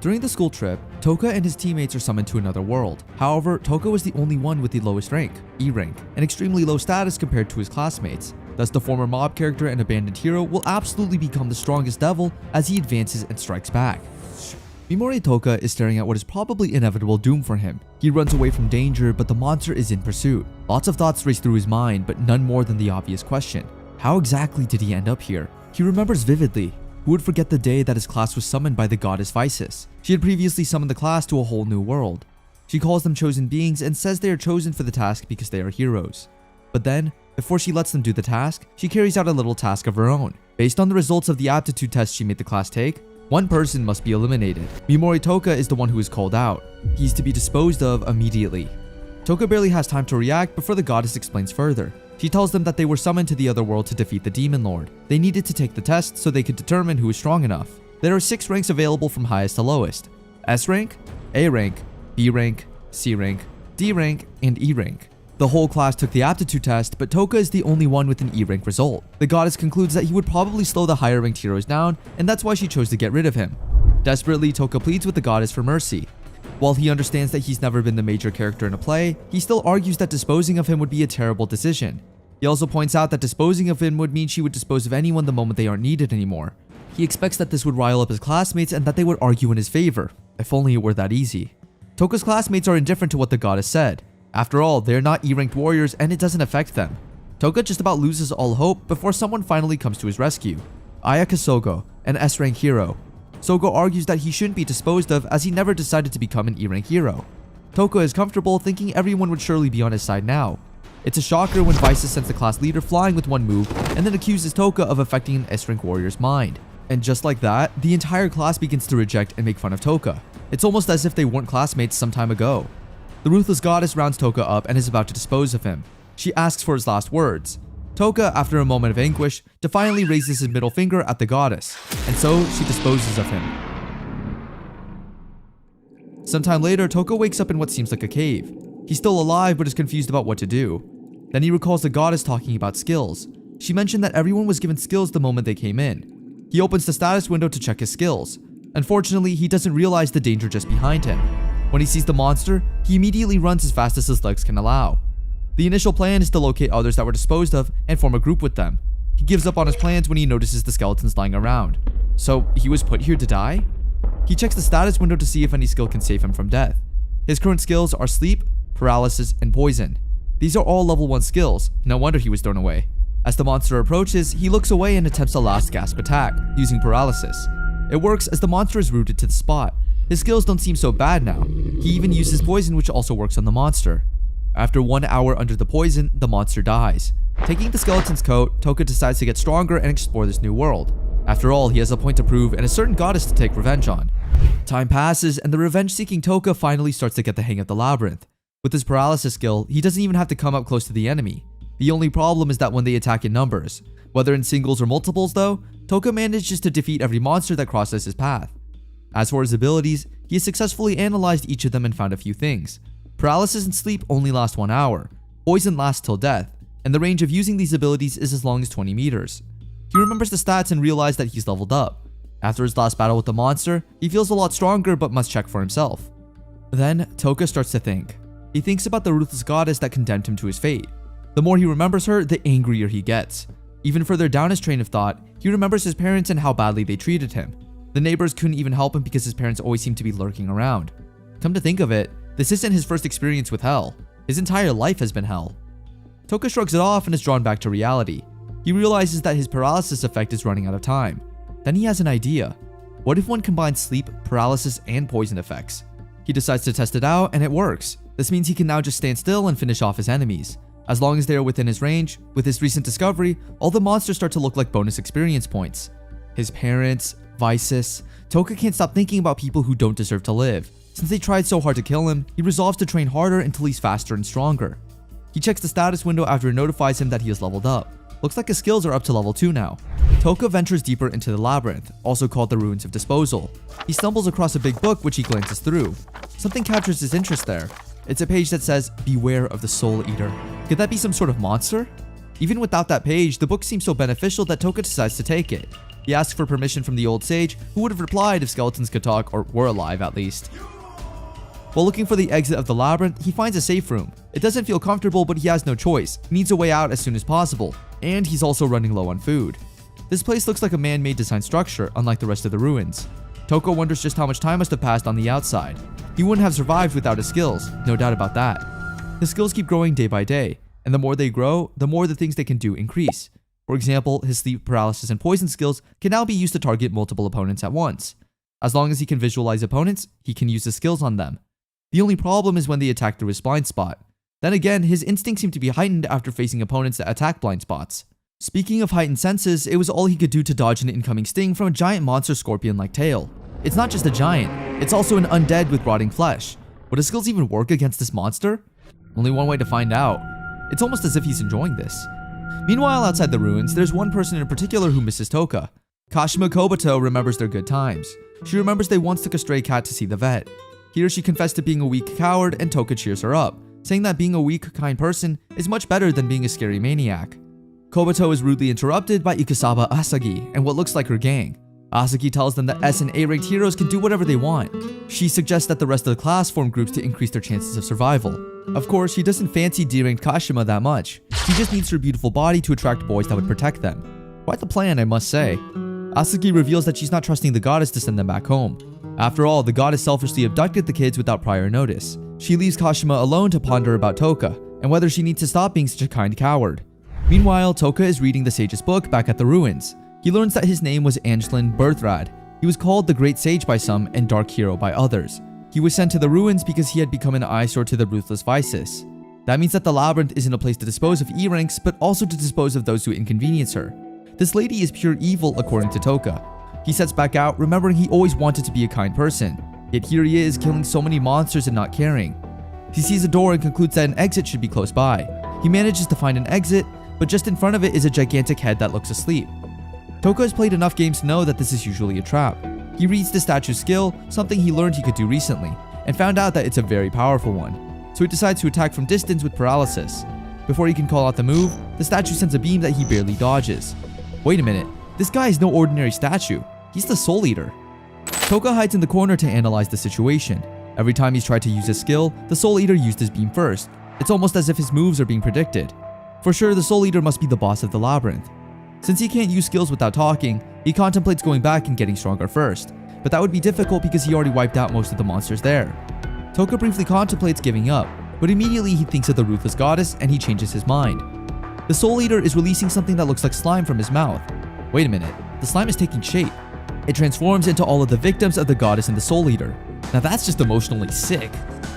During the school trip, Toka and his teammates are summoned to another world. However, Toka was the only one with the lowest rank, E rank, an extremely low status compared to his classmates. Thus, the former mob character and abandoned hero will absolutely become the strongest devil as he advances and strikes back. Mimori Toka is staring at what is probably inevitable doom for him. He runs away from danger, but the monster is in pursuit. Lots of thoughts race through his mind, but none more than the obvious question. How exactly did he end up here? He remembers vividly. Who would forget the day that his class was summoned by the goddess Isis? She had previously summoned the class to a whole new world. She calls them chosen beings and says they are chosen for the task because they are heroes. But then, before she lets them do the task, she carries out a little task of her own. Based on the results of the aptitude test she made the class take, one person must be eliminated. Mimori Toka is the one who is called out. He's to be disposed of immediately. Toka barely has time to react before the goddess explains further. She tells them that they were summoned to the other world to defeat the demon lord. They needed to take the test so they could determine who is strong enough. There are 6 ranks available from highest to lowest: S rank, A rank, B rank, C rank, D rank, and E rank. The whole class took the aptitude test, but Toka is the only one with an E rank result. The goddess concludes that he would probably slow the higher ranked heroes down, and that's why she chose to get rid of him. Desperately, Toka pleads with the goddess for mercy. While he understands that he's never been the major character in a play, he still argues that disposing of him would be a terrible decision. He also points out that disposing of him would mean she would dispose of anyone the moment they aren't needed anymore. He expects that this would rile up his classmates and that they would argue in his favor. If only it were that easy. Toka's classmates are indifferent to what the goddess said. After all, they're not E-ranked warriors and it doesn't affect them. Toka just about loses all hope before someone finally comes to his rescue. Ayaka Sogo, an S-rank hero. Sogo argues that he shouldn't be disposed of as he never decided to become an E-rank hero. Toka is comfortable thinking everyone would surely be on his side now. It's a shocker when Vices sends the class leader flying with one move and then accuses Toka of affecting an S-rank warrior's mind. And just like that, the entire class begins to reject and make fun of Toka. It's almost as if they weren't classmates some time ago. The ruthless goddess rounds Toka up and is about to dispose of him. She asks for his last words. Toka, after a moment of anguish, defiantly raises his middle finger at the goddess, and so she disposes of him. Sometime later, Toka wakes up in what seems like a cave. He's still alive but is confused about what to do. Then he recalls the goddess talking about skills. She mentioned that everyone was given skills the moment they came in. He opens the status window to check his skills. Unfortunately, he doesn't realize the danger just behind him. When he sees the monster, he immediately runs as fast as his legs can allow. The initial plan is to locate others that were disposed of and form a group with them. He gives up on his plans when he notices the skeletons lying around. So, he was put here to die? He checks the status window to see if any skill can save him from death. His current skills are sleep, paralysis, and poison. These are all level 1 skills, no wonder he was thrown away. As the monster approaches, he looks away and attempts a last gasp attack, using paralysis. It works as the monster is rooted to the spot. His skills don't seem so bad now. He even uses poison, which also works on the monster. After 1 hour under the poison, the monster dies. Taking the skeleton's coat, Toka decides to get stronger and explore this new world. After all, he has a point to prove and a certain goddess to take revenge on. Time passes, and the revenge-seeking Toka finally starts to get the hang of the labyrinth. With his paralysis skill, he doesn't even have to come up close to the enemy. The only problem is that when they attack in numbers. Whether in singles or multiples though, Toka manages to defeat every monster that crosses his path. As for his abilities, he has successfully analyzed each of them and found a few things. Paralysis and sleep only last 1 hour, poison lasts till death, and the range of using these abilities is as long as 20 meters. He remembers the stats and realizes that he's leveled up. After his last battle with the monster, he feels a lot stronger but must check for himself. Then, Toka starts to think. He thinks about the ruthless goddess that condemned him to his fate. The more he remembers her, the angrier he gets. Even further down his train of thought, he remembers his parents and how badly they treated him. The neighbors couldn't even help him because his parents always seemed to be lurking around. Come to think of it, this isn't his first experience with hell. His entire life has been hell. Toka shrugs it off and is drawn back to reality. He realizes that his paralysis effect is running out of time. Then he has an idea. What if one combines sleep, paralysis, and poison effects? He decides to test it out and it works. This means he can now just stand still and finish off his enemies. As long as they are within his range, with his recent discovery, all the monsters start to look like bonus experience points. His parents, Vices. Toka can't stop thinking about people who don't deserve to live. Since they tried so hard to kill him, he resolves to train harder until he's faster and stronger. He checks the status window after it notifies him that he has leveled up. Looks like his skills are up to level 2 now. Toka ventures deeper into the labyrinth, also called the Ruins of Disposal. He stumbles across a big book which he glances through. Something captures his interest there. It's a page that says, "Beware of the Soul Eater." Could that be some sort of monster? Even without that page, the book seems so beneficial that Toka decides to take it. He asks for permission from the old sage, who would have replied if skeletons could talk or were alive at least. While looking for the exit of the labyrinth, he finds a safe room. It doesn't feel comfortable, but he has no choice. He needs a way out as soon as possible, and he's also running low on food. This place looks like a man-made design structure, unlike the rest of the ruins. Toko wonders just how much time must have passed on the outside. He wouldn't have survived without his skills, no doubt about that. His skills keep growing day by day, and the more they grow, the more the things they can do increase. For example, his sleep paralysis and poison skills can now be used to target multiple opponents at once. As long as he can visualize opponents, he can use his skills on them. The only problem is when they attack through his blind spot. Then again, his instincts seem to be heightened after facing opponents that attack blind spots. Speaking of heightened senses, it was all he could do to dodge an incoming sting from a giant monster scorpion-like tail. It's not just a giant, it's also an undead with rotting flesh. Would his skills even work against this monster? Only one way to find out. It's almost as if he's enjoying this. Meanwhile, outside the ruins, there's one person in particular who misses Toka. Kashima Kobato remembers their good times. She remembers they once took a stray cat to see the vet. Here she confessed to being a weak coward, and Toka cheers her up, saying that being a weak, kind person is much better than being a scary maniac. Kobato is rudely interrupted by Ikasaba Asagi and what looks like her gang. Asagi tells them that S and A ranked heroes can do whatever they want. She suggests that the rest of the class form groups to increase their chances of survival. Of course, she doesn't fancy D-ranked Kashima that much. She just needs her beautiful body to attract boys that would protect them. Quite the plan, I must say. Asagi reveals that she's not trusting the goddess to send them back home. After all, the goddess selfishly abducted the kids without prior notice. She leaves Kashima alone to ponder about Toka, and whether she needs to stop being such a kind coward. Meanwhile, Toka is reading the sage's book back at the ruins. He learns that his name was Angelin Berthrad. He was called the Great Sage by some and Dark Hero by others. He was sent to the ruins because he had become an eyesore to the ruthless Vices. That means that the labyrinth isn't a place to dispose of E-ranks, but also to dispose of those who inconvenience her. This lady is pure evil according to Toka. He sets back out, remembering he always wanted to be a kind person. Yet here he is, killing so many monsters and not caring. He sees a door and concludes that an exit should be close by. He manages to find an exit, but just in front of it is a gigantic head that looks asleep. Toka has played enough games to know that this is usually a trap. He reads the statue's skill, something he learned he could do recently, and found out that it's a very powerful one. So he decides to attack from distance with paralysis. Before he can call out the move, the statue sends a beam that he barely dodges. Wait a minute, this guy is no ordinary statue. He's the Soul Eater. Toka hides in the corner to analyze the situation. Every time he's tried to use his skill, the Soul Eater used his beam first. It's almost as if his moves are being predicted. For sure, the Soul Eater must be the boss of the labyrinth. Since he can't use skills without talking, he contemplates going back and getting stronger first. But that would be difficult because he already wiped out most of the monsters there. Toka briefly contemplates giving up, but immediately he thinks of the ruthless goddess and he changes his mind. The Soul Eater is releasing something that looks like slime from his mouth. Wait a minute, the slime is taking shape. It transforms into all of the victims of the goddess and the Soul Eater. Now that's just emotionally sick.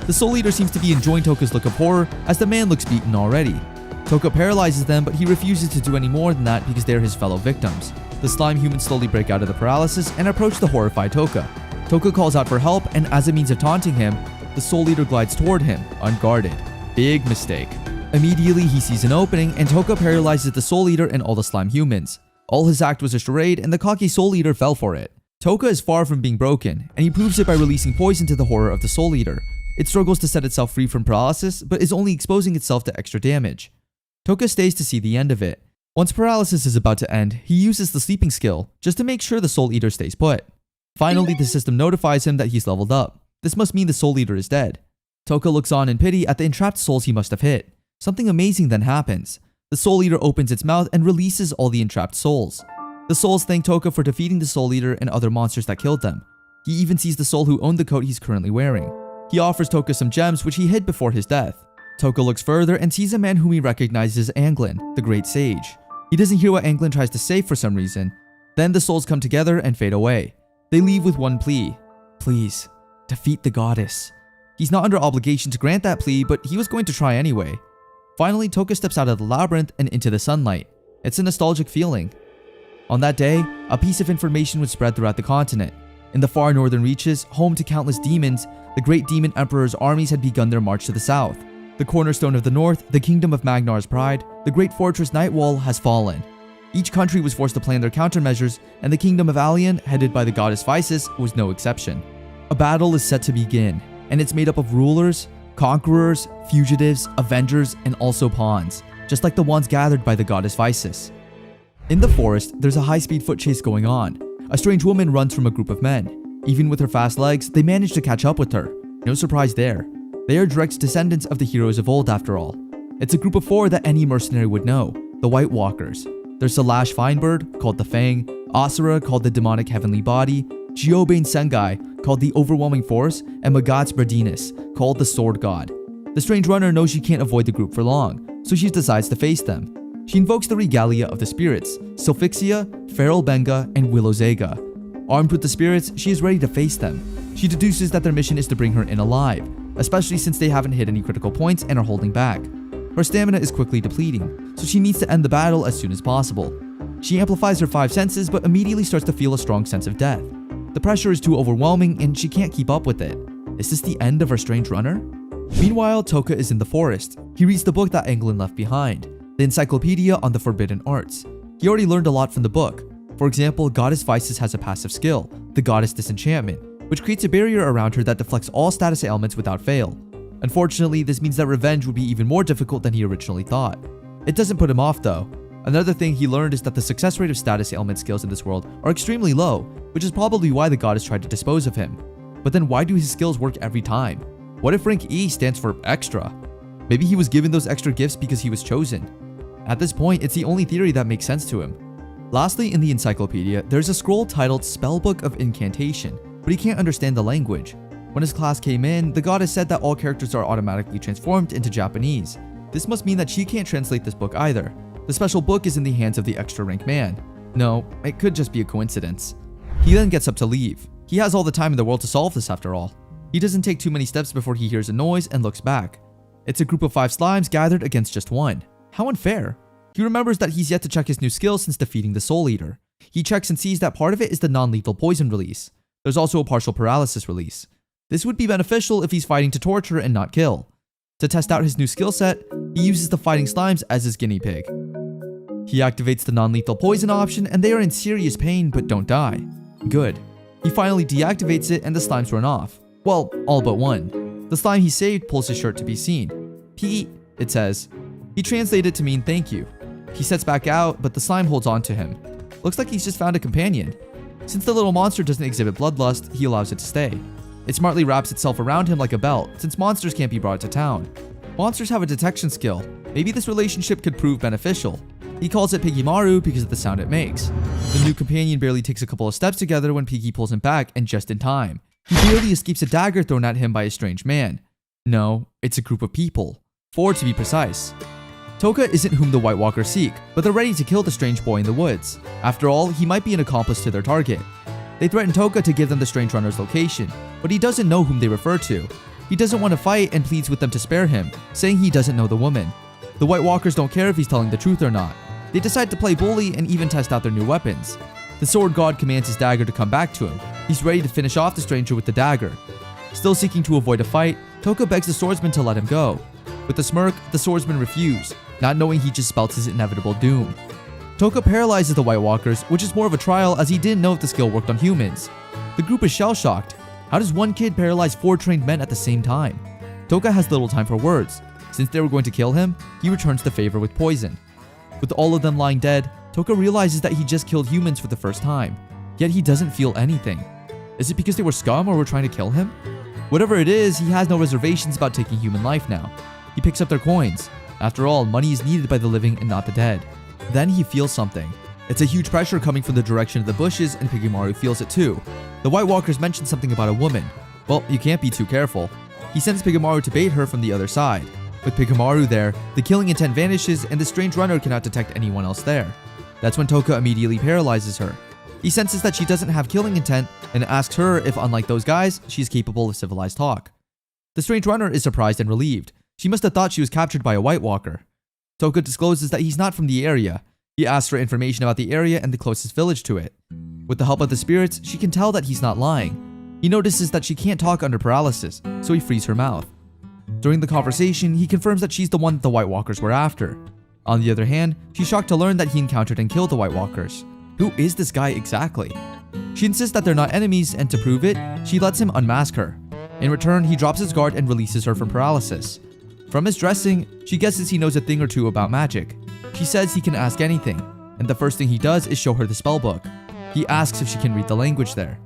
The Soul Eater seems to be enjoying Toka's look of horror as the man looks beaten already. Toka paralyzes them, but he refuses to do any more than that because they're his fellow victims. The slime humans slowly break out of the paralysis and approach the horrified Toka. Toka calls out for help, and as a means of taunting him, the Soul Eater glides toward him, unguarded. Big mistake. Immediately he sees an opening, and Toka paralyzes the Soul Eater and all the slime humans. All his act was a charade, and the cocky Soul Eater fell for it. Toka is far from being broken, and he proves it by releasing poison to the horror of the Soul Eater. It struggles to set itself free from paralysis, but is only exposing itself to extra damage. Toka stays to see the end of it. Once paralysis is about to end, he uses the sleeping skill, just to make sure the Soul Eater stays put. Finally, the system notifies him that he's leveled up. This must mean the Soul Eater is dead. Toka looks on in pity at the entrapped souls he must have hit. Something amazing then happens. The Soul Eater opens its mouth and releases all the entrapped souls. The souls thank Toka for defeating the Soul Eater and other monsters that killed them. He even sees the soul who owned the coat he's currently wearing. He offers Toka some gems which he hid before his death. Toka looks further and sees a man whom he recognizes as Anglin, the Great Sage. He doesn't hear what Anglin tries to say for some reason. Then the souls come together and fade away. They leave with one plea. Please, defeat the goddess. He's not under obligation to grant that plea, but he was going to try anyway. Finally, Toka steps out of the labyrinth and into the sunlight. It's a nostalgic feeling. On that day, a piece of information would spread throughout the continent. In the far northern reaches, home to countless demons, the great demon emperor's armies had begun their march to the south. The cornerstone of the north, the kingdom of Magnar's pride, the great fortress Nightwall has fallen. Each country was forced to plan their countermeasures, and the kingdom of Alien, headed by the goddess Vices, was no exception. A battle is set to begin, and it's made up of rulers, conquerors, fugitives, avengers, and also pawns, just like the ones gathered by the goddess Vices. In the forest, there's a high-speed foot chase going on. A strange woman runs from a group of men. Even with her fast legs, they manage to catch up with her. No surprise there. They are direct descendants of the heroes of old after all. It's a group of 4 that any mercenary would know, the White Walkers. There's Salash Finebird, called the Fang, Asura, called the Demonic Heavenly Body, Jiobane Sengai, called the Overwhelming Force, and Magat's Bradinus, called the Sword God. The strange runner knows she can't avoid the group for long, so she decides to face them. She invokes the regalia of the spirits, Sylphixia, Feral Benga, and Willow Zega. Armed with the spirits, she is ready to face them. She deduces that their mission is to bring her in alive, especially since they haven't hit any critical points and are holding back. Her stamina is quickly depleting, so she needs to end the battle as soon as possible. She amplifies her 5 senses but immediately starts to feel a strong sense of death. The pressure is too overwhelming and she can't keep up with it. Is this the end of our strange runner? Meanwhile, Toka is in the forest. He reads the book that Anglin left behind, the Encyclopedia on the Forbidden Arts. He already learned a lot from the book. For example, Goddess Vices has a passive skill, the Goddess Disenchantment, which creates a barrier around her that deflects all status ailments without fail. Unfortunately, this means that revenge would be even more difficult than he originally thought. It doesn't put him off though. Another thing he learned is that the success rate of status ailment skills in this world are extremely low, which is probably why the goddess tried to dispose of him. But then why do his skills work every time? What if rank E stands for extra? Maybe he was given those extra gifts because he was chosen. At this point, it's the only theory that makes sense to him. Lastly, in the encyclopedia, there's a scroll titled Spellbook of Incantation, but he can't understand the language. When his class came in, the goddess said that all characters are automatically transformed into Japanese. This must mean that she can't translate this book either. The special book is in the hands of the extra rank man. No, it could just be a coincidence. He then gets up to leave. He has all the time in the world to solve this after all. He doesn't take too many steps before he hears a noise and looks back. It's a group of 5 slimes gathered against just one. How unfair. He remembers that he's yet to check his new skill since defeating the Soul Eater. He checks and sees that part of it is the non-lethal poison release. There's also a partial paralysis release. This would be beneficial if he's fighting to torture and not kill. To test out his new skill set, he uses the fighting slimes as his guinea pig. He activates the non-lethal poison option and they are in serious pain but don't die. Good. He finally deactivates it and the slimes run off. Well, all but one. The slime he saved pulls his shirt to be seen. Pete, it says. He translated it to mean thank you. He sets back out, but the slime holds on to him. Looks like he's just found a companion. Since the little monster doesn't exhibit bloodlust, he allows it to stay. It smartly wraps itself around him like a belt, since monsters can't be brought to town. Monsters have a detection skill. Maybe this relationship could prove beneficial. He calls it Pigimaru because of the sound it makes. The new companion barely takes a couple of steps together when Piggy pulls him back, and just in time. He barely escapes a dagger thrown at him by a strange man. No, it's a group of people. 4 to be precise. Toka isn't whom the White Walkers seek, but they're ready to kill the strange boy in the woods. After all, he might be an accomplice to their target. They threaten Toka to give them the strange runner's location, but he doesn't know whom they refer to. He doesn't want to fight and pleads with them to spare him, saying he doesn't know the woman. The White Walkers don't care if he's telling the truth or not. They decide to play bully and even test out their new weapons. The Sword God commands his dagger to come back to him. He's ready to finish off the stranger with the dagger. Still seeking to avoid a fight, Toka begs the swordsman to let him go. With a smirk, the swordsman refuses, not knowing he just spells his inevitable doom. Toka paralyzes the White Walkers, which is more of a trial as he didn't know if the skill worked on humans. The group is shell-shocked. How does one kid paralyze 4 trained men at the same time? Toka has little time for words. Since they were going to kill him, he returns the favor with poison. With all of them lying dead, Toka realizes that he just killed humans for the first time. Yet he doesn't feel anything. Is it because they were scum or were trying to kill him? Whatever it is, he has no reservations about taking human life now. He picks up their coins. After all, money is needed by the living and not the dead. Then he feels something. It's a huge pressure coming from the direction of the bushes, and Pigimaru feels it too. The White Walkers mention something about a woman. Well, you can't be too careful. He sends Pigimaru to bait her from the other side. With Pigimaru there, the killing intent vanishes and the strange runner cannot detect anyone else there. That's when Toka immediately paralyzes her. He senses that she doesn't have killing intent and asks her if, unlike those guys, she's capable of civilized talk. The strange runner is surprised and relieved. She must have thought she was captured by a White Walker. Toka discloses that he's not from the area. He asks for information about the area and the closest village to it. With the help of the spirits, she can tell that he's not lying. He notices that she can't talk under paralysis, so he frees her mouth. During the conversation, he confirms that she's the one that the White Walkers were after. On the other hand, she's shocked to learn that he encountered and killed the White Walkers. Who is this guy exactly? She insists that they're not enemies, and to prove it, she lets him unmask her. In return, he drops his guard and releases her from paralysis. From his dressing, she guesses he knows a thing or two about magic. She says he can ask anything. and the first thing he does is show her the spellbook. He asks if she can read the language there.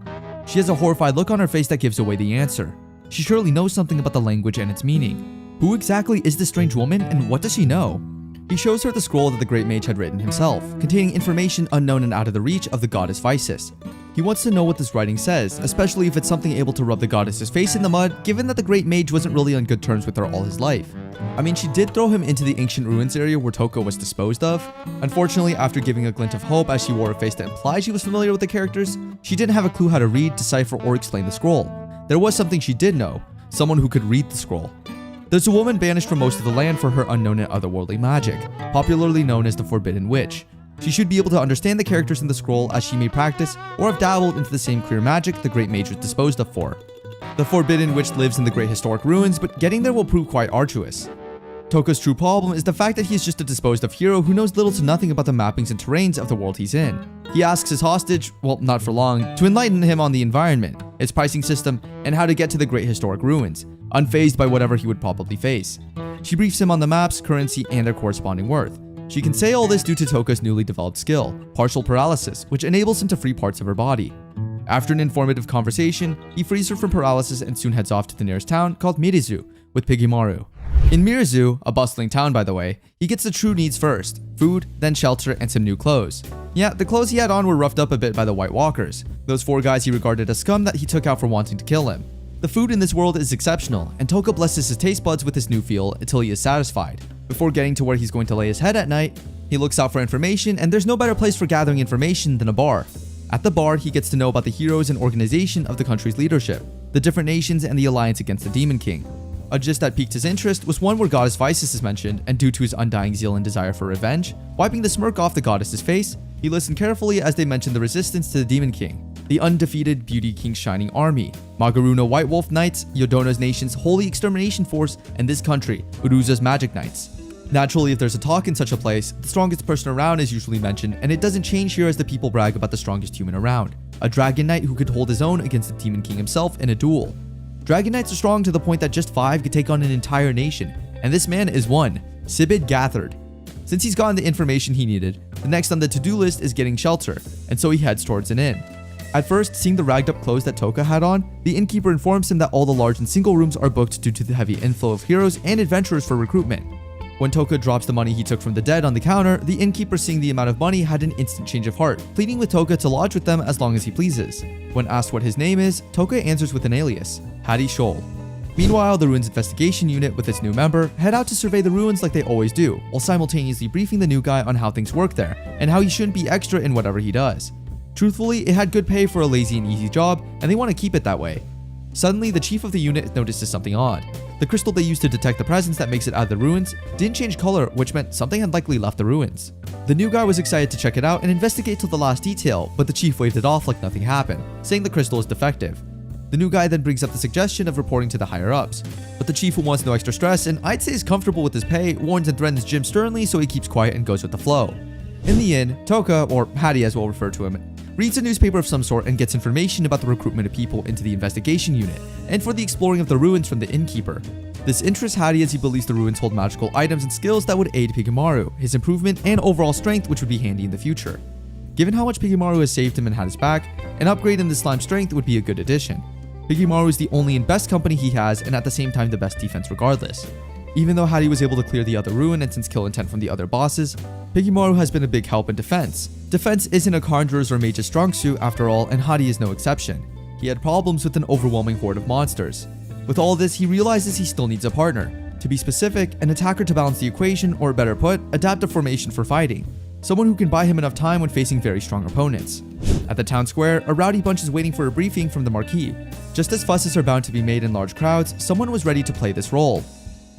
She has a horrified look on her face that gives away the answer. She surely knows something about the language and its meaning. Who exactly is this strange woman, and what does she know? He shows her the scroll that the Great Mage had written himself, containing information unknown and out of the reach of the goddess Isis. He wants to know what this writing says, especially if it's something able to rub the goddess's face in the mud, given that the Great Mage wasn't really on good terms with her all his life. I mean, she did throw him into the ancient ruins area where Toka was disposed of. Unfortunately, after giving a glint of hope as she wore a face that implied she was familiar with the characters, she didn't have a clue how to read, decipher, or explain the scroll. There was something she did know, someone who could read the scroll. There's a woman banished from most of the land for her unknown and otherworldly magic, popularly known as the Forbidden Witch. She should be able to understand the characters in the scroll as she may practice or have dabbled into the same clear magic the Great Mage was disposed of for. The Forbidden Witch lives in the Great Historic Ruins, but getting there will prove quite arduous. Toka's true problem is the fact that he is just a disposed of hero who knows little to nothing about the mappings and terrains of the world he's in. He asks his hostage, well, not for long, to enlighten him on the environment, its pricing system, and how to get to the Great Historic Ruins, unfazed by whatever he would probably face. She briefs him on the maps, currency, and their corresponding worth. She can say all this due to Toka's newly developed skill, partial paralysis, which enables him to free parts of her body. After an informative conversation, he frees her from paralysis and soon heads off to the nearest town called Mirizu with Piggymaru. In Mirizu, a bustling town by the way, he gets the true needs first, food, then shelter, and some new clothes. Yeah, the clothes he had on were roughed up a bit by the White Walkers, those 4 guys he regarded as scum that he took out for wanting to kill him. The food in this world is exceptional, and Toka blesses his taste buds with this new feel until he is satisfied. Before getting to where he's going to lay his head at night, he looks out for information, and there's no better place for gathering information than a bar. At the bar, he gets to know about the heroes and organization of the country's leadership, the different nations, and the alliance against the Demon King. A gist that piqued his interest was one where Goddess Isis is mentioned, and due to his undying zeal and desire for revenge, wiping the smirk off the goddess's face, he listened carefully as they mentioned the resistance to the Demon King, the undefeated Beauty King's shining army, Magaruno White Wolf Knights, Yodona's nation's holy extermination force, and this country, Uruza's Magic Knights. Naturally, if there's a talk in such a place, the strongest person around is usually mentioned, and it doesn't change here as the people brag about the strongest human around, a Dragon Knight who could hold his own against the Demon King himself in a duel. Dragon Knights are strong to the point that just 5 could take on an entire nation, and this man is one, Isekai'd Gathard. Since he's gotten the information he needed, the next on the to-do list is getting shelter, and so he heads towards an inn. At first, seeing the ragged up clothes that Toka had on, the innkeeper informs him that all the large and single rooms are booked due to the heavy inflow of heroes and adventurers for recruitment. When Toka drops the money he took from the dead on the counter, the innkeeper, seeing the amount of money, had an instant change of heart, pleading with Toka to lodge with them as long as he pleases. When asked what his name is, Toka answers with an alias, Hattie Shoal. Meanwhile, the Ruins Investigation Unit with its new member head out to survey the ruins like they always do, while simultaneously briefing the new guy on how things work there, and how he shouldn't be extra in whatever he does. Truthfully, it had good pay for a lazy and easy job, and they want to keep it that way. Suddenly, the chief of the unit notices something odd. The crystal they used to detect the presence that makes it out of the ruins didn't change color, which meant something had likely left the ruins. The new guy was excited to check it out and investigate to the last detail, but the chief waved it off like nothing happened, saying the crystal is defective. The new guy then brings up the suggestion of reporting to the higher-ups, but the chief, who wants no extra stress and I'd say is comfortable with his pay, warns and threatens Jim sternly, so he keeps quiet and goes with the flow. In the inn, Toka, or Hattie as we'll refer to him, reads a newspaper of some sort and gets information about the recruitment of people into the investigation unit, and for the exploring of the ruins from the innkeeper. This interests Hattie as he believes the ruins hold magical items and skills that would aid Piggymaru, his improvement, and overall strength, which would be handy in the future. Given how much Piggymaru has saved him and had his back, an upgrade in the slime's strength would be a good addition. Piggymaru is the only and best company he has, and at the same time the best defense regardless. Even though Hattie was able to clear the other ruin and sense kill intent from the other bosses, Piggymaru has been a big help in defense. Defense isn't a conjurer's or mage's strong suit after all, and Hattie is no exception. He had problems with an overwhelming horde of monsters. With all this, he realizes he still needs a partner. To be specific, an attacker to balance the equation, or better put, adapt a formation for fighting. Someone who can buy him enough time when facing very strong opponents. At the town square, a rowdy bunch is waiting for a briefing from the marquis. Just as fusses are bound to be made in large crowds, someone was ready to play this role.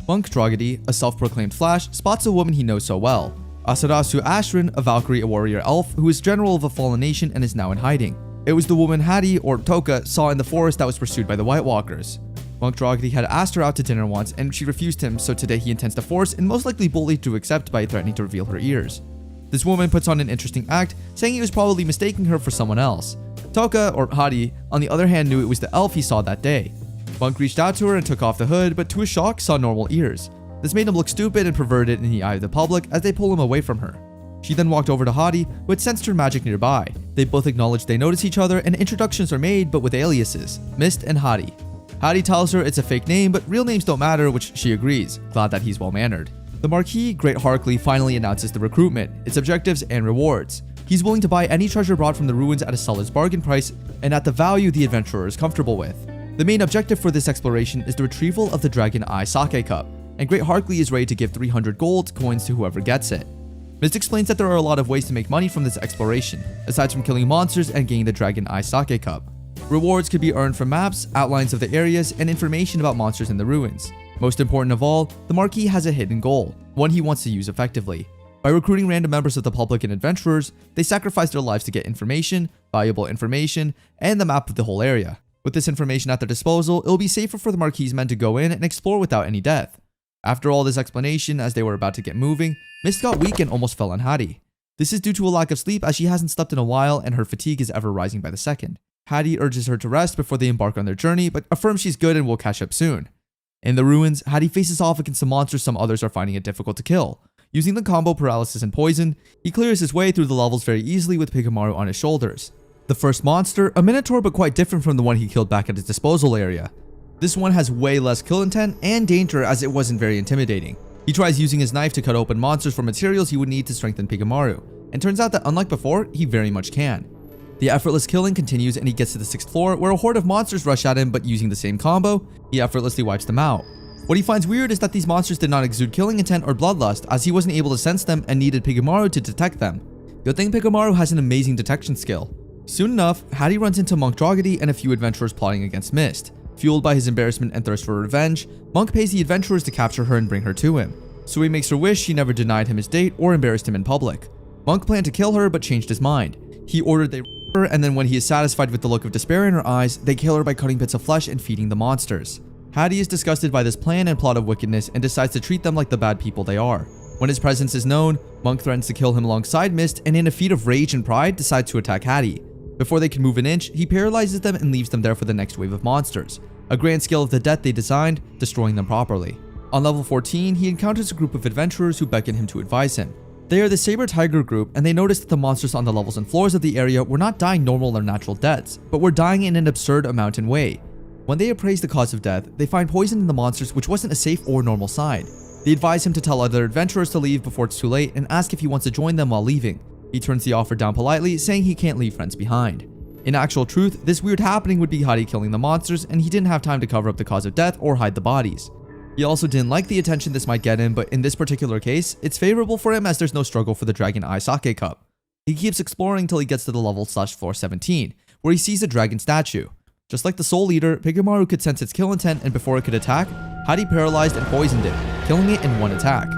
Monk Drogody, a self-proclaimed Flash, spots a woman he knows so well. Asarasu Ashrin, a Valkyrie, a warrior elf, who is general of a fallen nation and is now in hiding. It was the woman Hattie, or Toka, saw in the forest that was pursued by the White Walkers. Monk Drogody had asked her out to dinner once, and she refused him, so today he intends to force and most likely bully to accept by threatening to reveal her ears. This woman puts on an interesting act, saying he was probably mistaking her for someone else. Toka, or Hattie, on the other hand, knew it was the elf he saw that day. Monk reached out to her and took off the hood, but to his shock saw normal ears. This made him look stupid and perverted in the eye of the public as they pull him away from her. She then walked over to Hadi, who had sensed her magic nearby. They both acknowledge they notice each other and introductions are made, but with aliases, Mist and Hadi. Hadi tells her it's a fake name, but real names don't matter, which she agrees, glad that he's well-mannered. The Marquis, Great Harkley, finally announces the recruitment, its objectives, and rewards. He's willing to buy any treasure brought from the ruins at a seller's bargain price and at the value the adventurer is comfortable with. The main objective for this exploration is the retrieval of the Dragon-Eye Sake Cup, and Great Harkley is ready to give 300 gold coins to whoever gets it. Mist explains that there are a lot of ways to make money from this exploration, aside from killing monsters and gaining the Dragon-Eye Sake Cup. Rewards could be earned from maps, outlines of the areas, and information about monsters in the ruins. Most important of all, the Marquis has a hidden goal, one he wants to use effectively. By recruiting random members of the public and adventurers, they sacrifice their lives to get information, valuable information, and the map of the whole area. With this information at their disposal, it will be safer for the Marquis' men to go in and explore without any death. After all this explanation, as they were about to get moving, Mist got weak and almost fell on Hadi. This is due to a lack of sleep, as she hasn't slept in a while and her fatigue is ever rising by the second. Hadi urges her to rest before they embark on their journey, but affirms she's good and will catch up soon. In the ruins, Hadi faces off against the monsters some others are finding it difficult to kill. Using the combo paralysis and poison, he clears his way through the levels very easily with Pigamaru on his shoulders. The first monster, a minotaur but quite different from the one he killed back at his disposal area. This one has way less kill intent and danger, as it wasn't very intimidating. He tries using his knife to cut open monsters for materials he would need to strengthen Pigamaru, and turns out that unlike before, he very much can. The effortless killing continues and he gets to the 6th floor, where a horde of monsters rush at him, but using the same combo, he effortlessly wipes them out. What he finds weird is that these monsters did not exude killing intent or bloodlust, as he wasn't able to sense them and needed Pigamaru to detect them. Good thing Pigamaru has an amazing detection skill. Soon enough, Hadi runs into Monk Drogody and a few adventurers plotting against Mist. Fueled by his embarrassment and thirst for revenge, Monk pays the adventurers to capture her and bring her to him. So he makes her wish she never denied him his date or embarrassed him in public. Monk planned to kill her but changed his mind. He ordered they her, and then when he is satisfied with the look of despair in her eyes, they kill her by cutting bits of flesh and feeding the monsters. Hadi is disgusted by this plan and plot of wickedness and decides to treat them like the bad people they are. When his presence is known, Monk threatens to kill him alongside Mist and in a feat of rage and pride decides to attack Hadi. Before they can move an inch, he paralyzes them and leaves them there for the next wave of monsters. A grand scale of the death they designed, destroying them properly. On level 14, he encounters a group of adventurers who beckon him to advise him. They are the Saber Tiger group, and they notice that the monsters on the levels and floors of the area were not dying normal or natural deaths, but were dying in an absurd amount in way. When they appraise the cause of death, they find poison in the monsters, which wasn't a safe or normal sign. They advise him to tell other adventurers to leave before it's too late and ask if he wants to join them while leaving. He turns the offer down politely, saying he can't leave friends behind. In actual truth, this weird happening would be Hadi killing the monsters, and he didn't have time to cover up the cause of death or hide the bodies. He also didn't like the attention this might get him, but in this particular case, it's favorable for him as there's no struggle for the Dragon-Eye Sake Cup. He keeps exploring till he gets to the level /floor 17, where he sees a dragon statue. Just like the Soul Eater, Pigamaru could sense its kill intent, and before it could attack, Hadi paralyzed and poisoned it, killing it in one attack.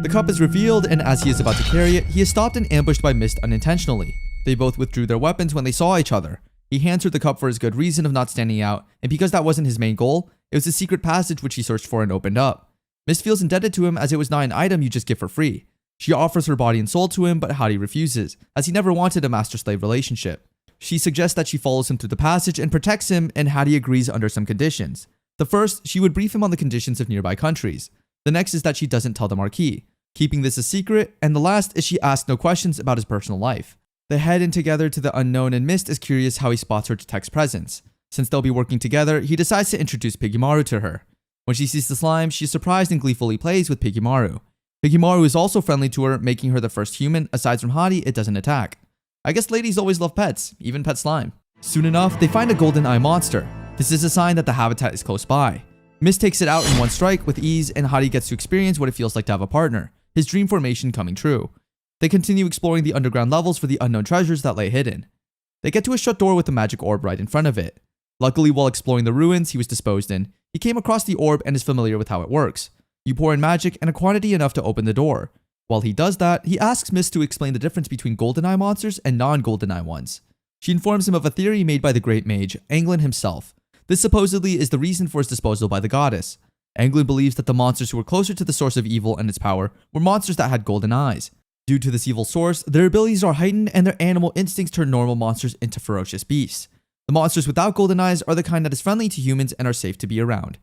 The cup is revealed, and as he is about to carry it, he is stopped and ambushed by Mist unintentionally. They both withdrew their weapons when they saw each other. He hands her the cup for his good reason of not standing out, and because that wasn't his main goal, it was a secret passage which he searched for and opened up. Mist feels indebted to him as it was not an item you just get for free. She offers her body and soul to him, but Hadi refuses, as he never wanted a master-slave relationship. She suggests that she follows him through the passage and protects him, and Hadi agrees under some conditions. The first, she would brief him on the conditions of nearby countries. The next is that she doesn't tell the Marquis, keeping this a secret, and the last is she asks no questions about his personal life. They head in together to the unknown, and Mist is curious how he spots her detect's presence. Since they'll be working together, he decides to introduce Pigamaru to her. When she sees the slime, she is surprised and gleefully plays with Pigamaru. Pigamaru is also friendly to her, making her the first human, aside from Hadi, it doesn't attack. I guess ladies always love pets, even pet slime. Soon enough, they find a golden eye monster. This is a sign that the habitat is close by. Mist takes it out in one strike with ease, and Hadi gets to experience what it feels like to have a partner, his dream formation coming true. They continue exploring the underground levels for the unknown treasures that lay hidden. They get to a shut door with a magic orb right in front of it. Luckily, while exploring the ruins he was disposed in, he came across the orb and is familiar with how it works. You pour in magic and a quantity enough to open the door. While he does that, he asks Mist to explain the difference between golden eye monsters and non-golden eye ones. She informs him of a theory made by the great mage, Anglin himself. This supposedly is the reason for his disposal by the goddess. Anglin believes that the monsters who were closer to the source of evil and its power were monsters that had golden eyes. Due to this evil source, their abilities are heightened and their animal instincts turn normal monsters into ferocious beasts. The monsters without golden eyes are the kind that is friendly to humans and are safe to be around.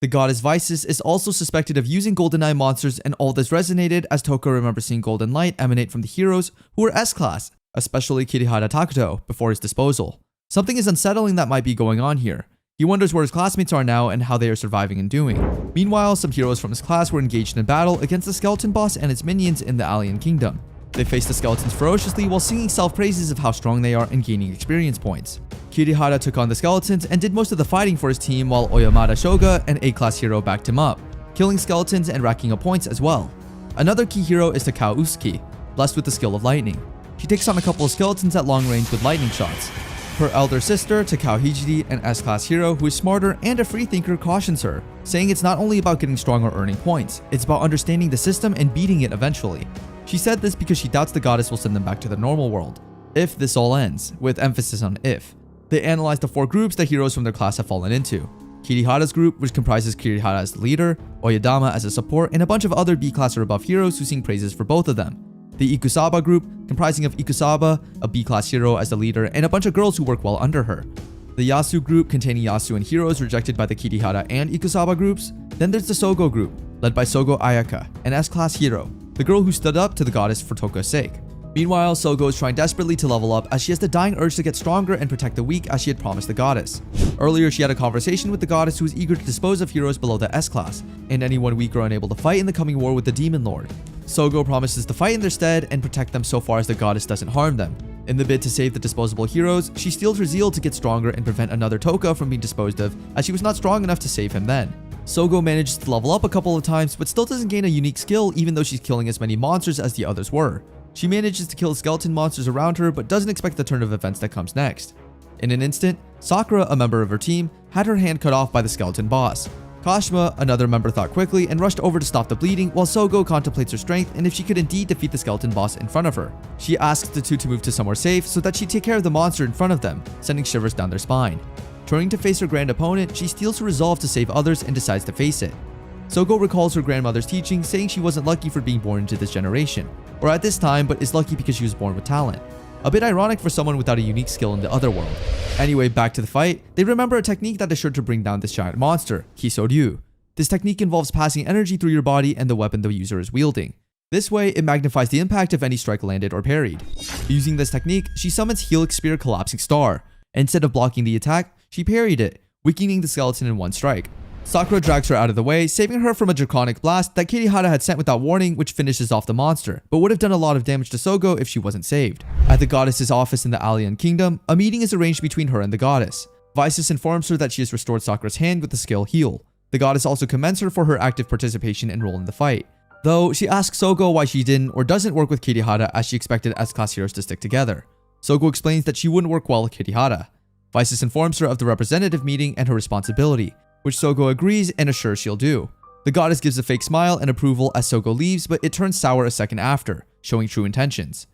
The goddess Vices is also suspected of using GoldenEye monsters, and all this resonated as Toko remembers seeing golden light emanate from the heroes who were S-class, especially Kirihara Takuto, before his disposal. Something is unsettling that might be going on here. He wonders where his classmates are now and how they are surviving and doing. Meanwhile, some heroes from his class were engaged in a battle against the skeleton boss and its minions in the Alien Kingdom. They faced the skeletons ferociously while singing self-praises of how strong they are and gaining experience points. Kirihara took on the skeletons and did most of the fighting for his team, while Oyamada Shoga, an A-class hero, backed him up, killing skeletons and racking up points as well. Another key hero is Takao Usuki, blessed with the skill of lightning. She takes on a couple of skeletons at long range with lightning shots. Her elder sister, Takao Hijiri, an S-class hero who is smarter and a freethinker, cautions her, saying it's not only about getting strong or earning points, it's about understanding the system and beating it eventually. She said this because she doubts the goddess will send them back to the normal world, if this all ends, with emphasis on if. They analyzed the 4 groups that heroes from their class have fallen into. Kirihara's group, which comprises Kirihara as the leader, Oyadama as a support, and a bunch of other B-class or above heroes who sing praises for both of them. The Ikusaba group, comprising of Ikusaba, a B-class hero as the leader, and a bunch of girls who work well under her. The Yasu group, containing Yasu and heroes rejected by the Kirihara and Ikusaba groups. Then there's the Sogo group, led by Sogo Ayaka, an S-class hero, the girl who stood up to the goddess for Toko's sake. Meanwhile, Sogo is trying desperately to level up as she has the dying urge to get stronger and protect the weak as she had promised the goddess. Earlier, she had a conversation with the goddess who was eager to dispose of heroes below the S-class, and anyone weak or unable to fight in the coming war with the Demon Lord. Sogo promises to fight in their stead and protect them so far as the goddess doesn't harm them. In the bid to save the disposable heroes, she steals her zeal to get stronger and prevent another Toka from being disposed of, as she was not strong enough to save him then. Sogo manages to level up a couple of times, but still doesn't gain a unique skill even though she's killing as many monsters as the others were. She manages to kill skeleton monsters around her, but doesn't expect the turn of events that comes next. In an instant, Sakura, a member of her team, had her hand cut off by the skeleton boss. Kashima, another member, thought quickly and rushed over to stop the bleeding, while Sogo contemplates her strength and if she could indeed defeat the skeleton boss in front of her. She asks the two to move to somewhere safe so that she take care of the monster in front of them, sending shivers down their spine. Turning to face her grand opponent, she steals her resolve to save others and decides to face it. Sogo recalls her grandmother's teaching, saying she wasn't lucky for being born into this generation, or at this time, but is lucky because she was born with talent. A bit ironic for someone without a unique skill in the other world. Anyway, back to the fight. They remember a technique that is sure to bring down this giant monster, Kisoryu. This technique involves passing energy through your body and the weapon the user is wielding. This way, it magnifies the impact of any strike landed or parried. Using this technique, she summons Helix Spear Collapsing Star. Instead of blocking the attack, she parried it, weakening the skeleton in one strike. Sakura drags her out of the way, saving her from a draconic blast that Kirihara had sent without warning, which finishes off the monster, but would have done a lot of damage to Sogo if she wasn't saved. At the goddess's office in the Alien Kingdom, a meeting is arranged between her and the goddess. Vices informs her that she has restored Sakura's hand with the skill Heal. The goddess also commends her for her active participation and role in the fight, though she asks Sogo why she didn't or doesn't work with Kirihara as she expected S-class heroes to stick together. Sogo explains that she wouldn't work well with Kirihara. Vices informs her of the representative meeting and her responsibility, which Sogo agrees and assures she'll do. The goddess gives a fake smile and approval as Sogo leaves, but it turns sour a second after, showing true intentions.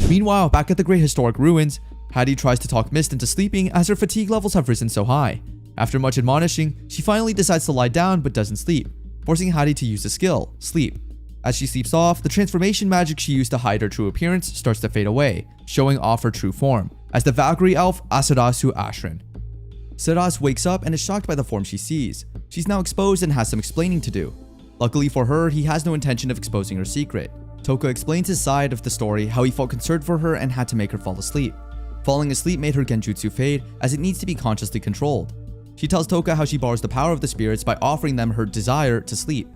Meanwhile, back at the Great Historic Ruins, Hattie tries to talk Mist into sleeping as her fatigue levels have risen so high. After much admonishing, she finally decides to lie down but doesn't sleep, forcing Hattie to use the skill, Sleep. As she sleeps off, the transformation magic she used to hide her true appearance starts to fade away, showing off her true form, as the Valkyrie elf Asurasu Ashrin. Siras wakes up and is shocked by the form she sees. She's now exposed and has some explaining to do. Luckily for her, he has no intention of exposing her secret. Toka explains his side of the story, how he felt concerned for her and had to make her fall asleep. Falling asleep made her genjutsu fade, as it needs to be consciously controlled. She tells Toka how she borrows the power of the spirits by offering them her desire to sleep.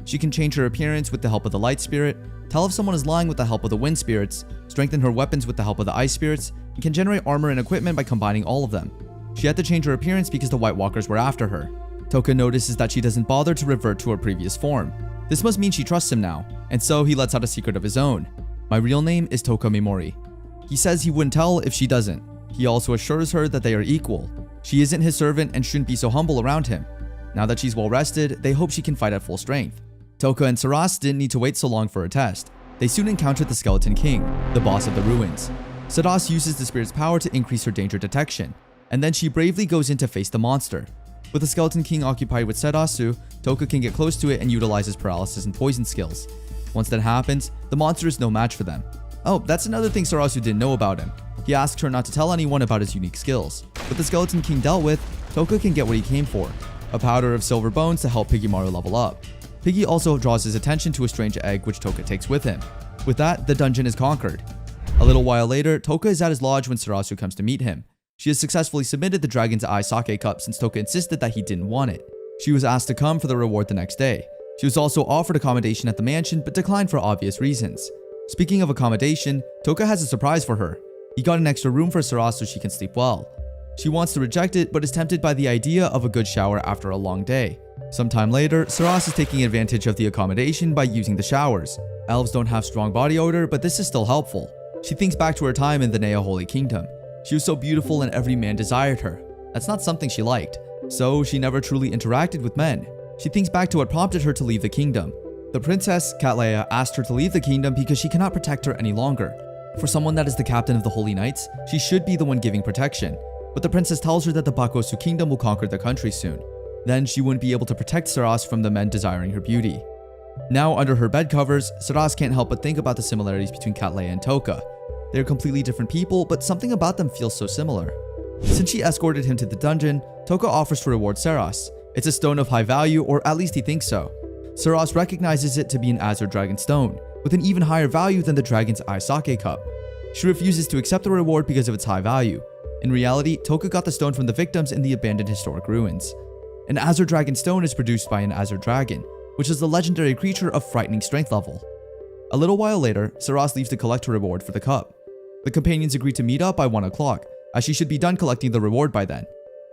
She can change her appearance with the help of the light spirit, tell if someone is lying with the help of the wind spirits, strengthen her weapons with the help of the ice spirits, and can generate armor and equipment by combining all of them. She had to change her appearance because the White Walkers were after her. Toka notices that she doesn't bother to revert to her previous form. This must mean she trusts him now, and so he lets out a secret of his own. My real name is Toka Mimori. He says he wouldn't tell if she doesn't. He also assures her that they are equal. She isn't his servant and shouldn't be so humble around him. Now that she's well rested, they hope she can fight at full strength. Toka and Saras didn't need to wait so long for a test. They soon encountered the Skeleton King, the boss of the ruins. Saras uses the spirit's power to increase her danger detection, and then she bravely goes in to face the monster. With the Skeleton King occupied with Serasu, Toka can get close to it and utilizes paralysis and poison skills. Once that happens, the monster is no match for them. Oh, that's another thing Serasu didn't know about him. He asked her not to tell anyone about his unique skills. With the Skeleton King dealt with, Toka can get what he came for. a powder of silver bones to help Piggymaru level up. Piggy also draws his attention to a strange egg which Toka takes with him. With that, the dungeon is conquered. A little while later, Toka is at his lodge when Sarasu comes to meet him. She has successfully submitted the Dragon's Eye sake cup since Toka insisted that he didn't want it. She was asked to come for the reward the next day. She was also offered accommodation at the mansion but declined for obvious reasons. Speaking of accommodation, Toka has a surprise for her. He got an extra room for Sarasu so she can sleep well. She wants to reject it but is tempted by the idea of a good shower after a long day. Sometime later, Sarasu is taking advantage of the accommodation by using the showers. Elves don't have strong body odor, but this is still helpful. She thinks back to her time in the Nea Holy Kingdom. She was so beautiful and every man desired her. That's not something she liked, so she never truly interacted with men. She thinks back to what prompted her to leave the kingdom. The princess, Cattleya, asked her to leave the kingdom because she cannot protect her any longer. For someone that is the captain of the Holy Knights, she should be the one giving protection. But the princess tells her that the Bakosu kingdom will conquer the country soon. Then she wouldn't be able to protect Saras from the men desiring her beauty. Now under her bed covers, Saras can't help but think about the similarities between Cattleya and Toka. They are completely different people, but something about them feels so similar. Since she escorted him to the dungeon, Toka offers to reward Saras. It's a stone of high value, or at least he thinks so. Saras recognizes it to be an Azure Dragon stone, with an even higher value than the Dragon's Eye sake cup. She refuses to accept the reward because of its high value. In reality, Toka got the stone from the victims in the abandoned historic ruins. An Azure Dragon stone is produced by an Azure Dragon, which is a legendary creature of frightening strength level. A little while later, Saras leaves to collect her reward for the cup. The companions agree to meet up by 1 o'clock, as she should be done collecting the reward by then.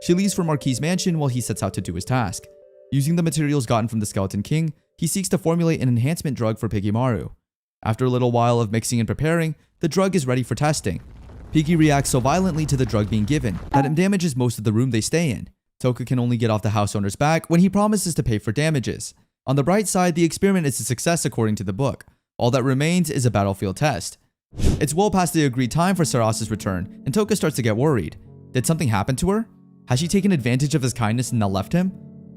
She leaves for Marquis' mansion while he sets out to do his task. Using the materials gotten from the Skeleton King, he seeks to formulate an enhancement drug for Piggymaru. After a little while of mixing and preparing, the drug is ready for testing. Piggy reacts so violently to the drug being given that it damages most of the room they stay in. Toka can only get off the house owner's back when he promises to pay for damages. On the bright side, the experiment is a success according to the book. All that remains is a battlefield test. It's well past the agreed time for Saras's return, and Toka starts to get worried. Did something happen to her? Has she taken advantage of his kindness and now left him?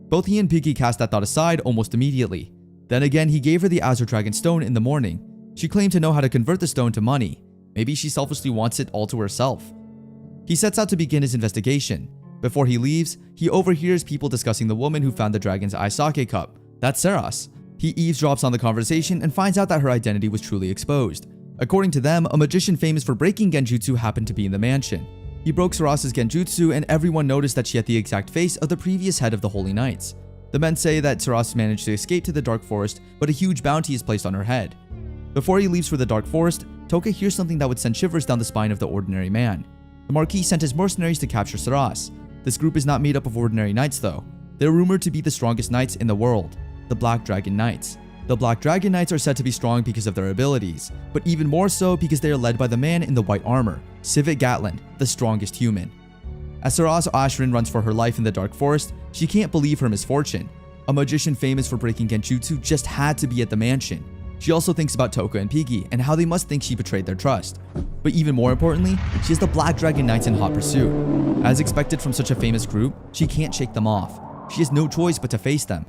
Both he and Piggy cast that thought aside almost immediately. Then again, he gave her the Azure Dragon stone in the morning. She claimed to know how to convert the stone to money. Maybe she selfishly wants it all to herself. He sets out to begin his investigation. Before he leaves, he overhears people discussing the woman who found the Dragon's Eye sake cup. That's Saras. He eavesdrops on the conversation and finds out that her identity was truly exposed. According to them, a magician famous for breaking genjutsu happened to be in the mansion. He broke Saras's genjutsu and everyone noticed that she had the exact face of the previous head of the Holy Knights. The men say that Saras managed to escape to the Dark Forest, but a huge bounty is placed on her head. Before he leaves for the Dark Forest, Toka hears something that would send shivers down the spine of the ordinary man. The Marquis sent his mercenaries to capture Saras. This group is not made up of ordinary knights though. They're rumored to be the strongest knights in the world, the Black Dragon Knights. The Black Dragon Knights are said to be strong because of their abilities, but even more so because they are led by the man in the white armor, Isekai'd, the strongest human. As Saras Ashrin runs for her life in the Dark Forest, she can't believe her misfortune. A magician famous for breaking genjutsu just had to be at the mansion. She also thinks about Toka and Piggy and how they must think she betrayed their trust. But even more importantly, she has the Black Dragon Knights in hot pursuit. As expected from such a famous group, she can't shake them off. She has no choice but to face them.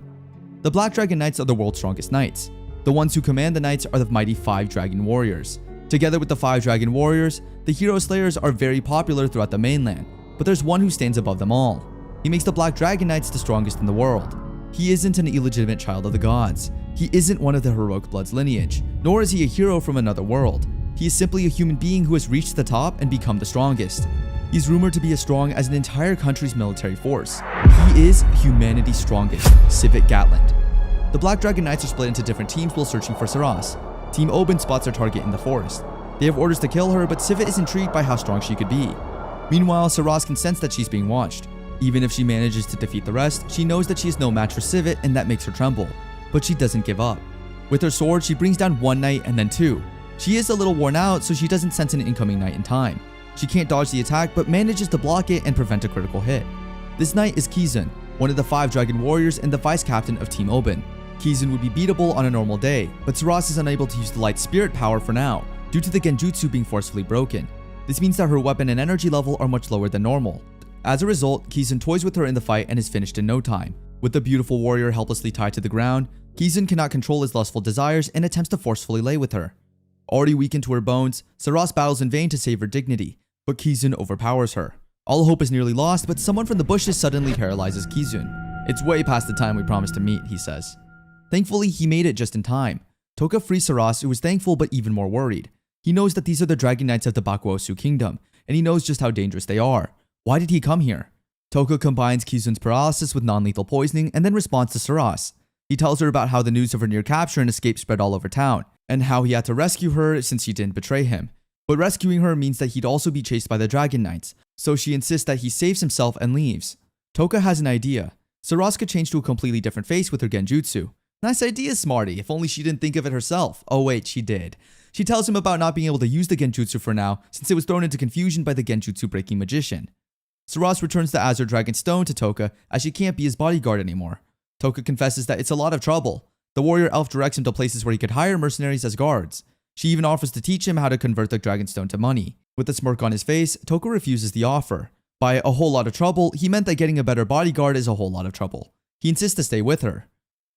The Black Dragon Knights are the world's strongest knights. The ones who command the knights are the mighty 5 Dragon Warriors. Together with the 5 Dragon Warriors, the Hero Slayers are very popular throughout the mainland, but there's one who stands above them all. He makes the Black Dragon Knights the strongest in the world. He isn't an illegitimate child of the gods. He isn't one of the heroic blood's lineage, nor is he a hero from another world. He is simply a human being who has reached the top and become the strongest. He's rumored to be as strong as an entire country's military force. He is humanity's strongest, Isekai'd. The Black Dragon Knights are split into different teams while searching for Saras. Team Oben spots their target in the forest. They have orders to kill her, but Sivit is intrigued by how strong she could be. Meanwhile, Saras can sense that she's being watched. Even if she manages to defeat the rest, she knows that she is no match for Sivit and that makes her tremble. But she doesn't give up. With her sword, she brings down 1 knight and then 2. She is a little worn out, so she doesn't sense an incoming knight in time. She can't dodge the attack, but manages to block it and prevent a critical hit. This knight is Kizun, one of the 5 Dragon Warriors and the vice captain of Team Oben. Kizun would be beatable on a normal day, but Saras is unable to use the light spirit power for now, due to the genjutsu being forcefully broken. This means that her weapon and energy level are much lower than normal. As a result, Kizun toys with her in the fight and is finished in no time. With the beautiful warrior helplessly tied to the ground, Kizun cannot control his lustful desires and attempts to forcefully lay with her. Already weakened to her bones, Saras battles in vain to save her dignity, but Kizun overpowers her. All hope is nearly lost, but someone from the bushes suddenly paralyzes Kizun. It's way past the time we promised to meet, he says. Thankfully, he made it just in time. Toka frees Sarasu, who is thankful but even more worried. He knows that these are the Dragon Knights of the Bakuosu Kingdom, and he knows just how dangerous they are. Why did he come here? Toka combines Kizun's paralysis with non-lethal poisoning and then responds to Sarasu. He tells her about how the news of her near capture and escape spread all over town, and how he had to rescue her since she didn't betray him. But rescuing her means that he'd also be chased by the Dragon Knights, so she insists that he saves himself and leaves. Toka has an idea. Sarasu could change to a completely different face with her genjutsu. Nice idea, Smarty, if only she didn't think of it herself. Oh wait, she did. She tells him about not being able to use the genjutsu for now, since it was thrown into confusion by the genjutsu breaking magician. Sarasu returns the Azure Dragon Stone to Toka, as she can't be his bodyguard anymore. Toka confesses that it's a lot of trouble. The warrior elf directs him to places where he could hire mercenaries as guards. She even offers to teach him how to convert the Dragonstone to money. With a smirk on his face, Toka refuses the offer. By a whole lot of trouble, he meant that getting a better bodyguard is a whole lot of trouble. He insists to stay with her.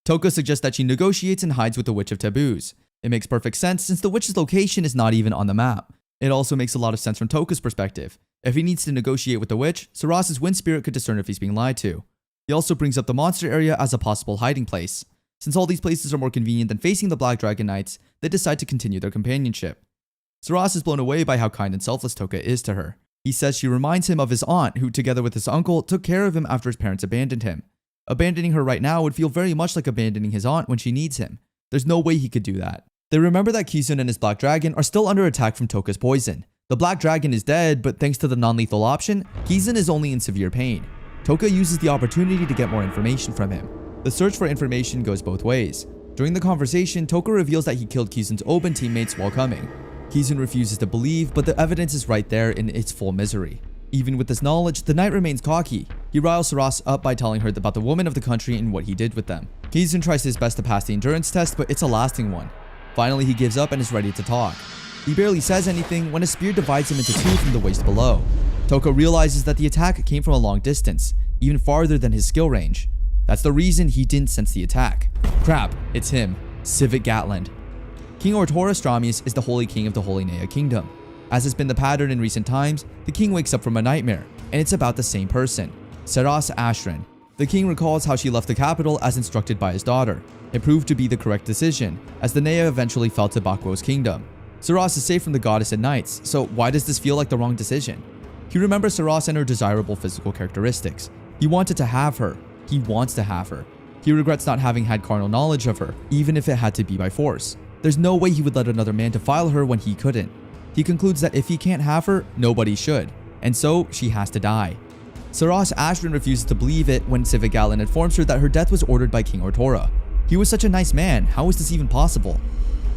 Toka suggests that she negotiates and hides with the Witch of Taboos. It makes perfect sense since the witch's location is not even on the map. It also makes a lot of sense from Toka's perspective. If he needs to negotiate with the witch, Sarasu's wind spirit could discern if he's being lied to. He also brings up the monster area as a possible hiding place. Since all these places are more convenient than facing the Black Dragon Knights, they decide to continue their companionship. Sarasu is blown away by how kind and selfless Toka is to her. He says she reminds him of his aunt, who together with his uncle took care of him after his parents abandoned him. Abandoning her right now would feel very much like abandoning his aunt when she needs him. There's no way he could do that. They remember that Kizun and his Black Dragon are still under attack from Toka's poison. The Black Dragon is dead, but thanks to the non-lethal option, Kizun is only in severe pain. Toka uses the opportunity to get more information from him. The search for information goes both ways. During the conversation, Toka reveals that he killed Kizun's Oben teammates while coming. Kizun refuses to believe, but the evidence is right there in its full misery. Even with this knowledge, the knight remains cocky. He riles Sarasu up by telling her about the women of the country and what he did with them. Kizun tries his best to pass the endurance test, but it's a lasting one. Finally, he gives up and is ready to talk. He barely says anything when a spear divides him into two from the waist below. Toka realizes that the attack came from a long distance, even farther than his skill range. That's the reason he didn't sense the attack. Crap, it's him, Civic Gatland. King Ortora Stramius is the Holy King of the Holy Nea Kingdom. As has been the pattern in recent times, the king wakes up from a nightmare, and it's about the same person, Sarasu Ashran. The king recalls how she left the capital as instructed by his daughter. It proved to be the correct decision, as the Nea eventually fell to Bakuo's kingdom. Sarasu is safe from the goddess and knights, so why does this feel like the wrong decision? He remembers Sarasu and her desirable physical characteristics. He wanted to have her. He wants to have her. He regrets not having had carnal knowledge of her, even if it had to be by force. There's no way he would let another man defile her when he couldn't. He concludes that if he can't have her, nobody should, and so she has to die. Sarasu Ashran refuses to believe it when Civic Gatland informs her that her death was ordered by King Ortora. He was such a nice man, how is this even possible?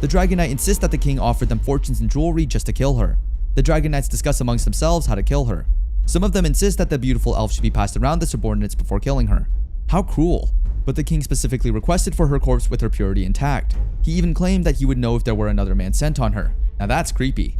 The Dragon Knight insists that the king offered them fortunes and jewelry just to kill her. The Dragon Knights discuss amongst themselves how to kill her. Some of them insist that the beautiful elf should be passed around the subordinates before killing her. How cruel. But the king specifically requested for her corpse with her purity intact. He even claimed that he would know if there were another man sent on her. Now that's creepy.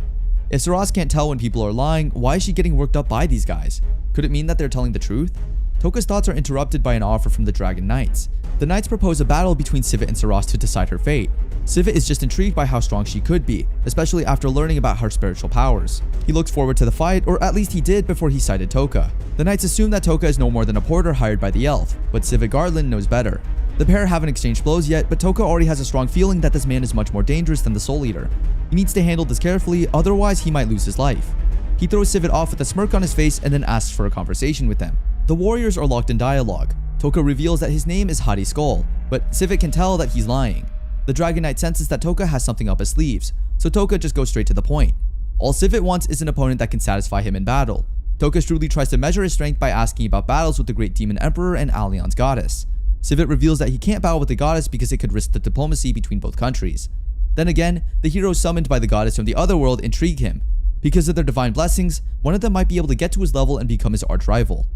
If Sarasu can't tell when people are lying, why is she getting worked up by these guys? Could it mean that they're telling the truth? Toka's thoughts are interrupted by an offer from the Dragon Knights. The Knights propose a battle between Civet and Sarasu to decide her fate. Civet is just intrigued by how strong she could be, especially after learning about her spiritual powers. He looks forward to the fight, or at least he did before he sighted Toka. The Knights assume that Toka is no more than a porter hired by the elf, but Civet Garland knows better. The pair haven't exchanged blows yet, but Toka already has a strong feeling that this man is much more dangerous than the Soul Eater. He needs to handle this carefully, otherwise he might lose his life. He throws Civet off with a smirk on his face and then asks for a conversation with them. The warriors are locked in dialogue. Toka reveals that his name is Hadi Skull, but Civet can tell that he's lying. The Dragon Knight senses that Toka has something up his sleeves, so Toka just goes straight to the point. All Civet wants is an opponent that can satisfy him in battle. Toka shrewdly tries to measure his strength by asking about battles with the Great Demon Emperor and Alion's goddess. Civet reveals that he can't battle with the goddess because it could risk the diplomacy between both countries. Then again, the heroes summoned by the goddess from the other world intrigue him. Because of their divine blessings, one of them might be able to get to his level and become his arch-rival.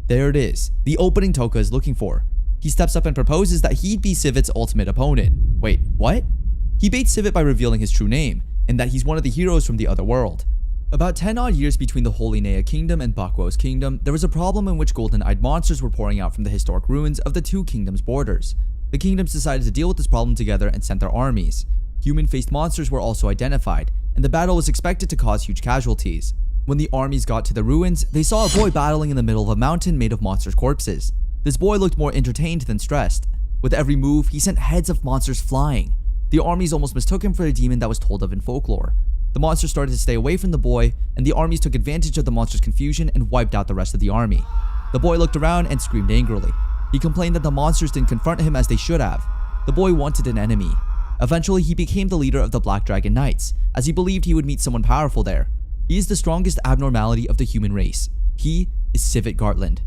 There it is, the opening Toka is looking for. He steps up and proposes that he'd be Civet's ultimate opponent. Wait, what? He baits Civet by revealing his true name, and that he's one of the heroes from the other world. About 10 odd years between the Holy Nea Kingdom and Bakuo's kingdom, there was a problem in which golden-eyed monsters were pouring out from the historic ruins of the two kingdoms' borders. The kingdoms decided to deal with this problem together and sent their armies. Human-faced monsters were also identified, and the battle was expected to cause huge casualties. When the armies got to the ruins, they saw a boy battling in the middle of a mountain made of monsters' corpses. This boy looked more entertained than stressed. With every move, he sent heads of monsters flying. The armies almost mistook him for a demon that was told of in folklore. The monsters started to stay away from the boy, and the armies took advantage of the monster's confusion and wiped out the rest of the army. The boy looked around and screamed angrily. He complained that the monsters didn't confront him as they should have. The boy wanted an enemy. Eventually, he became the leader of the Black Dragon Knights, as he believed he would meet someone powerful there. He is the strongest abnormality of the human race. He is Isekai'd.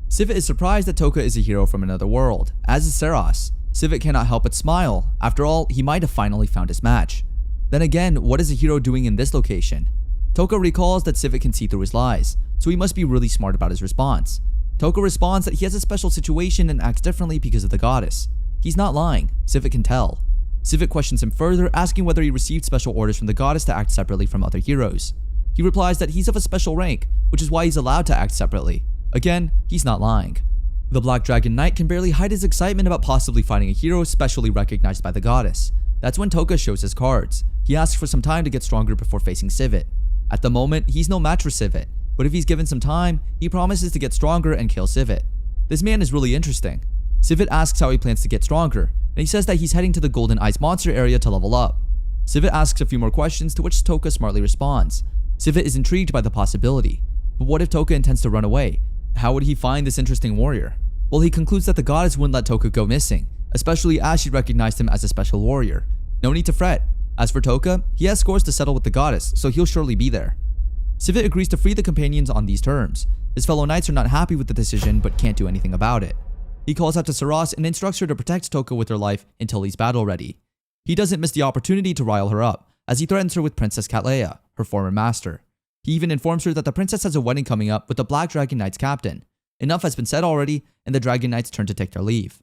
Civet is surprised that Toka is a hero from another world, as is Saras. Civet cannot help but smile. After all, he might have finally found his match. Then again, what is a hero doing in this location? Toka recalls that Civet can see through his lies, so he must be really smart about his response. Toka responds that he has a special situation and acts differently because of the goddess. He's not lying, Civet can tell. Civet questions him further, asking whether he received special orders from the goddess to act separately from other heroes. He replies that he's of a special rank, which is why he's allowed to act separately. Again, he's not lying. The Black Dragon Knight can barely hide his excitement about possibly fighting a hero specially recognized by the goddess. That's when Toka shows his cards. He asks for some time to get stronger before facing Civet. At the moment, he's no match for Civet, but if he's given some time, he promises to get stronger and kill Civet. This man is really interesting. Civet asks how he plans to get stronger, and he says that he's heading to the Golden Ice monster area to level up. Civet asks a few more questions, to which Toka smartly responds. Civet is intrigued by the possibility. But what if Toka intends to run away? How would he find this interesting warrior? Well, he concludes that the goddess wouldn't let Toka go missing, especially as she recognized him as a special warrior. No need to fret. As for Toka, he has scores to settle with the goddess, so he'll surely be there. Civet agrees to free the companions on these terms. His fellow knights are not happy with the decision, but can't do anything about it. He calls out to Saras and instructs her to protect Toka with her life until he's battle ready. He doesn't miss the opportunity to rile her up, as he threatens her with Princess Cattleya, her former master. He even informs her that the princess has a wedding coming up with the Black Dragon Knight's captain. Enough has been said already, and the Dragon Knights turn to take their leave.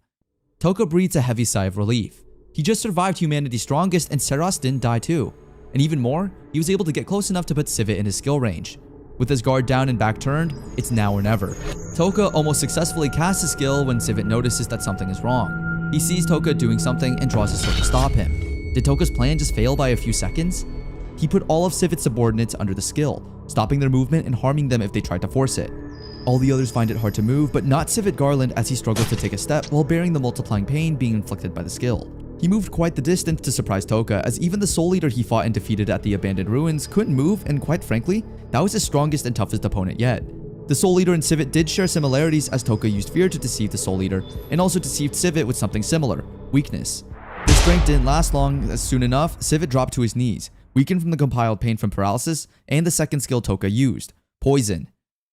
Toka breathes a heavy sigh of relief. He just survived humanity's strongest, and Saras didn't die too. And even more, he was able to get close enough to put Civet in his skill range. With his guard down and back turned, it's now or never. Toka almost successfully casts his skill when Civet notices that something is wrong. He sees Toka doing something and draws his sword to stop him. Did Toka's plan just fail by a few seconds? He put all of Civet's subordinates under the skill, stopping their movement and harming them if they tried to force it. All the others find it hard to move, but not Civet Garland, as he struggles to take a step while bearing the multiplying pain being inflicted by the skill. He moved quite the distance to surprise Toka, as even the soul leader he fought and defeated at the abandoned ruins couldn't move, and quite frankly, that was his strongest and toughest opponent yet. The soul leader and Civet did share similarities, as Toka used fear to deceive the soul leader and also deceived Civet with something similar, weakness. This strength didn't last long, as soon enough, Civet dropped to his knees, weakened from the compiled pain from paralysis and the second skill Toka used, poison.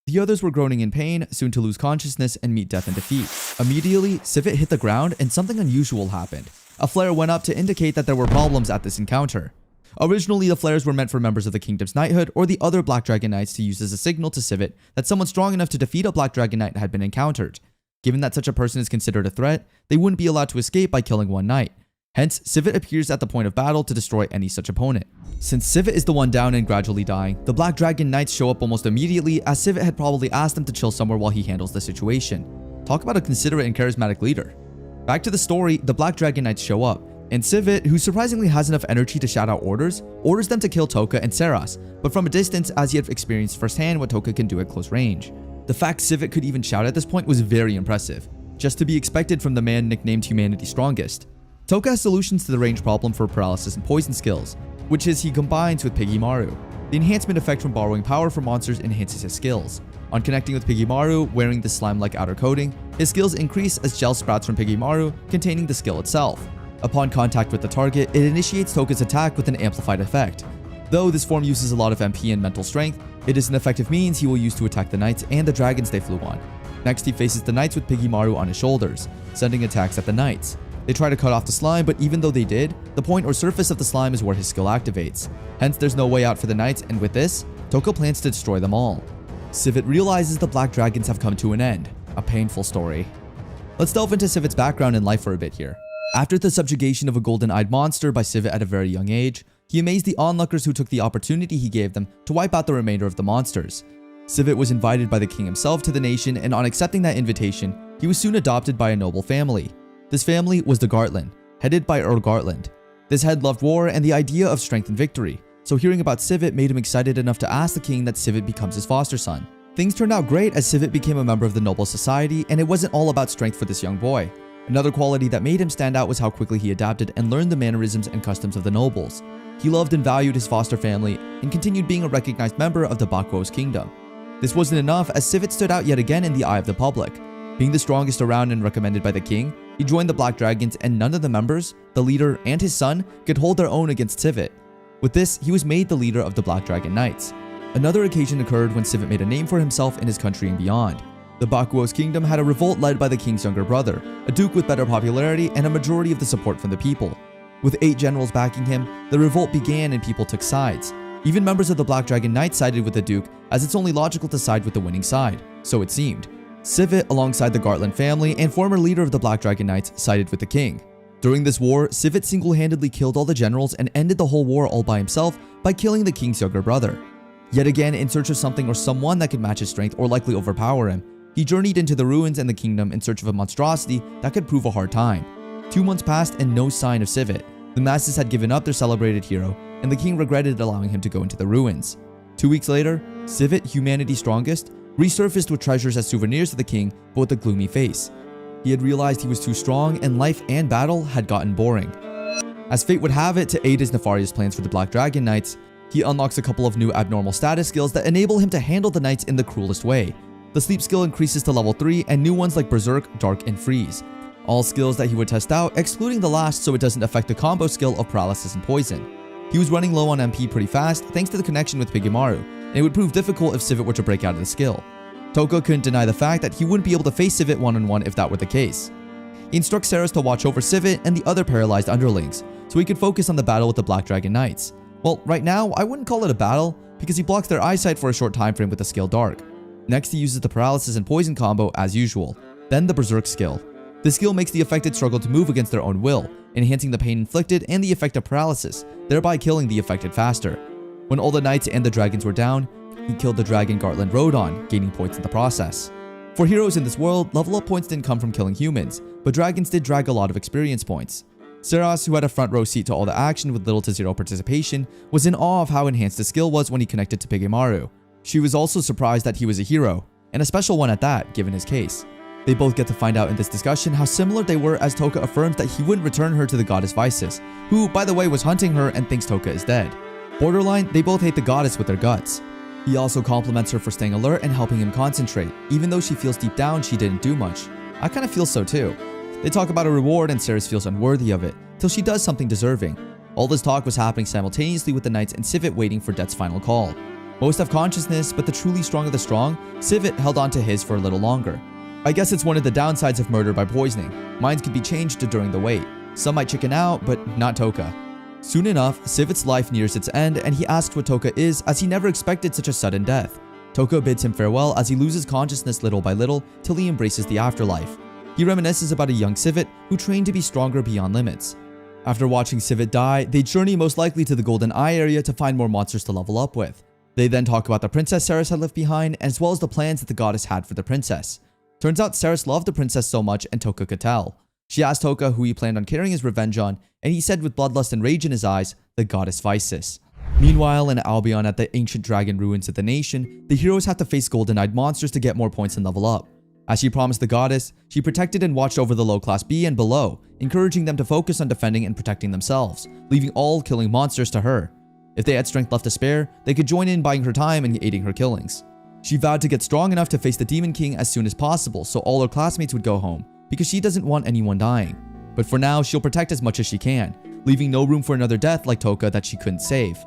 The others were groaning in pain, soon to lose consciousness and meet death and defeat. Immediately, Civet hit the ground and something unusual happened. A flare went up to indicate that there were problems at this encounter. Originally, the flares were meant for members of the Kingdom's Knighthood or the other Black Dragon Knights to use as a signal to Civet that someone strong enough to defeat a Black Dragon Knight had been encountered. Given that such a person is considered a threat, they wouldn't be allowed to escape by killing one knight. Hence, Civet appears at the point of battle to destroy any such opponent. Since Civet is the one down and gradually dying, the Black Dragon Knights show up almost immediately, as Civet had probably asked them to chill somewhere while he handles the situation. Talk about a considerate and charismatic leader. Back to the story, the Black Dragon Knights show up, and Civet, who surprisingly has enough energy to shout out orders them to kill Toka and Saras, but from a distance, as he had experienced firsthand what Toka can do at close range. The fact Civet could even shout at this point was very impressive, just to be expected from the man nicknamed Humanity's Strongest. Toka has solutions to the range problem for paralysis and poison skills, which is he combines with Piggymaru. The enhancement effect from borrowing power from monsters enhances his skills. On connecting with Piggymaru, wearing the slime-like outer coating, his skills increase as gel sprouts from Piggymaru, containing the skill itself. Upon contact with the target, it initiates Toka's attack with an amplified effect. Though this form uses a lot of MP and mental strength, it is an effective means he will use to attack the knights and the dragons they flew on. Next, he faces the knights with Piggymaru on his shoulders, sending attacks at the knights. They try to cut off the slime, but even though they did, the point or surface of the slime is where his skill activates. Hence, there's no way out for the knights, and with this, Toka plans to destroy them all. Civet realizes the Black Dragons have come to an end. A painful story. Let's delve into Civet's background and life for a bit here. After the subjugation of a golden-eyed monster by Civet at a very young age, he amazed the onlookers who took the opportunity he gave them to wipe out the remainder of the monsters. Civet was invited by the king himself to the nation, and on accepting that invitation, he was soon adopted by a noble family. This family was the Gartland, headed by Earl Gartland. This head loved war and the idea of strength and victory, so hearing about Civet made him excited enough to ask the king that Civet becomes his foster son. Things turned out great as Civet became a member of the noble society, and it wasn't all about strength for this young boy. Another quality that made him stand out was how quickly he adapted and learned the mannerisms and customs of the nobles. He loved and valued his foster family and continued being a recognized member of the Bakuo's kingdom. This wasn't enough as Civet stood out yet again in the eye of the public. Being the strongest around and recommended by the king, he joined the Black Dragons, and none of the members, the leader, and his son could hold their own against Civet. With this, he was made the leader of the Black Dragon Knights. Another occasion occurred when Civet made a name for himself in his country and beyond. The Bakuo's kingdom had a revolt led by the king's younger brother, a duke with better popularity and a majority of the support from the people. With 8 generals backing him, the revolt began and people took sides. Even members of the Black Dragon Knights sided with the duke, as it's only logical to side with the winning side, so it seemed. Civet, alongside the Gartland family and former leader of the Black Dragon Knights, sided with the king. During this war, Civet single-handedly killed all the generals and ended the whole war all by himself by killing the king's younger brother. Yet again, in search of something or someone that could match his strength or likely overpower him, he journeyed into the ruins and the kingdom in search of a monstrosity that could prove a hard time. 2 months passed and no sign of Civet. The masses had given up their celebrated hero, and the king regretted allowing him to go into the ruins. 2 weeks later, Civet, humanity's strongest, resurfaced with treasures as souvenirs to the king, but with a gloomy face. He had realized he was too strong and life and battle had gotten boring. As fate would have it, to aid his nefarious plans for the Black Dragon Knights, he unlocks a couple of new abnormal status skills that enable him to handle the knights in the cruelest way. The sleep skill increases to level 3 and new ones like Berserk, Dark, and Freeze. All skills that he would test out, excluding the last so it doesn't affect the combo skill of Paralysis and Poison. He was running low on MP pretty fast thanks to the connection with Pigemaru, and it would prove difficult if Civet were to break out of the skill. Toka couldn't deny the fact that he wouldn't be able to face Civet one-on-one if that were the case. He instructs Ceres to watch over Civet and the other paralyzed underlings, so he could focus on the battle with the Black Dragon Knights. Well, right now, I wouldn't call it a battle, because he blocks their eyesight for a short time frame with the skill Dark. Next, he uses the Paralysis and Poison combo as usual, then the Berserk skill. The skill makes the affected struggle to move against their own will, enhancing the pain inflicted and the effect of paralysis, thereby killing the affected faster. When all the knights and the dragons were down, he killed the dragon Gartland rode on, gaining points in the process. For heroes in this world, level up points didn't come from killing humans, but dragons did drag a lot of experience points. Ceres, who had a front row seat to all the action with little to zero participation, was in awe of how enhanced his skill was when he connected to Pigemaru. She was also surprised that he was a hero, and a special one at that, given his case. They both get to find out in this discussion how similar they were as Toka affirms that he wouldn't return her to the goddess Visis, who, by the way, was hunting her and thinks Toka is dead. Borderline, they both hate the goddess with their guts. He also compliments her for staying alert and helping him concentrate, even though she feels deep down she didn't do much. I kinda feel so too. They talk about a reward and Ceres feels unworthy of it, till she does something deserving. All this talk was happening simultaneously with the knights and Civet waiting for Death's final call. Most have consciousness, but the truly strong of the strong, Civet held on to his for a little longer. I guess it's one of the downsides of murder by poisoning. Minds could be changed during the wait. Some might chicken out, but not Toka. Soon enough, Civet's life nears its end and he asks what Toka is as he never expected such a sudden death. Toka bids him farewell as he loses consciousness little by little till he embraces the afterlife. He reminisces about a young Civet who trained to be stronger beyond limits. After watching Civet die, they journey most likely to the Golden Eye area to find more monsters to level up with. They then talk about the princess Ceres had left behind as well as the plans that the goddess had for the princess. Turns out Ceres loved the princess so much and Toka could tell. She asked Toka who he planned on carrying his revenge on, and he said with bloodlust and rage in his eyes, the goddess Visis. Meanwhile, in Albion at the ancient dragon ruins of the nation, the heroes have to face golden-eyed monsters to get more points and level up. As she promised the goddess, she protected and watched over the low class B and below, encouraging them to focus on defending and protecting themselves, leaving all killing monsters to her. If they had strength left to spare, they could join in buying her time and aiding her killings. She vowed to get strong enough to face the Demon King as soon as possible so all her classmates would go home, because she doesn't want anyone dying. But for now, she'll protect as much as she can, leaving no room for another death like Toka that she couldn't save.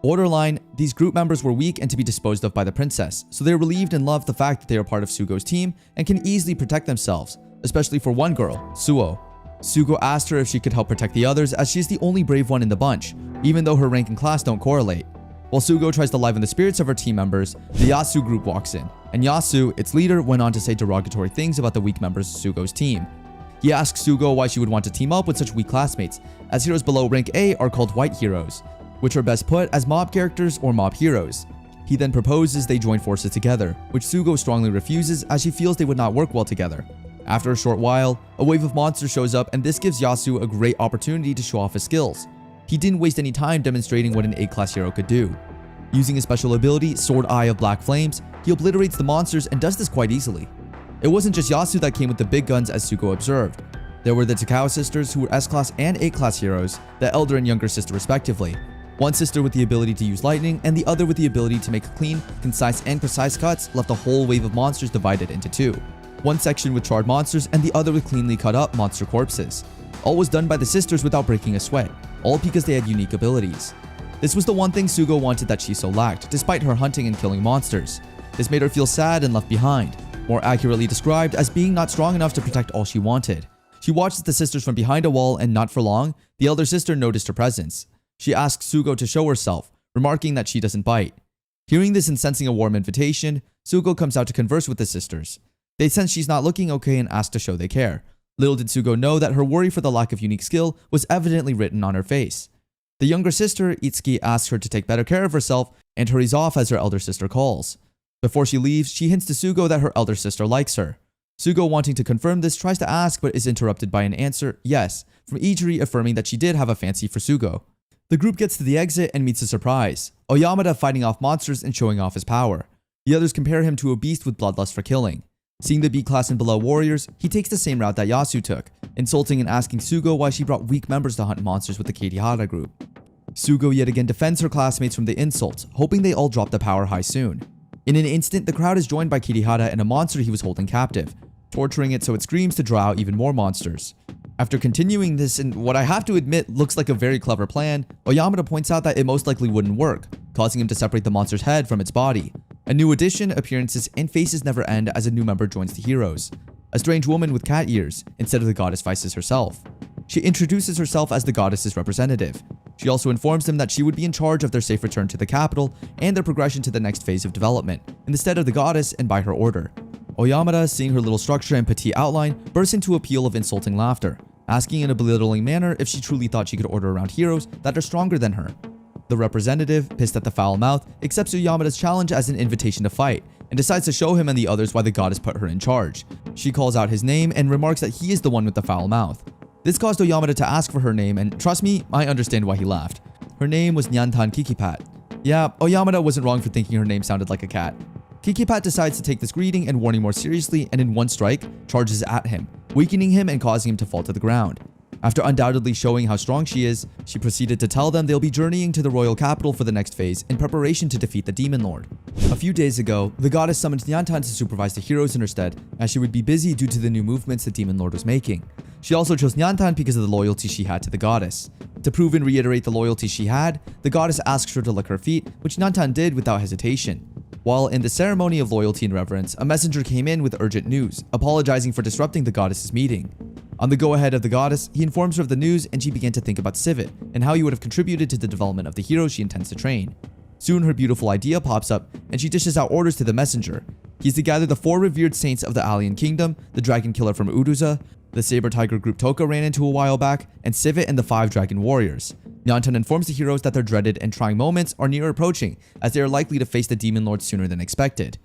Borderline, these group members were weak and to be disposed of by the princess, so they are relieved and love the fact that they are part of Sugo's team and can easily protect themselves, especially for one girl, Suo. Sugo asked her if she could help protect the others as she's the only brave one in the bunch, even though her rank and class don't correlate. While Sugo tries to liven the spirits of her team members, the Yasu group walks in, and Yasu, its leader, went on to say derogatory things about the weak members of Sugo's team. He asks Sugo why she would want to team up with such weak classmates, as heroes below rank A are called white heroes, which are best put as mob characters or mob heroes. He then proposes they join forces together, which Sugo strongly refuses as she feels they would not work well together. After a short while, a wave of monsters shows up and this gives Yasu a great opportunity to show off his skills. He didn't waste any time demonstrating what an A-class hero could do. Using his special ability, Sword Eye of Black Flames, he obliterates the monsters and does this quite easily. It wasn't just Yasu that came with the big guns, as Sugo observed. There were the Takao sisters, who were S-class and A-class heroes, the elder and younger sister respectively. One sister with the ability to use lightning, and the other with the ability to make clean, concise, and precise cuts left a whole wave of monsters divided into two. One section with charred monsters, and the other with cleanly cut up monster corpses. All was done by the sisters without breaking a sweat, all because they had unique abilities. This was the one thing Sugo wanted that she so lacked, despite her hunting and killing monsters. This made her feel sad and left behind, more accurately described as being not strong enough to protect all she wanted. She watched the sisters from behind a wall, and not for long, the elder sister noticed her presence. She asked Sugo to show herself, remarking that she doesn't bite. Hearing this and sensing a warm invitation, Sugo comes out to converse with the sisters. They sense she's not looking okay and ask to show they care. Little did Sugo know that her worry for the lack of unique skill was evidently written on her face. The younger sister, Itsuki, asks her to take better care of herself and hurries off as her elder sister calls. Before she leaves, she hints to Sugo that her elder sister likes her. Sugo, wanting to confirm this, tries to ask but is interrupted by an answer, yes, from Ijiri affirming that she did have a fancy for Sugo. The group gets to the exit and meets a surprise, Oyamada fighting off monsters and showing off his power. The others compare him to a beast with bloodlust for killing. Seeing the B-class and below warriors, he takes the same route that Yasu took, insulting and asking Sugo why she brought weak members to hunt monsters with the Keihara group. Sugo yet again defends her classmates from the insults, hoping they all drop the power high soon. In an instant, the crowd is joined by Kirihara and a monster he was holding captive, torturing it so it screams to draw out even more monsters. After continuing this in what I have to admit looks like a very clever plan, Oyamada points out that it most likely wouldn't work, causing him to separate the monster's head from its body. A new addition, appearances, and faces never end as a new member joins the heroes. A strange woman with cat ears, instead of the goddess Vices herself. She introduces herself as the goddess's representative. She also informs them that she would be in charge of their safe return to the capital and their progression to the next phase of development, in the stead of the goddess and by her order. Oyamada, seeing her little structure and petite outline, bursts into a peal of insulting laughter, asking in a belittling manner if she truly thought she could order around heroes that are stronger than her. The representative, pissed at the foul mouth, accepts Oyamada's challenge as an invitation to fight, and decides to show him and the others why the goddess put her in charge. She calls out his name and remarks that he is the one with the foul mouth. This caused Oyamada to ask for her name, and trust me, I understand why he laughed. Her name was Nyantan Kikipat. Yeah, Oyamada wasn't wrong for thinking her name sounded like a cat. Kikipat decides to take this greeting and warning more seriously, and in one strike, charges at him, weakening him and causing him to fall to the ground. After undoubtedly showing how strong she is, she proceeded to tell them they'll be journeying to the royal capital for the next phase in preparation to defeat the Demon Lord. A few days ago, the goddess summoned Nyantan to supervise the heroes in her stead, as she would be busy due to the new movements the Demon Lord was making. She also chose Nyantan because of the loyalty she had to the goddess. To prove and reiterate the loyalty she had, the goddess asks her to lick her feet, which Nyantan did without hesitation. While in the ceremony of loyalty and reverence, a messenger came in with urgent news, apologizing for disrupting the goddess's meeting. On the go-ahead of the goddess, he informs her of the news and she began to think about Civet and how he would have contributed to the development of the heroes she intends to train. Soon her beautiful idea pops up and she dishes out orders to the messenger. He's to gather the 4 revered saints of the Alien Kingdom, the dragon killer from Uruza, the saber tiger group Toka ran into a while back, and Civet and the 5 dragon warriors. Nyantan informs the heroes that their dreaded and trying moments are near approaching, as they are likely to face the Demon Lord sooner than expected.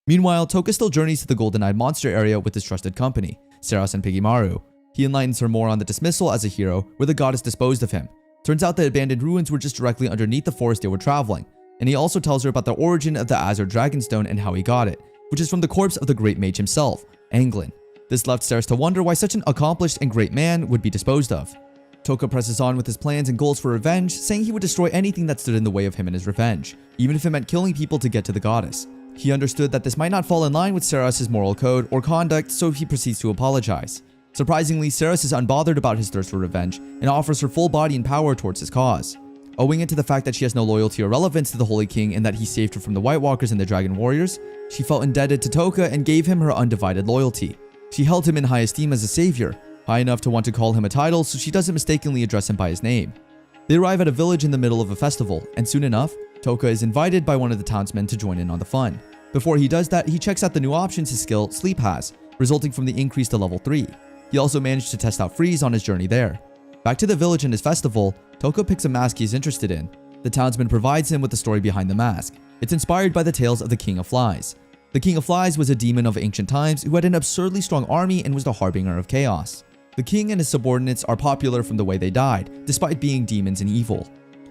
Meanwhile, Toka still journeys to the Golden-Eyed monster area with his trusted company, Seras and Pigimaru. He enlightens her more on the dismissal as a hero, where the goddess disposed of him. Turns out the abandoned ruins were just directly underneath the forest they were traveling, and he also tells her about the origin of the Azure Dragonstone and how he got it, which is from the corpse of the great mage himself, Anglin. This left Seras to wonder why such an accomplished and great man would be disposed of. Toka presses on with his plans and goals for revenge, saying he would destroy anything that stood in the way of him and his revenge, even if it meant killing people to get to the goddess. He understood that this might not fall in line with Seras' moral code or conduct, so he proceeds to apologize. Surprisingly, Seras is unbothered about his thirst for revenge and offers her full body and power towards his cause. Owing it to the fact that she has no loyalty or relevance to the Holy King and that he saved her from the White Walkers and the Dragon Warriors, she felt indebted to Toka and gave him her undivided loyalty. She held him in high esteem as a savior, high enough to want to call him a title so she doesn't mistakenly address him by his name. They arrive at a village in the middle of a festival, and soon enough, Toka is invited by one of the townsmen to join in on the fun. Before he does that, he checks out the new options his skill, Sleep, has, resulting from the increase to level 3. He also managed to test out Freeze on his journey there. Back to the village and his festival, Toka picks a mask he's interested in. The townsman provides him with the story behind the mask. It's inspired by the tales of the King of Flies. The King of Flies was a demon of ancient times who had an absurdly strong army and was the harbinger of chaos. The king and his subordinates are popular from the way they died, despite being demons and evil.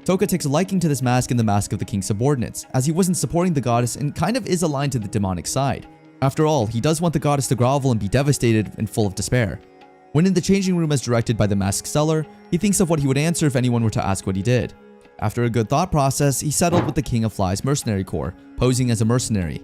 Toka takes a liking to this mask and the mask of the king's subordinates, as he wasn't supporting the goddess and kind of is aligned to the demonic side. After all, he does want the goddess to grovel and be devastated and full of despair. When in the changing room as directed by the masked seller, he thinks of what he would answer if anyone were to ask what he did. After a good thought process, he settled with the King of Flies mercenary corps, posing as a mercenary.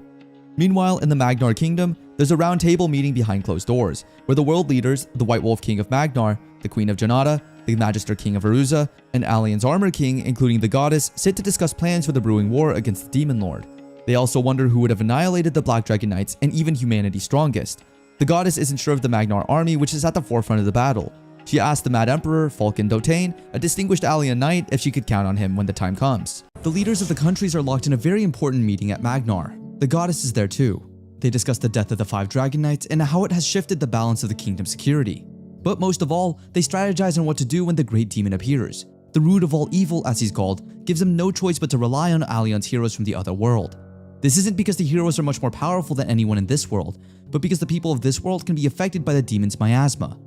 Meanwhile, in the Magnar Kingdom, there's a round table meeting behind closed doors, where the world leaders, the White Wolf King of Magnar, the Queen of Janata, the Magister King of Aruza, and Alien's Armor King, including the goddess, sit to discuss plans for the brewing war against the Demon Lord. They also wonder who would have annihilated the Black Dragon Knights and even humanity's strongest. The goddess isn't sure of the Magnar army, which is at the forefront of the battle. She asked the Mad Emperor, Falcon Dotane, a distinguished Alien Knight, if she could count on him when the time comes. The leaders of the countries are locked in a very important meeting at Magnar. The goddess is there too. They discuss the death of the 5 Dragon Knights and how it has shifted the balance of the kingdom's security. But most of all, they strategize on what to do when the great demon appears. The root of all evil, as he's called, gives them no choice but to rely on Alion's heroes from the other world. This isn't because the heroes are much more powerful than anyone in this world, but because the people of this world can be affected by the demon's miasma.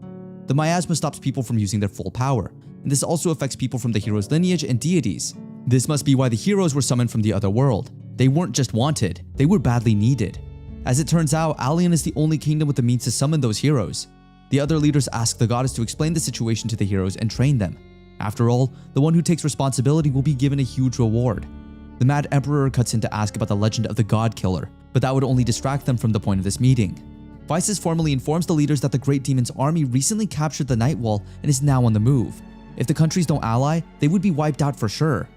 The miasma stops people from using their full power, and this also affects people from the hero's lineage and deities. This must be why the heroes were summoned from the other world. They weren't just wanted, they were badly needed. As it turns out, Alien is the only kingdom with the means to summon those heroes. The other leaders ask the goddess to explain the situation to the heroes and train them. After all, the one who takes responsibility will be given a huge reward. The Mad Emperor cuts in to ask about the legend of the God Killer, but that would only distract them from the point of this meeting. Vices formally informs the leaders that the Great Demon's army recently captured the Night Wall and is now on the move. If the countries don't ally, they would be wiped out for sure.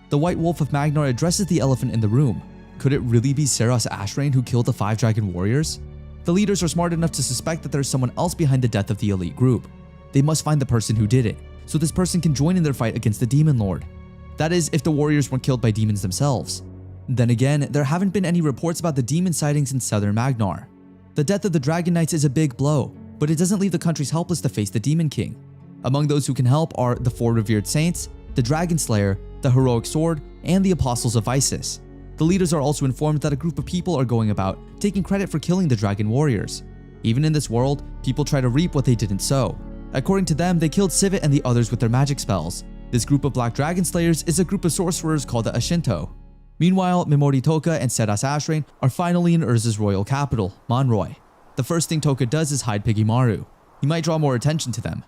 The White Wolf of Magnar addresses the elephant in the room. Could it really be Seras Ashrain who killed the 5 Dragon Warriors? The leaders are smart enough to suspect that there's someone else behind the death of the elite group. They must find the person who did it, so this person can join in their fight against the Demon Lord. That is, if the warriors weren't killed by demons themselves. Then again, there haven't been any reports about the demon sightings in southern Magnar. The death of the Dragon Knights is a big blow, but it doesn't leave the countries helpless to face the Demon King. Among those who can help are the 4 revered saints, the Dragon Slayer, the Heroic Sword, and the Apostles of Isis. The leaders are also informed that a group of people are going about taking credit for killing the Dragon Warriors. Even in this world, people try to reap what they didn't sow. According to them, they killed Civet and the others with their magic spells. This group of Black Dragon Slayers is a group of sorcerers called the Ashinto. Meanwhile, Mimori Toka and Seras Ashrain are finally in Urza's royal capital, Monroy. The first thing Toka does is hide Pigimaru. He might draw more attention to them.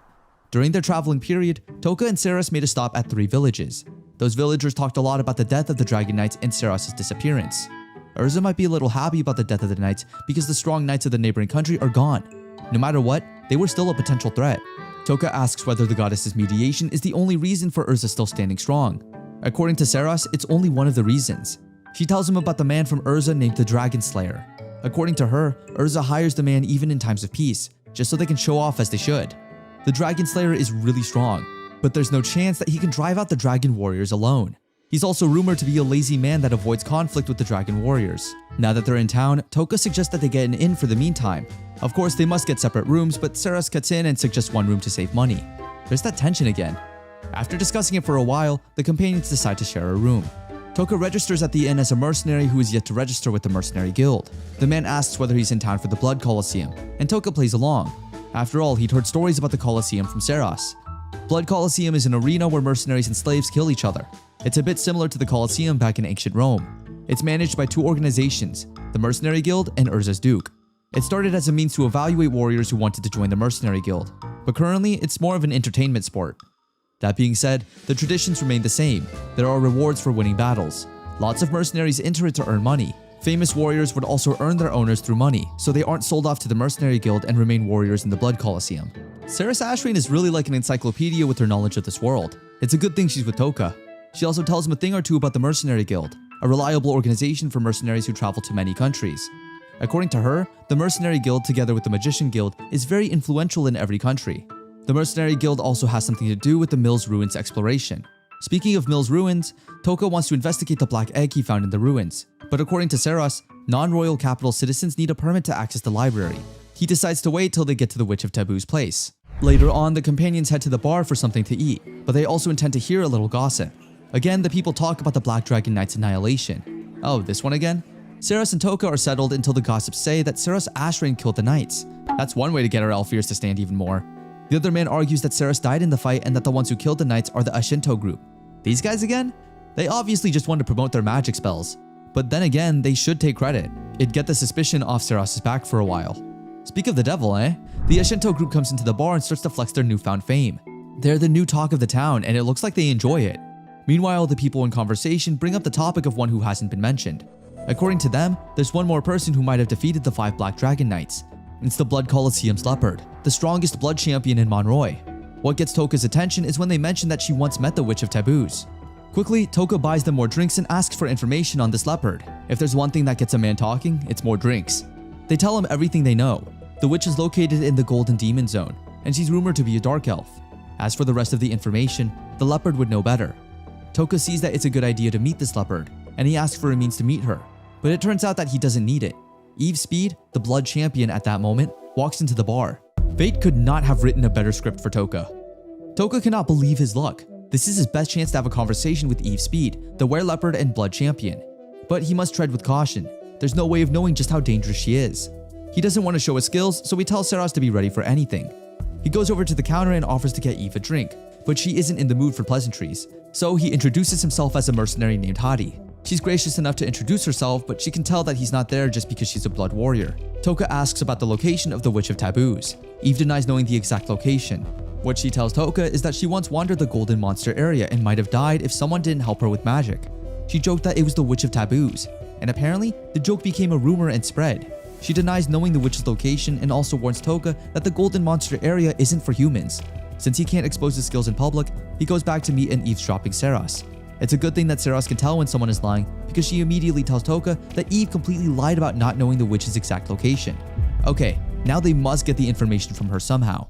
During their traveling period, Toka and Seras made a stop at 3 villages. Those villagers talked a lot about the death of the Dragon Knights and Seras' disappearance. Urza might be a little happy about the death of the Knights because the strong Knights of the neighboring country are gone. No matter what, they were still a potential threat. Toka asks whether the goddess's mediation is the only reason for Urza still standing strong. According to Seras, it's only one of the reasons. She tells him about the man from Urza named the Dragon Slayer. According to her, Urza hires the man even in times of peace, just so they can show off as they should. The Dragon Slayer is really strong, but there's no chance that he can drive out the Dragon Warriors alone. He's also rumored to be a lazy man that avoids conflict with the Dragon Warriors. Now that they're in town, Toka suggests that they get an inn for the meantime. Of course, they must get separate rooms, but Seras cuts in and suggests one room to save money. There's that tension again. After discussing it for a while, the companions decide to share a room. Toka registers at the inn as a mercenary who is yet to register with the Mercenary Guild. The man asks whether he's in town for the Blood Colosseum, and Toka plays along. After all, he'd heard stories about the Colosseum from Seras. Blood Colosseum is an arena where mercenaries and slaves kill each other. It's a bit similar to the Colosseum back in ancient Rome. It's managed by 2 organizations, the Mercenary Guild and Urza's Duke. It started as a means to evaluate warriors who wanted to join the Mercenary Guild, but currently it's more of an entertainment sport. That being said, the traditions remain the same. There are rewards for winning battles. Lots of mercenaries enter it to earn money. Famous warriors would also earn their owners through money, so they aren't sold off to the Mercenary Guild and remain warriors in the Blood Colosseum. Seras Ashrain is really like an encyclopedia with her knowledge of this world. It's a good thing she's with Toka. She also tells him a thing or two about the Mercenary Guild, a reliable organization for mercenaries who travel to many countries. According to her, the Mercenary Guild together with the Magician Guild is very influential in every country. The Mercenary Guild also has something to do with the Mills Ruins exploration. Speaking of Mills Ruins, Toka wants to investigate the black egg he found in the ruins. But according to Seras, non-royal capital citizens need a permit to access the library. He decides to wait till they get to the Witch of Taboo's place. Later on, the companions head to the bar for something to eat, but they also intend to hear a little gossip. Again, the people talk about the Black Dragon Knight's annihilation. Oh, this one again? Seras and Toka are settled until the gossips say that Seras Ashrain killed the knights. That's one way to get our Elfiers to stand even more. The other man argues that Seras died in the fight and that the ones who killed the knights are the Ashinto group. These guys again? They obviously just want to promote their magic spells. But then again, they should take credit. It'd get the suspicion off Seros's back for a while. Speak of the devil, eh? The Ashento group comes into the bar and starts to flex their newfound fame. They're the new talk of the town, and it looks like they enjoy it. Meanwhile, the people in conversation bring up the topic of one who hasn't been mentioned. According to them, there's one more person who might have defeated the 5 Black Dragon Knights. It's the Blood Colosseum's leopard, the strongest blood champion in Monroy. What gets Toka's attention is when they mention that she once met the Witch of Taboos. Quickly, Toka buys them more drinks and asks for information on this leopard. If there's one thing that gets a man talking, it's more drinks. They tell him everything they know. The witch is located in the Golden Demon Zone, and she's rumored to be a dark elf. As for the rest of the information, the leopard would know better. Toka sees that it's a good idea to meet this leopard, and he asks for a means to meet her. But it turns out that he doesn't need it. Isekai'd, the blood champion at that moment, walks into the bar. Fate could not have written a better script for Toka. Toka cannot believe his luck. This is his best chance to have a conversation with Isekai'd, the were-leopard and blood champion. But he must tread with caution. There's no way of knowing just how dangerous she is. He doesn't want to show his skills, so he tells Seros to be ready for anything. He goes over to the counter and offers to get Eve a drink, but she isn't in the mood for pleasantries, so he introduces himself as a mercenary named Hadi. She's gracious enough to introduce herself, but she can tell that he's not there just because she's a blood warrior. Toka asks about the location of the Witch of Taboos. Eve denies knowing the exact location. What she tells Toka is that she once wandered the Golden Monster area and might have died if someone didn't help her with magic. She joked that it was the Witch of Taboos, and apparently, the joke became a rumor and spread. She denies knowing the witch's location and also warns Toka that the Golden Monster area isn't for humans. Since he can't expose his skills in public, he goes back to meet and eavesdropping Seros. It's a good thing that Seros can tell when someone is lying because she immediately tells Toka that Eve completely lied about not knowing the witch's exact location. Okay, now they must get the information from her somehow.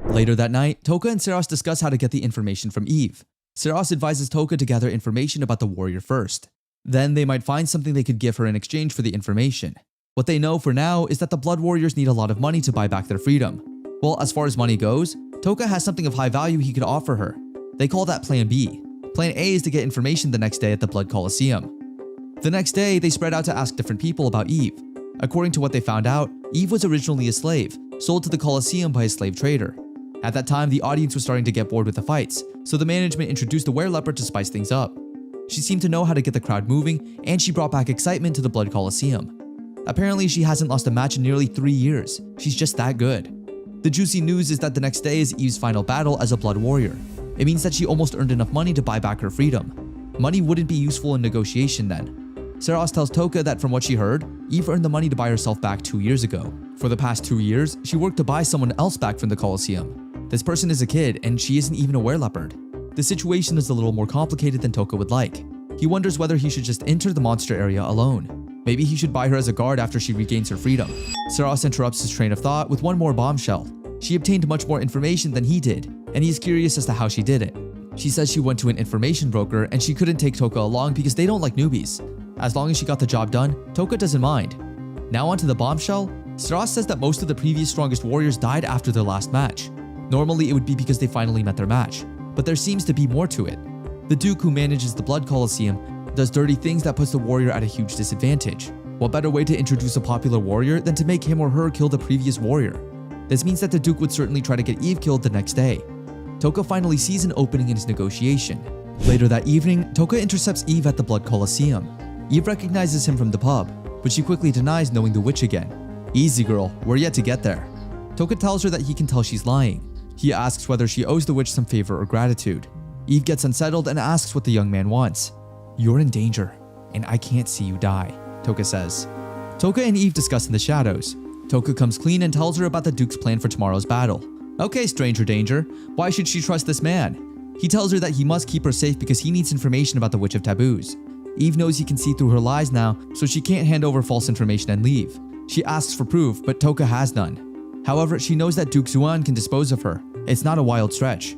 Later that night, Toka and Seros discuss how to get the information from Eve. Seros advises Toka to gather information about the warrior first. Then they might find something they could give her in exchange for the information. What they know for now is that the Blood Warriors need a lot of money to buy back their freedom. Well, as far as money goes, Toka has something of high value he could offer her. They call that Plan B. Plan A is to get information the next day at the Blood Colosseum. The next day, they spread out to ask different people about Eve. According to what they found out, Eve was originally a slave, sold to the Colosseum by a slave trader. At that time, the audience was starting to get bored with the fights, so the management introduced the were-leopard to spice things up. She seemed to know how to get the crowd moving, and she brought back excitement to the Blood Colosseum. Apparently, she hasn't lost a match in nearly 3 years. She's just that good. The juicy news is that the next day is Eve's final battle as a blood warrior. It means that she almost earned enough money to buy back her freedom. Money wouldn't be useful in negotiation then. Seros tells Toka that from what she heard, Eve earned the money to buy herself back 2 years ago. For the past 2 years, she worked to buy someone else back from the Colosseum. This person is a kid, and she isn't even a were-leopard. The situation is a little more complicated than Toka would like. He wonders whether he should just enter the monster area alone. Maybe he should buy her as a guard after she regains her freedom. Seros interrupts his train of thought with one more bombshell. She obtained much more information than he did, and he's curious as to how she did it. She says she went to an information broker and she couldn't take Toka along because they don't like newbies. As long as she got the job done, Toka doesn't mind. Now onto the bombshell. Seros says that most of the previous strongest warriors died after their last match. Normally it would be because they finally met their match, but there seems to be more to it. The Duke who manages the Blood Colosseum does dirty things that puts the warrior at a huge disadvantage. What better way to introduce a popular warrior than to make him or her kill the previous warrior? This means that the Duke would certainly try to get Eve killed the next day. Toka finally sees an opening in his negotiation. Later that evening, Toka intercepts Eve at the Blood Colosseum. Eve recognizes him from the pub, but she quickly denies knowing the witch again. Easy girl, we're yet to get there. Toka tells her that he can tell she's lying. He asks whether she owes the witch some favor or gratitude. Eve gets unsettled and asks what the young man wants. You're in danger, and I can't see you die, Toka says. Toka and Eve discuss in the shadows. Toka comes clean and tells her about the Duke's plan for tomorrow's battle. Okay, stranger danger, why should she trust this man? He tells her that he must keep her safe because he needs information about the Witch of Taboos. Eve knows he can see through her lies now, so she can't hand over false information and leave. She asks for proof, but Toka has none. However, she knows that Duke Xuan can dispose of her. It's not a wild stretch.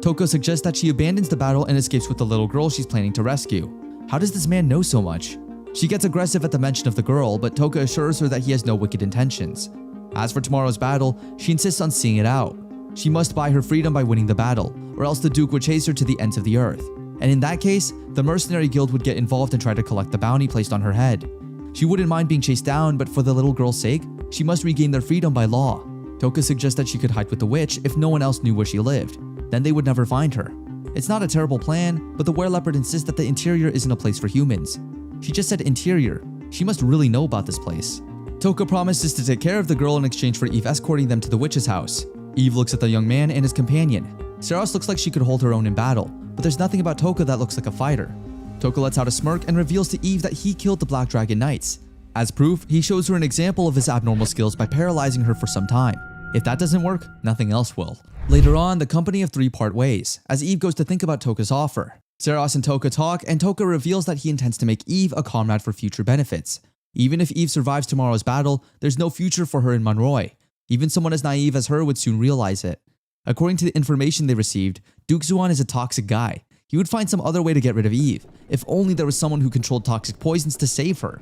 Toka suggests that she abandons the battle and escapes with the little girl she's planning to rescue. How does this man know so much? She gets aggressive at the mention of the girl, but Toka assures her that he has no wicked intentions. As for tomorrow's battle, she insists on seeing it out. She must buy her freedom by winning the battle, or else the Duke would chase her to the ends of the earth. And in that case, the Mercenary Guild would get involved and try to collect the bounty placed on her head. She wouldn't mind being chased down, but for the little girl's sake, she must regain their freedom by law. Toka suggests that she could hide with the witch if no one else knew where she lived. Then they would never find her. It's not a terrible plan, but the were-leopard insists that the interior isn't a place for humans. She just said interior. She must really know about this place. Toka promises to take care of the girl in exchange for Eve escorting them to the witch's house. Eve looks at the young man and his companion. Saros looks like she could hold her own in battle, but there's nothing about Toka that looks like a fighter. Toka lets out a smirk and reveals to Eve that he killed the Black Dragon Knights. As proof, he shows her an example of his abnormal skills by paralyzing her for some time. If that doesn't work, nothing else will. Later on, the company of three part ways, as Eve goes to think about Toka's offer. Saros and Toka talk, and Toka reveals that he intends to make Eve a comrade for future benefits. Even if Eve survives tomorrow's battle, there's no future for her in Monroy. Even someone as naive as her would soon realize it. According to the information they received, Duke Zuan is a toxic guy. He would find some other way to get rid of Eve, if only there was someone who controlled toxic poisons to save her.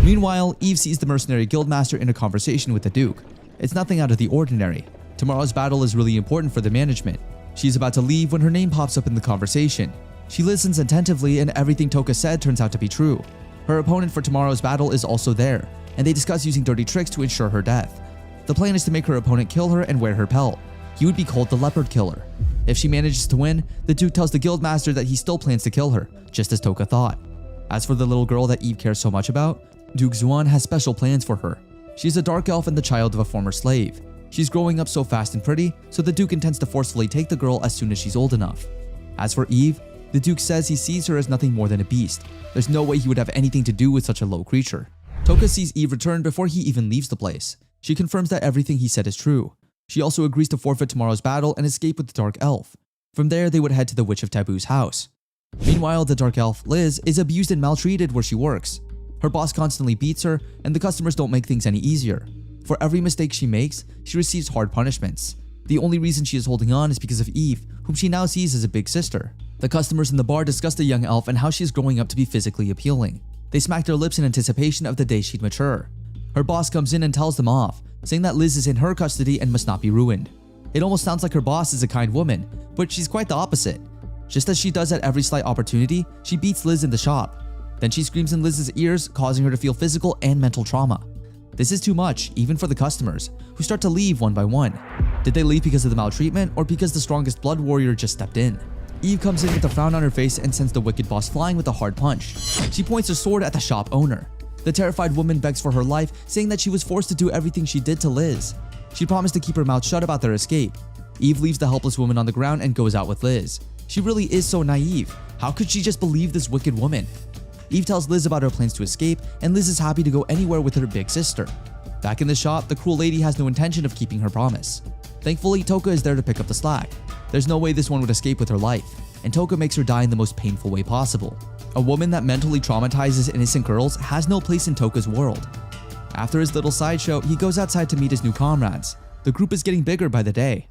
Meanwhile, Eve sees the mercenary guildmaster in a conversation with the Duke. It's nothing out of the ordinary. Tomorrow's battle is really important for the management. She's about to leave when her name pops up in the conversation. She listens attentively and everything Toka said turns out to be true. Her opponent for tomorrow's battle is also there, and they discuss using dirty tricks to ensure her death. The plan is to make her opponent kill her and wear her pelt. He would be called the Leopard Killer. If she manages to win, the Duke tells the guildmaster that he still plans to kill her, just as Toka thought. As for the little girl that Eve cares so much about, Duke Zuan has special plans for her. She's a dark elf and the child of a former slave. She's growing up so fast and pretty, so the Duke intends to forcefully take the girl as soon as she's old enough. As for Eve, the Duke says he sees her as nothing more than a beast. There's no way he would have anything to do with such a low creature. Toka sees Eve return before he even leaves the place. She confirms that everything he said is true. She also agrees to forfeit tomorrow's battle and escape with the Dark Elf. From there, they would head to the Witch of Taboo's house. Meanwhile, the Dark Elf, Liz, is abused and maltreated where she works. Her boss constantly beats her, and the customers don't make things any easier. For every mistake she makes, she receives hard punishments. The only reason she is holding on is because of Eve, whom she now sees as a big sister. The customers in the bar discuss the young elf and how she is growing up to be physically appealing. They smack their lips in anticipation of the day she'd mature. Her boss comes in and tells them off, saying that Liz is in her custody and must not be ruined. It almost sounds like her boss is a kind woman, but she's quite the opposite. Just as she does at every slight opportunity, she beats Liz in the shop. Then she screams in Liz's ears, causing her to feel physical and mental trauma. This is too much, even for the customers, who start to leave one by one. Did they leave because of the maltreatment or because the strongest blood warrior just stepped in? Eve comes in with a frown on her face and sends the wicked boss flying with a hard punch. She points her sword at the shop owner. The terrified woman begs for her life, saying that she was forced to do everything she did to Liz. She promised to keep her mouth shut about their escape. Eve leaves the helpless woman on the ground and goes out with Liz. She really is so naive. How could she just believe this wicked woman? Eve tells Liz about her plans to escape, and Liz is happy to go anywhere with her big sister. Back in the shop, the cruel lady has no intention of keeping her promise. Thankfully, Toka is there to pick up the slack. There's no way this one would escape with her life, and Toka makes her die in the most painful way possible. A woman that mentally traumatizes innocent girls has no place in Toka's world. After his little sideshow, he goes outside to meet his new comrades. The group is getting bigger by the day.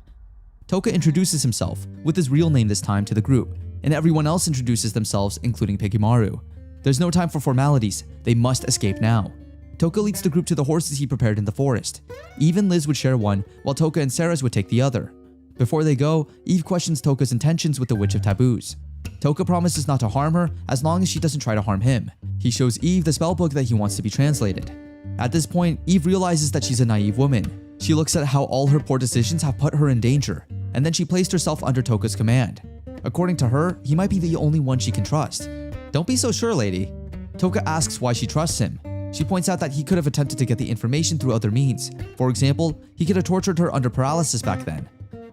Toka introduces himself, with his real name this time, to the group, and everyone else introduces themselves, including Pikimaru. There's no time for formalities, they must escape now. Toka leads the group to the horses he prepared in the forest. Eve and Liz would share one, while Toka and Saras would take the other. Before they go, Eve questions Toka's intentions with the Witch of Taboos. Toka promises not to harm her as long as she doesn't try to harm him. He shows Eve the spellbook that he wants to be translated. At this point, Eve realizes that she's a naive woman. She looks at how all her poor decisions have put her in danger, and then she placed herself under Toka's command. According to her, he might be the only one she can trust. Don't be so sure, lady. Toka asks why she trusts him. She points out that he could have attempted to get the information through other means. For example, he could have tortured her under paralysis back then.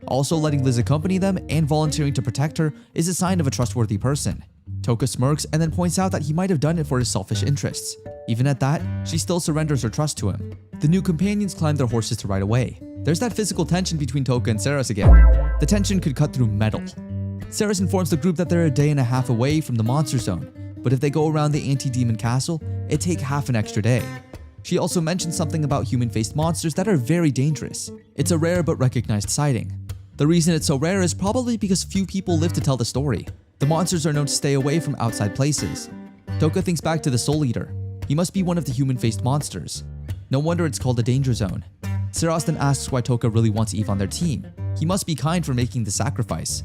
Also, letting Liz accompany them and volunteering to protect her is a sign of a trustworthy person. Toka smirks and then points out that he might have done it for his selfish interests. Even at that, she still surrenders her trust to him. The new companions climb their horses to ride away. There's that physical tension between Toka and Saras again. The tension could cut through metal. Saras informs the group that they're a day and a half away from the monster zone, but if they go around the anti-demon castle, it'd take half an extra day. She also mentions something about human-faced monsters that are very dangerous. It's a rare but recognized sighting. The reason it's so rare is probably because few people live to tell the story. The monsters are known to stay away from outside places. Toka thinks back to the Soul Eater. He must be one of the human-faced monsters. No wonder it's called a danger zone. Saras then asks why Toka really wants Eve on their team. He must be kind for making the sacrifice.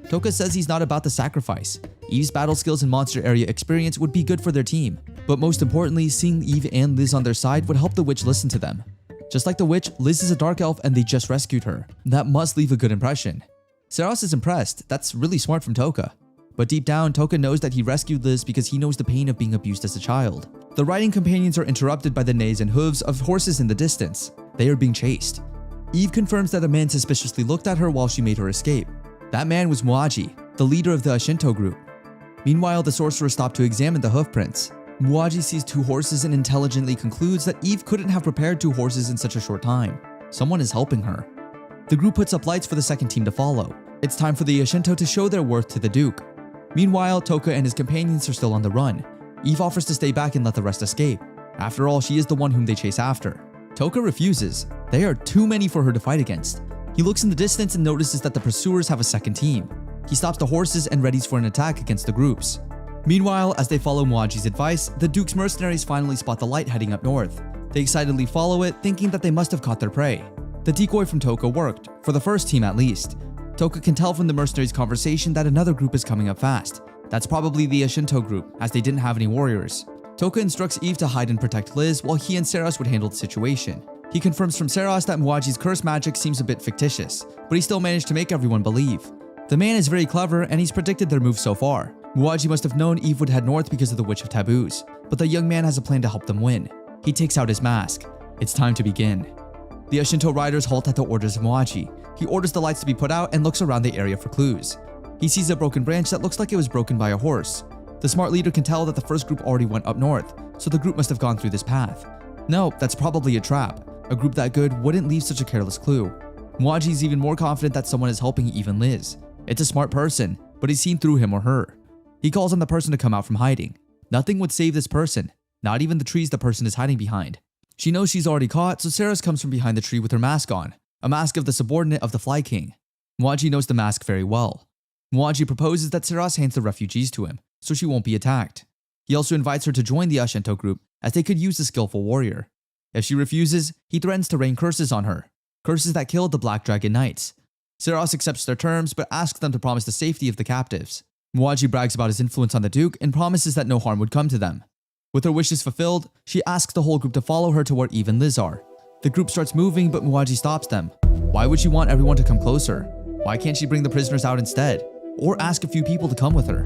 Toka says he's not about the sacrifice. Eve's battle skills and monster area experience would be good for their team. But most importantly, seeing Eve and Liz on their side would help the witch listen to them. Just like the witch, Liz is a dark elf and they just rescued her. That must leave a good impression. Saros is impressed. That's really smart from Toka. But deep down, Toka knows that he rescued Liz because he knows the pain of being abused as a child. The riding companions are interrupted by the neighs and hooves of horses in the distance. They are being chased. Eve confirms that a man suspiciously looked at her while she made her escape. That man was Muaji, the leader of the Shinto group. Meanwhile, the sorcerer stopped to examine the hoof prints. Muaji sees 2 horses and intelligently concludes that Eve couldn't have prepared 2 horses in such a short time. Someone is helping her. The group puts up lights for the second team to follow. It's time for the Shinto to show their worth to the Duke. Meanwhile, Toka and his companions are still on the run. Eve offers to stay back and let the rest escape. After all, she is the one whom they chase after. Toka refuses. They are too many for her to fight against. He looks in the distance and notices that the pursuers have a second team. He stops the horses and readies for an attack against the groups. Meanwhile, as they follow Muaji's advice, the Duke's mercenaries finally spot the light heading up north. They excitedly follow it, thinking that they must have caught their prey. The decoy from Toka worked, for the first team at least. Toka can tell from the mercenaries' conversation that another group is coming up fast. That's probably the Shinto group, as they didn't have any warriors. Toka instructs Eve to hide and protect Liz while he and Saros would handle the situation. He confirms from Saros that Muaji's curse magic seems a bit fictitious, but he still managed to make everyone believe. The man is very clever and he's predicted their moves so far. Muaji must have known Eve would head north because of the Witch of Taboos, but the young man has a plan to help them win. He takes out his mask. It's time to begin. The Shinto riders halt at the orders of Muaji. He orders the lights to be put out and looks around the area for clues. He sees a broken branch that looks like it was broken by a horse. The smart leader can tell that the first group already went up north, so the group must have gone through this path. No, that's probably a trap. A group that good wouldn't leave such a careless clue. Muaji is even more confident that someone is helping even Liz. It's a smart person, but he's seen through him or her. He calls on the person to come out from hiding. Nothing would save this person, not even the trees the person is hiding behind. She knows she's already caught, so Saros comes from behind the tree with her mask on, a mask of the subordinate of the Fly King. Muaji knows the mask very well. Muaji proposes that Saros hands the refugees to him, so she won't be attacked. He also invites her to join the Shinto group, as they could use a skillful warrior. If she refuses, he threatens to rain curses on her, curses that killed the Black Dragon Knights. Saros accepts their terms, but asks them to promise the safety of the captives. Muaji brags about his influence on the Duke and promises that no harm would come to them. With her wishes fulfilled, she asks the whole group to follow her to where Eve and Liz are. The group starts moving, but Muaji stops them. Why would she want everyone to come closer? Why can't she bring the prisoners out instead? Or ask a few people to come with her?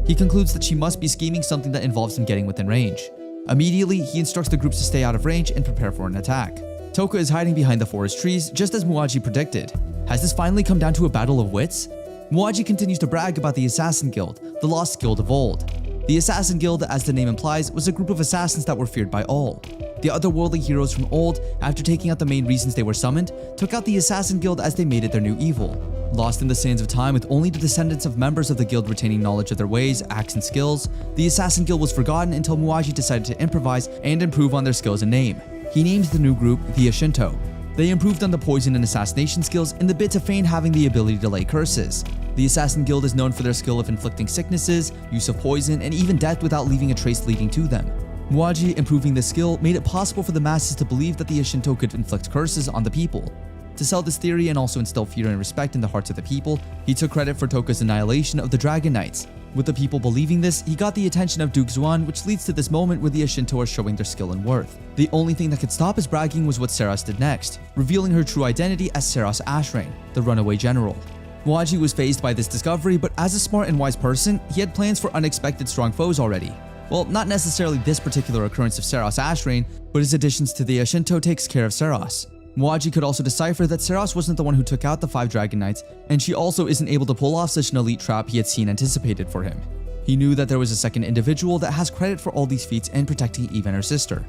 He concludes that she must be scheming something that involves him getting within range. Immediately, he instructs the groups to stay out of range and prepare for an attack. Toka is hiding behind the forest trees, just as Muaji predicted. Has this finally come down to a battle of wits? Muaji continues to brag about the Assassin Guild, the lost guild of old. The Assassin Guild, as the name implies, was a group of assassins that were feared by all. The otherworldly heroes from old, after taking out the main reasons they were summoned, took out the Assassin Guild as they made it their new evil. Lost in the sands of time with only the descendants of members of the guild retaining knowledge of their ways, acts, and skills, the Assassin Guild was forgotten until Muaji decided to improvise and improve on their skills and name. He named the new group the Shinto. They improved on the poison and assassination skills in the bit to feign having the ability to lay curses. The Assassin Guild is known for their skill of inflicting sicknesses, use of poison, and even death without leaving a trace leading to them. Muaji improving this skill made it possible for the masses to believe that the Shinto could inflict curses on the people. To sell this theory and also instill fear and respect in the hearts of the people, he took credit for Toka's annihilation of the Dragon Knights. With the people believing this, he got the attention of Duke Xuan, which leads to this moment where the Shinto are showing their skill and worth. The only thing that could stop his bragging was what Saros did next, revealing her true identity as Saros Ashrain, the runaway general. Muaji was fazed by this discovery, but as a smart and wise person, he had plans for unexpected strong foes already. Well, not necessarily this particular occurrence of Saros Ashrain, but his additions to the Shinto takes care of Saros. Muaji could also decipher that Saros wasn't the one who took out the 5 Dragon Knights, and she also isn't able to pull off such an elite trap he had seen anticipated for him. He knew that there was a second individual that has credit for all these feats and protecting Eve and her sister.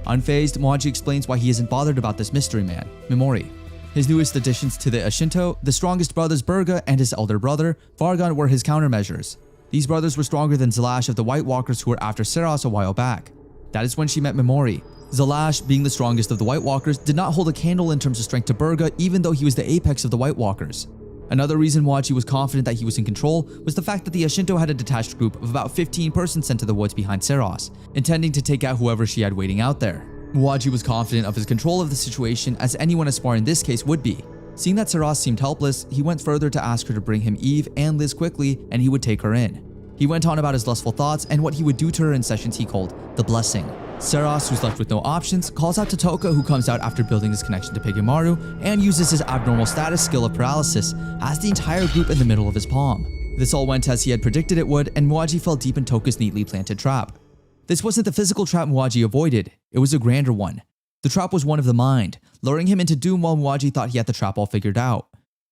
Unfazed, Muaji explains why he isn't bothered about this mystery man, Mimori. His newest additions to the Shinto, the strongest brothers Burga and his elder brother, Vargon, were his countermeasures. These brothers were stronger than Zalash of the White Walkers who were after Saros a while back. That is when she met Mimori. Zalash, being the strongest of the White Walkers, did not hold a candle in terms of strength to Burga even though he was the apex of the White Walkers. Another reason Muaji was confident that he was in control was the fact that the Shinto had a detached group of about 15 persons sent to the woods behind Saros, intending to take out whoever she had waiting out there. Muaji was confident of his control of the situation, as anyone Aspar in this case would be. Seeing that Saros seemed helpless, he went further to ask her to bring him Eve and Liz quickly and he would take her in. He went on about his lustful thoughts and what he would do to her in sessions he called the blessing. Seras, who's left with no options, calls out to Toka, who comes out after building his connection to Pigemaru and uses his abnormal status skill of paralysis as the entire group in the middle of his palm. This all went as he had predicted it would, and Muaji fell deep in Toka's neatly planted trap. This wasn't the physical trap Muaji avoided, it was a grander one. The trap was one of the mind, luring him into doom while Muaji thought he had the trap all figured out.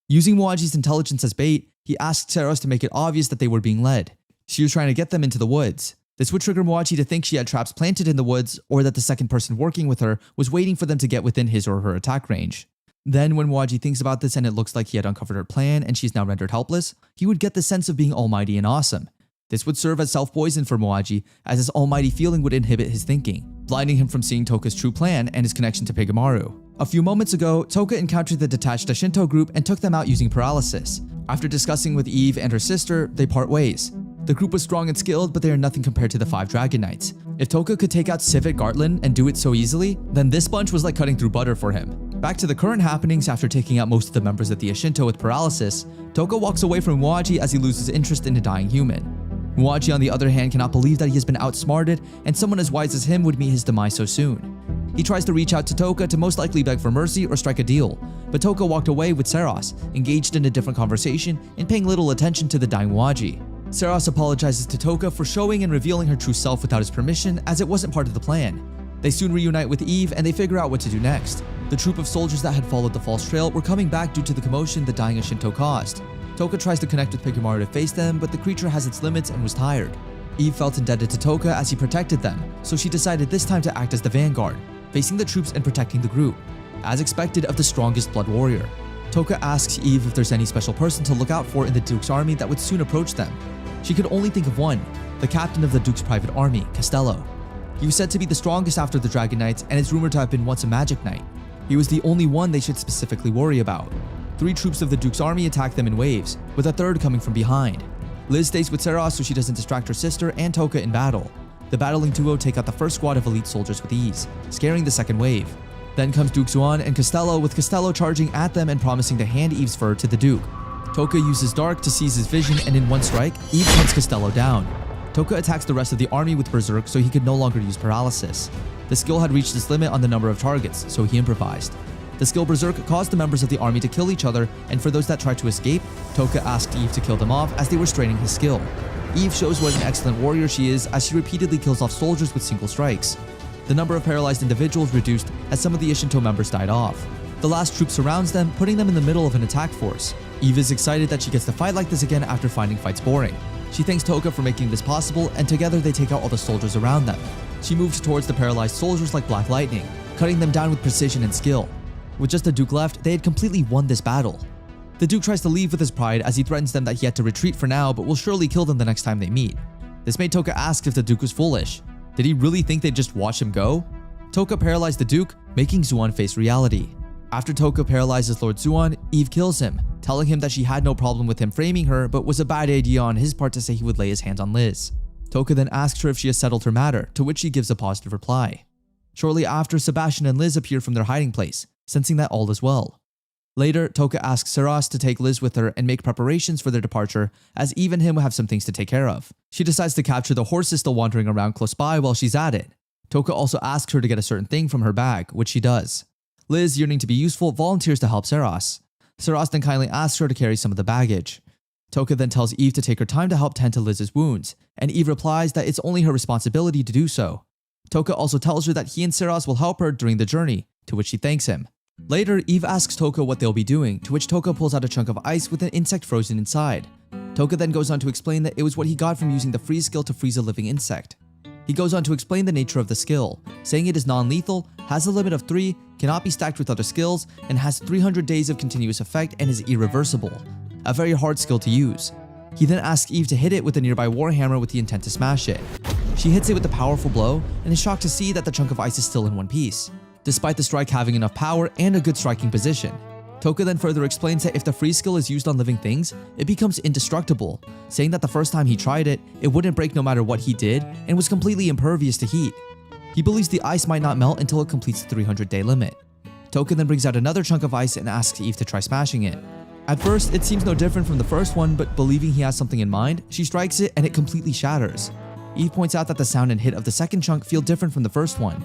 Using Muaji's intelligence as bait, he asked Seras to make it obvious that they were being led. She was trying to get them into the woods. This would trigger Muaji to think she had traps planted in the woods, or that the second person working with her was waiting for them to get within his or her attack range. Then when Muaji thinks about this and it looks like he had uncovered her plan and she's now rendered helpless, he would get the sense of being almighty and awesome. This would serve as self-poison for Muaji, as this almighty feeling would inhibit his thinking, blinding him from seeing Toka's true plan and his connection to Pigemaru. A few moments ago, Toka encountered the detached Shinto group and took them out using paralysis. After discussing with Eve and her sister, they part ways. The group was strong and skilled, but they are nothing compared to the 5 Dragon Knights. If Toka could take out Civet Gartland and do it so easily, then this bunch was like cutting through butter for him. Back to the current happenings. After taking out most of the members of the Shinto with paralysis, Toka walks away from Muaji as he loses interest in a dying human. Muaji, on the other hand, cannot believe that he has been outsmarted and someone as wise as him would meet his demise so soon. He tries to reach out to Toka to most likely beg for mercy or strike a deal, but Toka walked away with Seras, engaged in a different conversation and paying little attention to the dying Muaji. Seras apologizes to Toka for showing and revealing her true self without his permission, as it wasn't part of the plan. They soon reunite with Eve and they figure out what to do next. The troop of soldiers that had followed the false trail were coming back due to the commotion the dying Shinto caused. Toka tries to connect with Pigemaru to face them, but the creature has its limits and was tired. Eve felt indebted to Toka as he protected them, so she decided this time to act as the vanguard, facing the troops and protecting the group, as expected of the strongest blood warrior. Toka asks Eve if there's any special person to look out for in the Duke's army that would soon approach them. She could only think of one, the captain of the Duke's private army, Castello. He was said to be the strongest after the Dragon Knights and is rumored to have been once a magic knight. He was the only one they should specifically worry about. 3 troops of the Duke's army attack them in waves, with a third coming from behind. Liz stays with Seras so she doesn't distract her sister and Toka in battle. The battling duo take out the first squad of elite soldiers with ease, scaring the second wave. Then comes Duke Xuan and Castello, with Castello charging at them and promising to hand Eve's fur to the Duke. Toka uses Dark to seize his vision, and in one strike, Eve hunts Castello down. Toka attacks the rest of the army with Berserk so he could no longer use paralysis. The skill had reached its limit on the number of targets, so he improvised. The skill Berserk caused the members of the army to kill each other, and for those that tried to escape, Toka asked Eve to kill them off as they were straining his skill. Eve shows what an excellent warrior she is as she repeatedly kills off soldiers with single strikes. The number of paralyzed individuals reduced as some of the Shinto members died off. The last troop surrounds them, putting them in the middle of an attack force. Eve is excited that she gets to fight like this again after finding fights boring. She thanks Toka for making this possible, and together they take out all the soldiers around them. She moves towards the paralyzed soldiers like black lightning, cutting them down with precision and skill. With just the Duke left, they had completely won this battle. The Duke tries to leave with his pride as he threatens them that he had to retreat for now but will surely kill them the next time they meet. This made Toka ask if the Duke was foolish. Did he really think they'd just watch him go? Toka paralyzed the Duke, making Xuan face reality. After Toka paralyzes Lord Xuan, Eve kills him, telling him that she had no problem with him framing her but was a bad idea on his part to say he would lay his hands on Liz. Toka then asks her if she has settled her matter, to which she gives a positive reply. Shortly after, Sebastian and Liz appear from their hiding place, sensing that all is well. Later, Toka asks Seras to take Liz with her and make preparations for their departure, as Eve and him have some things to take care of. She decides to capture the horses still wandering around close by while she's at it. Toka also asks her to get a certain thing from her bag, which she does. Liz, yearning to be useful, volunteers to help Seras. Seras then kindly asks her to carry some of the baggage. Toka then tells Eve to take her time to help tend to Liz's wounds, and Eve replies that it's only her responsibility to do so. Toka also tells her that he and Seras will help her during the journey, to which she thanks him. Later, Eve asks Toka what they'll be doing, to which Toka pulls out a chunk of ice with an insect frozen inside. Toka then goes on to explain that it was what he got from using the freeze skill to freeze a living insect. He goes on to explain the nature of the skill, saying it is non-lethal, has a limit of 3, cannot be stacked with other skills, and has 300 days of continuous effect and is irreversible. A very hard skill to use. He then asks Eve to hit it with a nearby warhammer with the intent to smash it. She hits it with a powerful blow and is shocked to see that the chunk of ice is still in one piece, despite the strike having enough power and a good striking position. Toka then further explains that if the freeze skill is used on living things, it becomes indestructible, saying that the first time he tried it, it wouldn't break no matter what he did and was completely impervious to heat. He believes the ice might not melt until it completes the 300-day limit. Toka then brings out another chunk of ice and asks Eve to try smashing it. At first, it seems no different from the first one, but believing he has something in mind, she strikes it and it completely shatters. Eve points out that the sound and hit of the second chunk feel different from the first one.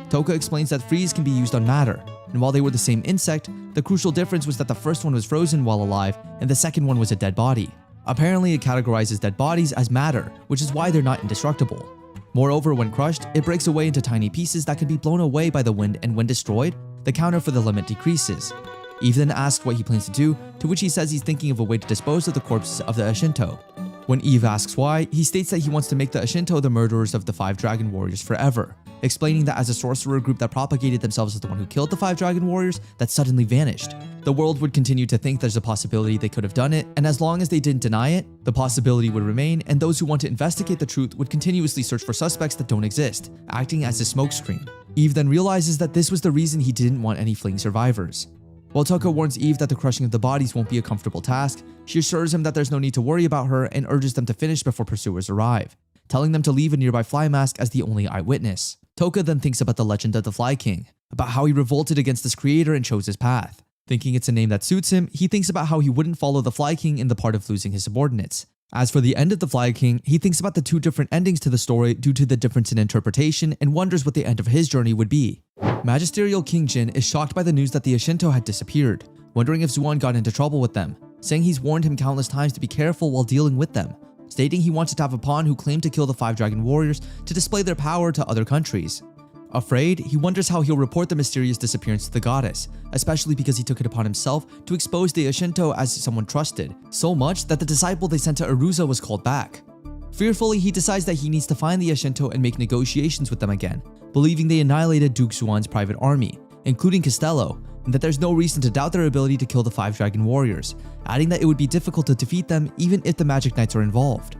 Toka explains that freeze can be used on matter, and while they were the same insect, the crucial difference was that the first one was frozen while alive and the second one was a dead body. Apparently, it categorizes dead bodies as matter, which is why they're not indestructible. Moreover, when crushed, it breaks away into tiny pieces that can be blown away by the wind, and when destroyed, the counter for the limit decreases. Eve then asks what he plans to do, to which he says he's thinking of a way to dispose of the corpses of the Ashinto. When Eve asks why, he states that he wants to make the Ashinto the murderers of the 5 Dragon Warriors forever, explaining that as a sorcerer group that propagated themselves as the one who killed the 5 Dragon Warriors that suddenly vanished, the world would continue to think there's a possibility they could have done it, and as long as they didn't deny it, the possibility would remain, and those who want to investigate the truth would continuously search for suspects that don't exist, acting as a smokescreen. Eve then realizes that this was the reason he didn't want any fleeing survivors. While Toka warns Eve that the crushing of the bodies won't be a comfortable task, she assures him that there's no need to worry about her and urges them to finish before pursuers arrive, telling them to leave a nearby fly mask as the only eyewitness. Toka then thinks about the legend of the Fly King, about how he revolted against his creator and chose his path. Thinking it's a name that suits him, he thinks about how he wouldn't follow the Fly King in the part of losing his subordinates. As for the end of the Fly King, he thinks about the 2 different endings to the story due to the difference in interpretation and wonders what the end of his journey would be. Magisterial King Jin is shocked by the news that the Ashinto had disappeared, wondering if Zuan got into trouble with them, saying he's warned him countless times to be careful while dealing with them, stating he wanted to have a pawn who claimed to kill the 5 Dragon Warriors to display their power to other countries. Afraid, he wonders how he'll report the mysterious disappearance to the goddess, especially because he took it upon himself to expose the Ashinto as someone trusted, so much that the disciple they sent to Arusa was called back. Fearfully, he decides that he needs to find the Ashinto and make negotiations with them again, believing they annihilated Duke Zuan's private army, including Costello, and that there's no reason to doubt their ability to kill the 5 Dragon Warriors, adding that it would be difficult to defeat them even if the Magic Knights are involved.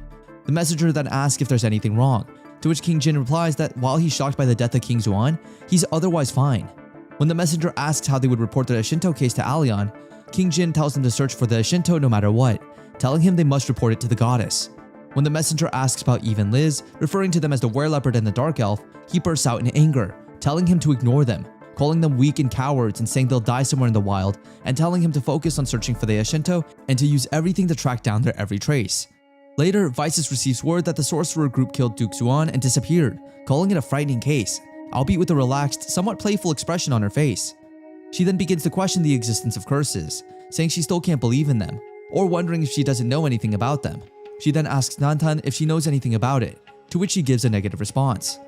The messenger then asks if there's anything wrong, to which King Jin replies that while he's shocked by the death of King Zuan, he's otherwise fine. When the messenger asks how they would report the Ashinto case to Allion, King Jin tells them to search for the Ashinto no matter what, telling him they must report it to the goddess. When the messenger asks about Eve and Liz, referring to them as the Wereleopard and the Dark Elf, he bursts out in anger, telling him to ignore them, calling them weak and cowards and saying they'll die somewhere in the wild, and telling him to focus on searching for the Ashinto and to use everything to track down their every trace. Later, Vices receives word that the sorcerer group killed Duke Zuan and disappeared, calling it a frightening case, albeit with a relaxed, somewhat playful expression on her face. She then begins to question the existence of curses, saying she still can't believe in them, or wondering if she doesn't know anything about them. She then asks Nantan if she knows anything about it, to which she gives a negative response.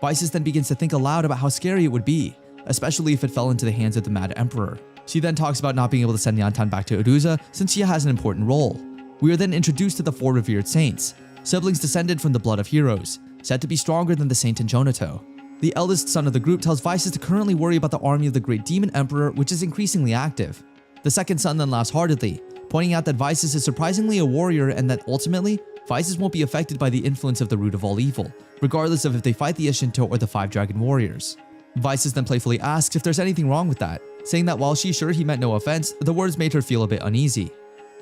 Vices then begins to think aloud about how scary it would be, especially if it fell into the hands of the Mad Emperor. She then talks about not being able to send Nantan back to Arusa since she has an important role. We are then introduced to the 4 revered saints, siblings descended from the blood of heroes, said to be stronger than the saint in Jonato. The eldest son of the group tells Vices to currently worry about the army of the great demon emperor, which is increasingly active. The second son then laughs heartedly, pointing out that Vices is surprisingly a warrior and that ultimately, Vices won't be affected by the influence of the root of all evil, regardless of if they fight the Ashinto or the 5 Dragon Warriors. Vices then playfully asks if there's anything wrong with that, saying that while she's sure he meant no offense, the words made her feel a bit uneasy.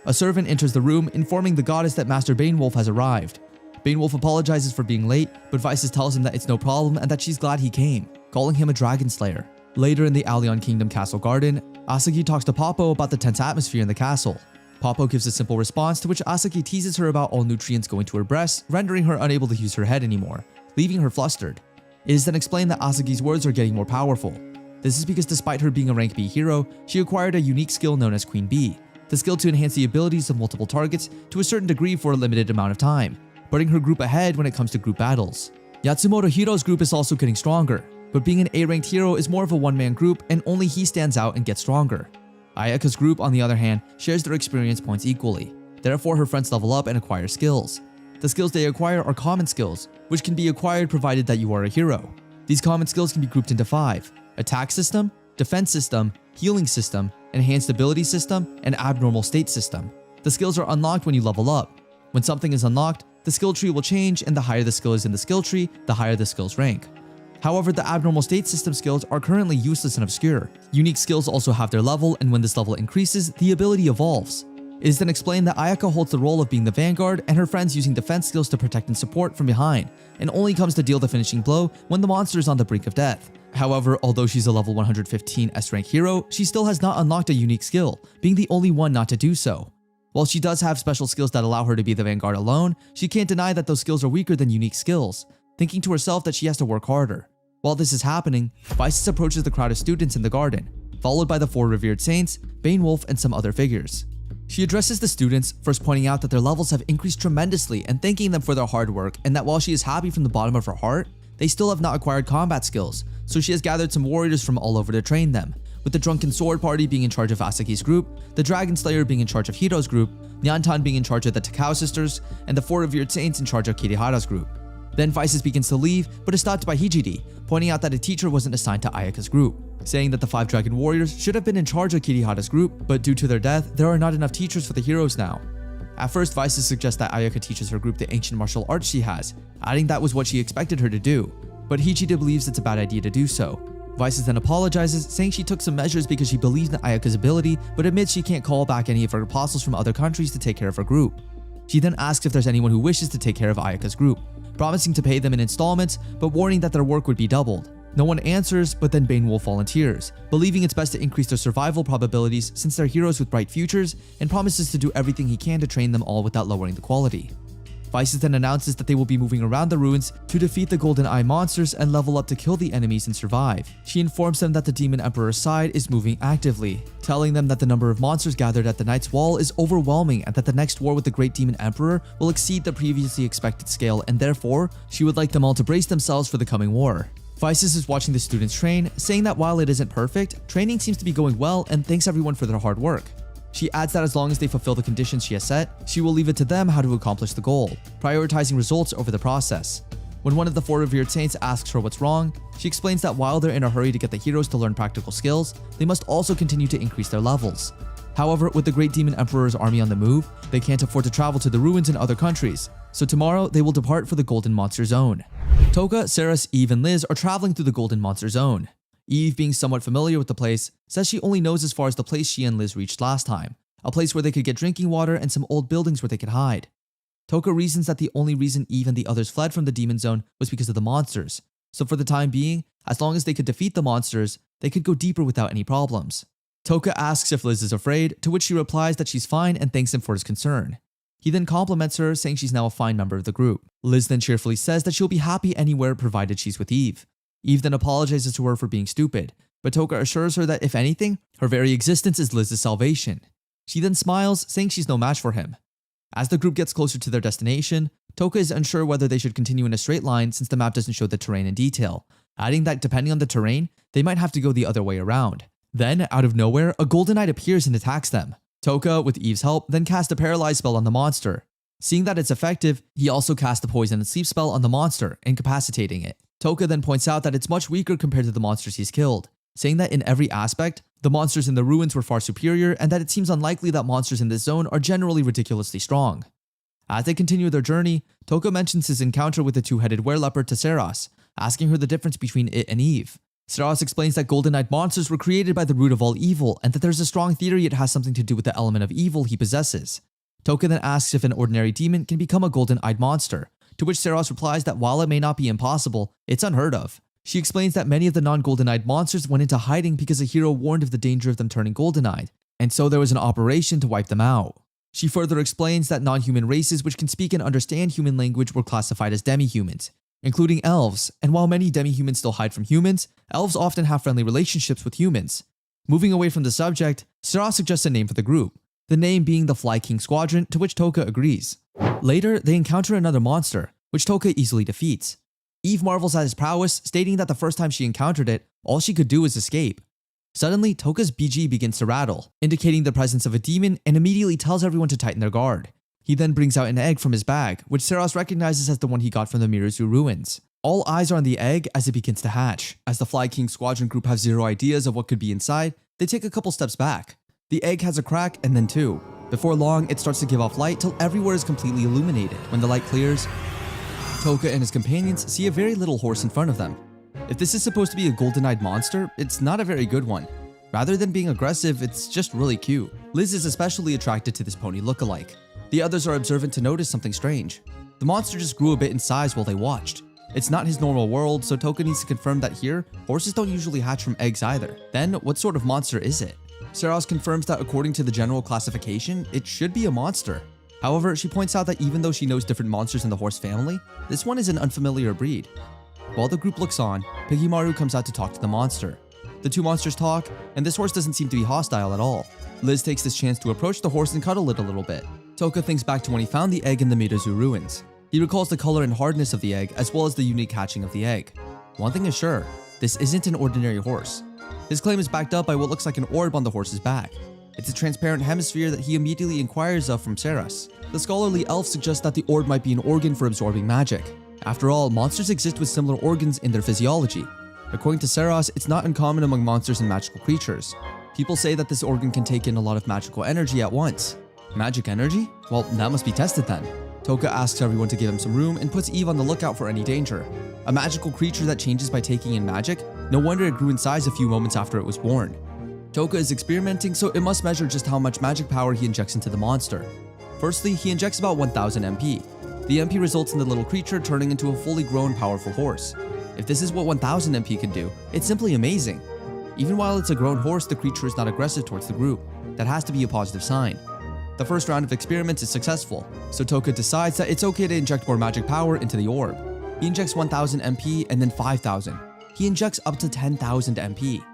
A servant enters the room, informing the goddess that Master Banewolf has arrived. Banewolf apologizes for being late, but Vices tells him that it's no problem and that she's glad he came, calling him a dragon slayer. Later in the Allion Kingdom castle garden, Asagi talks to Poppo about the tense atmosphere in the castle. Poppo gives a simple response, to which Asagi teases her about all nutrients going to her breasts, rendering her unable to use her head anymore, leaving her flustered. It is then explained that Asagi's words are getting more powerful. This is because despite her being a rank B hero, she acquired a unique skill known as Queen Bee, the skill to enhance the abilities of multiple targets to a certain degree for a limited amount of time, putting her group ahead when it comes to group battles. Yatsumoto Hiro's group is also getting stronger, but being an A-ranked hero is more of a one-man group and only he stands out and gets stronger. Ayaka's group, on the other hand, shares their experience points equally. Therefore, her friends level up and acquire skills. The skills they acquire are common skills, which can be acquired provided that you are a hero. These common skills can be grouped into 5: attack system, defense system, healing system, enhanced ability system, and abnormal state system. The skills are unlocked when you level up. When something is unlocked, the skill tree will change, and the higher the skill is in the skill tree, the higher the skill's rank. However, the abnormal state system skills are currently useless and obscure. Unique skills also have their level, and when this level increases, the ability evolves. It is then explained that Ayaka holds the role of being the vanguard and her friends using defense skills to protect and support from behind, and only comes to deal the finishing blow when the monster is on the brink of death, However, although she's a level 115 S-rank hero, she still has not unlocked a unique skill, being the only one not to do so. While she does have special skills that allow her to be the vanguard alone, she can't deny that those skills are weaker than unique skills, thinking to herself that she has to work harder. While this is happening, Vices approaches the crowd of students in the garden, followed by the 4 revered saints, Wolf, and some other figures. She addresses the students, first pointing out that their levels have increased tremendously and thanking them for their hard work, and that while she is happy from the bottom of her heart, they still have not acquired combat skills, so she has gathered some warriors from all over to train them, with the Drunken Sword Party being in charge of Asaki's group, the Dragon Slayer being in charge of Hiro's group, Nyantan being in charge of the Takao sisters, and the 4 revered saints in charge of Kirihara's group. Then Vices begins to leave, but is stopped by Hijiri, pointing out that a teacher wasn't assigned to Ayaka's group, saying that the 5 Dragon Warriors should have been in charge of Kirihara's group, but due to their death, there are not enough teachers for the heroes now. At first, Vices suggests that Ayaka teaches her group the ancient martial arts she has, adding that was what she expected her to do, but Hijiri believes it's a bad idea to do so. Vices then apologizes, saying she took some measures because she believes in Ayaka's ability, but admits she can't call back any of her apostles from other countries to take care of her group. She then asks if there's anyone who wishes to take care of Ayaka's group, promising to pay them in installments, but warning that their work would be doubled. No one answers, but then Wolf volunteers, believing it's best to increase their survival probabilities since they're heroes with bright futures, and promises to do everything he can to train them all without lowering the quality. Vices then announces that they will be moving around the ruins to defeat the Golden Eye monsters and level up to kill the enemies and survive. She informs them that the Demon Emperor's side is moving actively, telling them that the number of monsters gathered at the Knight's Wall is overwhelming and that the next war with the Great Demon Emperor will exceed the previously expected scale, and therefore, she would like them all to brace themselves for the coming war. Vices is watching the students train, saying that while it isn't perfect, training seems to be going well and thanks everyone for their hard work. She adds that as long as they fulfill the conditions she has set, she will leave it to them how to accomplish the goal, prioritizing results over the process. When one of the 4 revered saints asks her what's wrong, she explains that while they're in a hurry to get the heroes to learn practical skills, they must also continue to increase their levels. However, with the Great Demon Emperor's army on the move, they can't afford to travel to the ruins in other countries, so tomorrow they will depart for the Golden Monster Zone. Toka, Ceres, Eve, and Liz are traveling through the Golden Monster Zone. Eve, being somewhat familiar with the place, says she only knows as far as the place she and Liz reached last time, a place where they could get drinking water and some old buildings where they could hide. Toka reasons that the only reason Eve and the others fled from the Demon Zone was because of the monsters, so for the time being, as long as they could defeat the monsters, they could go deeper without any problems. Toka asks if Liz is afraid, to which she replies that she's fine and thanks him for his concern. He then compliments her, saying she's now a fine member of the group. Liz then cheerfully says that she'll be happy anywhere provided she's with Eve. Eve then apologizes to her for being stupid, but Toka assures her that if anything, her very existence is Liz's salvation. She then smiles, saying she's no match for him. As the group gets closer to their destination, Toka is unsure whether they should continue in a straight line since the map doesn't show the terrain in detail, adding that depending on the terrain, they might have to go the other way around. Then, out of nowhere, a Golden Knight appears and attacks them. Toka, with Eve's help, then casts a paralyze spell on the monster. Seeing that it's effective, he also casts the poison and sleep spell on the monster, incapacitating it. Toka then points out that it's much weaker compared to the monsters he's killed, saying that in every aspect, the monsters in the ruins were far superior and that it seems unlikely that monsters in this zone are generally ridiculously strong. As they continue their journey, Toka mentions his encounter with the 2-headed wereleopard to Ceres, asking her the difference between it and Eve. Ceres explains that Golden Knight monsters were created by the root of all evil and that there's a strong theory it has something to do with the element of evil he possesses. Toka then asks if an ordinary demon can become a Golden-eyed monster, to which Ceres replies that while it may not be impossible, it's unheard of. She explains that many of the non-Golden-eyed monsters went into hiding because a hero warned of the danger of them turning Golden-eyed, and so there was an operation to wipe them out. She further explains that non-human races which can speak and understand human language were classified as demi-humans, including elves, and while many demi-humans still hide from humans, elves often have friendly relationships with humans. Moving away from the subject, Ceres suggests a name for the group, the name being the Fly King Squadron, to which Toka agrees. Later, they encounter another monster, which Toka easily defeats. Eve marvels at his prowess, stating that the first time she encountered it, all she could do was escape. Suddenly, Toka's BG begins to rattle, indicating the presence of a demon, and immediately tells everyone to tighten their guard. He then brings out an egg from his bag, which Ceres recognizes as the one he got from the Mirazu ruins. All eyes are on the egg as it begins to hatch. As the Fly King Squadron group have zero ideas of what could be inside, they take a couple steps back. The egg has a crack and then two. Before long, it starts to give off light till everywhere is completely illuminated. When the light clears, Toka and his companions see a very little horse in front of them. If this is supposed to be a golden-eyed monster, it's not a very good one. Rather than being aggressive, it's just really cute. Liz is especially attracted to this pony look-alike. The others are observant to notice something strange. The monster just grew a bit in size while they watched. It's not his normal world, so Toka needs to confirm that here, horses don't usually hatch from eggs either. Then, what sort of monster is it? Saros confirms that according to the general classification, it should be a monster. However, she points out that even though she knows different monsters in the horse family, this one is an unfamiliar breed. While the group looks on, Pigimaru comes out to talk to the monster. The two monsters talk, and this horse doesn't seem to be hostile at all. Liz takes this chance to approach the horse and cuddle it a little bit. Toka thinks back to when he found the egg in the Midozu ruins. He recalls the color and hardness of the egg, as well as the unique hatching of the egg. One thing is sure, this isn't an ordinary horse. His claim is backed up by what looks like an orb on the horse's back. It's a transparent hemisphere that he immediately inquires of from Saras. The scholarly elf suggests that the orb might be an organ for absorbing magic. After all, monsters exist with similar organs in their physiology. According to Saras, it's not uncommon among monsters and magical creatures. People say that this organ can take in a lot of magical energy at once. Magic energy? Well, that must be tested then. Toka asks everyone to give him some room and puts Eve on the lookout for any danger. A magical creature that changes by taking in magic? No wonder it grew in size a few moments after it was born. Toka is experimenting, so it must measure just how much magic power he injects into the monster. Firstly, he injects about 1000 MP. The MP results in the little creature turning into a fully grown, powerful horse. If this is what 1000 MP can do, it's simply amazing. Even while it's a grown horse, the creature is not aggressive towards the group. That has to be a positive sign. The first round of experiments is successful, so Toka decides that it's okay to inject more magic power into the orb. He injects 1000 MP and then 5000. He injects up to 10,000 MP.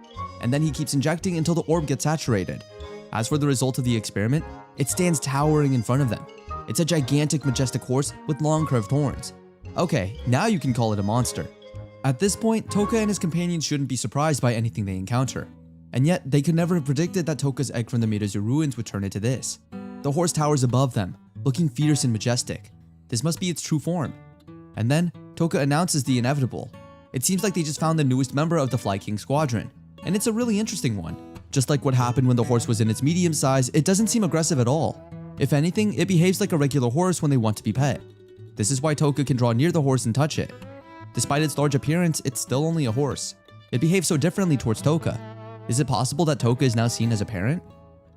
And then he keeps injecting until the orb gets saturated. As for the result of the experiment, it stands towering in front of them. It's a gigantic, majestic horse with long curved horns. Okay, now you can call it a monster. At this point, Toka and his companions shouldn't be surprised by anything they encounter. And yet, they could never have predicted that Toka's egg from the Midozu ruins would turn into this. The horse towers above them, looking fierce and majestic. This must be its true form. And then, Toka announces the inevitable. It seems like they just found the newest member of the Fly King squadron, and it's a really interesting one. Just like what happened when the horse was in its medium size, it doesn't seem aggressive at all. If anything, it behaves like a regular horse when they want to be pet. This is why Toka can draw near the horse and touch it. Despite its large appearance, it's still only a horse. It behaves so differently towards Toka. Is it possible that Toka is now seen as a parent?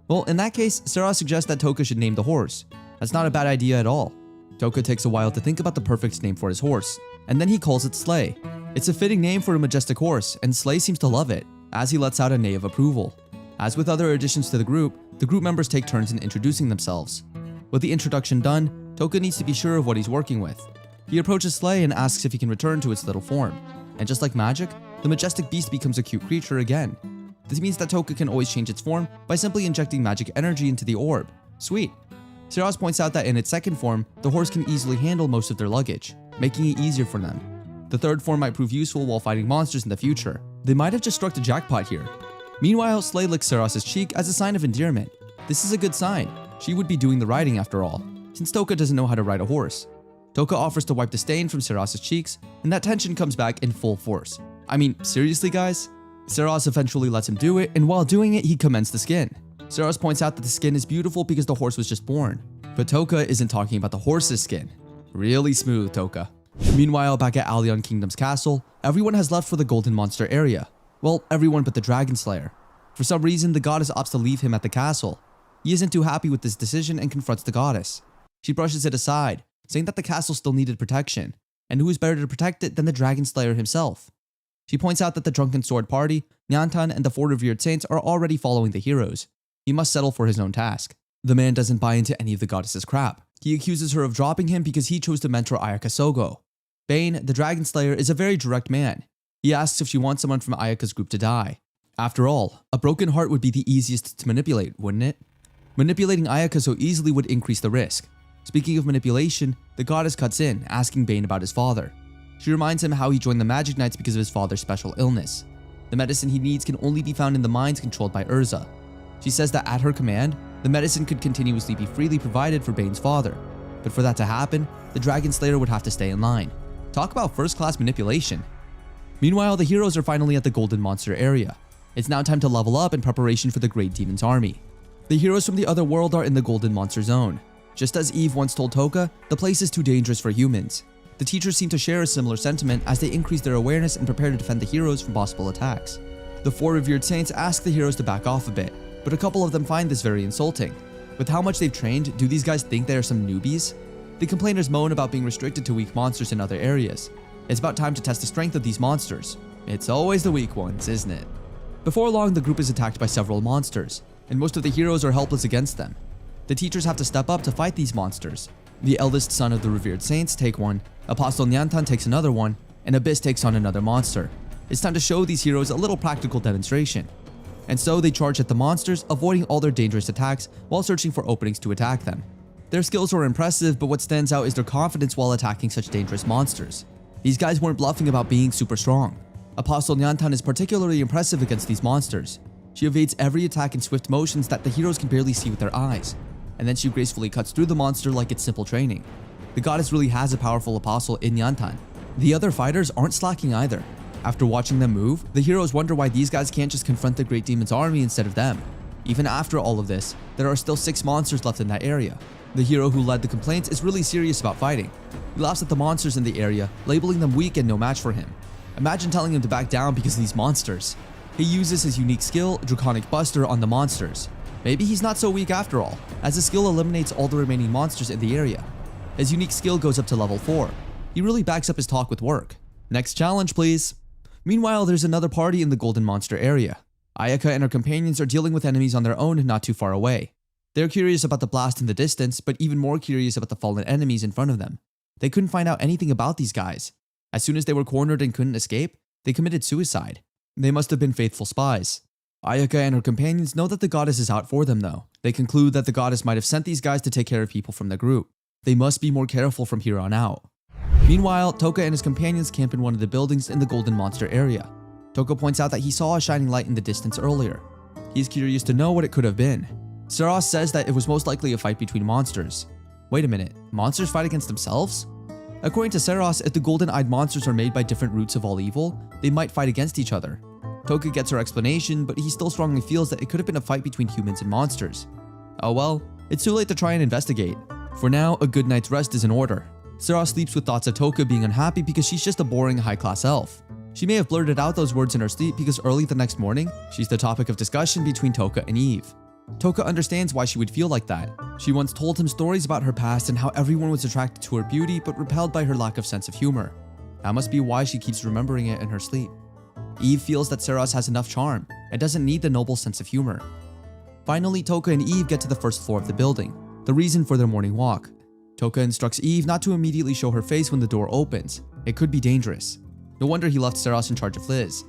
Well, in that case, Sarah suggests that Toka should name the horse. That's not a bad idea at all. Toka takes a while to think about the perfect name for his horse, and then he calls it Slay. It's a fitting name for a majestic horse, and Slay seems to love it, as he lets out a neigh of approval. As with other additions to the group members take turns in introducing themselves. With the introduction done, Toka needs to be sure of what he's working with. He approaches Slay and asks if he can return to its little form. And just like magic, the majestic beast becomes a cute creature again. This means that Toka can always change its form by simply injecting magic energy into the orb. Sweet. Saras points out that in its second form, the horse can easily handle most of their luggage, making it easier for them. The third form might prove useful while fighting monsters in the future. They might have just struck the jackpot here. Meanwhile, Slay licks Saras' cheek as a sign of endearment. This is a good sign. She would be doing the riding after all, since Toka doesn't know how to ride a horse. Toka offers to wipe the stain from Saras' cheeks, and that tension comes back in full force. I mean, seriously guys? Saras eventually lets him do it, and while doing it, he commends the skin. Saras points out that the skin is beautiful because the horse was just born. But Toka isn't talking about the horse's skin. Really smooth, Toka. Meanwhile, back at Allion Kingdom's castle, everyone has left for the Golden Monster area. Well, everyone but the Dragon Slayer. For some reason, the goddess opts to leave him at the castle. He isn't too happy with this decision and confronts the goddess. She brushes it aside, saying that the castle still needed protection, and who is better to protect it than the Dragon Slayer himself. She points out that the Drunken Sword Party, Nyantan, and the Four Revered Saints are already following the heroes. He must settle for his own task. The man doesn't buy into any of the goddess's crap. He accuses her of dropping him because he chose to mentor Ayaka Sogo. Bane, the Dragon Slayer, is a very direct man. He asks if she wants someone from Ayaka's group to die. After all, a broken heart would be the easiest to manipulate, wouldn't it? Manipulating Ayaka so easily would increase the risk. Speaking of manipulation, the goddess cuts in, asking Bane about his father. She reminds him how he joined the Magic Knights because of his father's special illness. The medicine he needs can only be found in the mines controlled by Urza. She says that at her command, the medicine could continuously be freely provided for Bane's father. But for that to happen, the Dragon Slayer would have to stay in line. Talk about first-class manipulation. Meanwhile, the heroes are finally at the Golden Monster area. It's now time to level up in preparation for the Great Demon's army. The heroes from the other world are in the Golden Monster zone. Just as Eve once told Toka, the place is too dangerous for humans. The teachers seem to share a similar sentiment as they increase their awareness and prepare to defend the heroes from possible attacks. The Four Revered Saints ask the heroes to back off a bit, but a couple of them find this very insulting. With how much they've trained, do these guys think they are some newbies? The complainers moan about being restricted to weak monsters in other areas. It's about time to test the strength of these monsters. It's always the weak ones, isn't it? Before long, the group is attacked by several monsters, and most of the heroes are helpless against them. The teachers have to step up to fight these monsters. The eldest son of the revered saints take one, Apostle Nyantan takes another one, and Abyss takes on another monster. It's time to show these heroes a little practical demonstration. And so they charge at the monsters, avoiding all their dangerous attacks while searching for openings to attack them. Their skills are impressive, but what stands out is their confidence while attacking such dangerous monsters. These guys weren't bluffing about being super strong. Apostle Nyantan is particularly impressive against these monsters. She evades every attack in swift motions that the heroes can barely see with their eyes, and then she gracefully cuts through the monster like it's simple training. The goddess really has a powerful apostle in Nyantan. The other fighters aren't slacking either. After watching them move, the heroes wonder why these guys can't just confront the Great Demon's army instead of them. Even after all of this, there are still 6 monsters left in that area. The hero who led the complaints is really serious about fighting. He laughs at the monsters in the area, labeling them weak and no match for him. Imagine telling him to back down because of these monsters. He uses his unique skill, Draconic Buster, on the monsters. Maybe he's not so weak after all, as the skill eliminates all the remaining monsters in the area. His unique skill goes up to level 4. He really backs up his talk with work. Next challenge, please. Meanwhile, there's another party in the Golden Monster area. Ayaka and her companions are dealing with enemies on their own not too far away. They're curious about the blast in the distance, but even more curious about the fallen enemies in front of them. They couldn't find out anything about these guys. As soon as they were cornered and couldn't escape, they committed suicide. They must have been faithful spies. Ayaka and her companions know that the goddess is out for them though. They conclude that the goddess might have sent these guys to take care of people from the group. They must be more careful from here on out. Meanwhile, Toka and his companions camp in one of the buildings in the Golden Monster area. Toka points out that he saw a shining light in the distance earlier. He's curious to know what it could have been. Saras says that it was most likely a fight between monsters. Wait a minute, monsters fight against themselves? According to Saras, if the golden-eyed monsters are made by different roots of all evil, they might fight against each other. Toka gets her explanation, but he still strongly feels that it could have been a fight between humans and monsters. Oh well, it's too late to try and investigate. For now, a good night's rest is in order. Saras sleeps with thoughts of Toka being unhappy because she's just a boring high-class elf. She may have blurted out those words in her sleep because early the next morning, she's the topic of discussion between Toka and Eve. Toka understands why she would feel like that. She once told him stories about her past and how everyone was attracted to her beauty but repelled by her lack of sense of humor. That must be why she keeps remembering it in her sleep. Eve feels that Saras has enough charm and doesn't need the noble sense of humor. Finally, Toka and Eve get to the first floor of the building, the reason for their morning walk. Toka instructs Eve not to immediately show her face when the door opens. It could be dangerous. No wonder he left Saras in charge of Liz.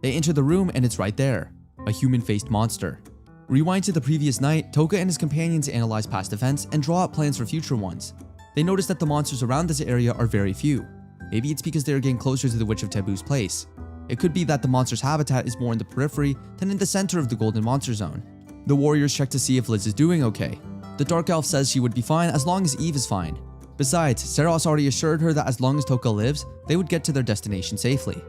They enter the room and it's right there, a human-faced monster. Rewind to the previous night, Toka and his companions analyze past events and draw up plans for future ones. They notice that the monsters around this area are very few. Maybe it's because they are getting closer to the Witch of Taboo's place. It could be that the monster's habitat is more in the periphery than in the center of the Golden Monster Zone. The warriors check to see if Liz is doing okay. The Dark Elf says she would be fine as long as Eve is fine. Besides, Saras already assured her that as long as Toka lives, they would get to their destination safely.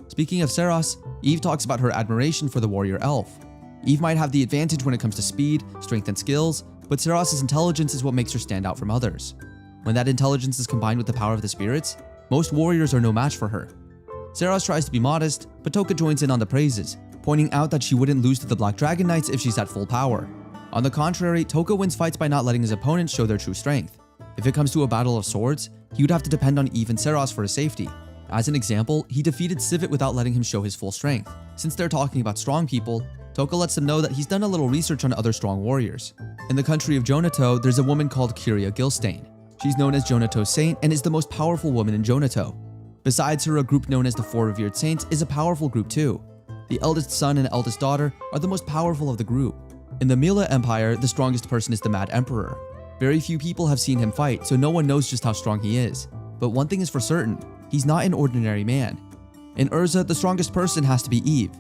Speaking of Saras, Eve talks about her admiration for the warrior elf. Eve might have the advantage when it comes to speed, strength, and skills, but Saras' intelligence is what makes her stand out from others. When that intelligence is combined with the power of the spirits, most warriors are no match for her. Saras tries to be modest, but Toka joins in on the praises, pointing out that she wouldn't lose to the Black Dragon Knights if she's at full power. On the contrary, Toka wins fights by not letting his opponents show their true strength. If it comes to a battle of swords, he would have to depend on Eve and Saras for his safety. As an example, he defeated Civet without letting him show his full strength. Since they're talking about strong people, Toka lets them know that he's done a little research on other strong warriors. In the country of Jonato, there's a woman called Kyria Gilstain. She's known as Jonato's saint and is the most powerful woman in Jonato. Besides her, a group known as the Four Revered Saints is a powerful group too. The eldest son and eldest daughter are the most powerful of the group. In the Mila Empire, the strongest person is the Mad Emperor. Very few people have seen him fight, so no one knows just how strong he is. But one thing is for certain, he's not an ordinary man. In Urza, the strongest person has to be Eve.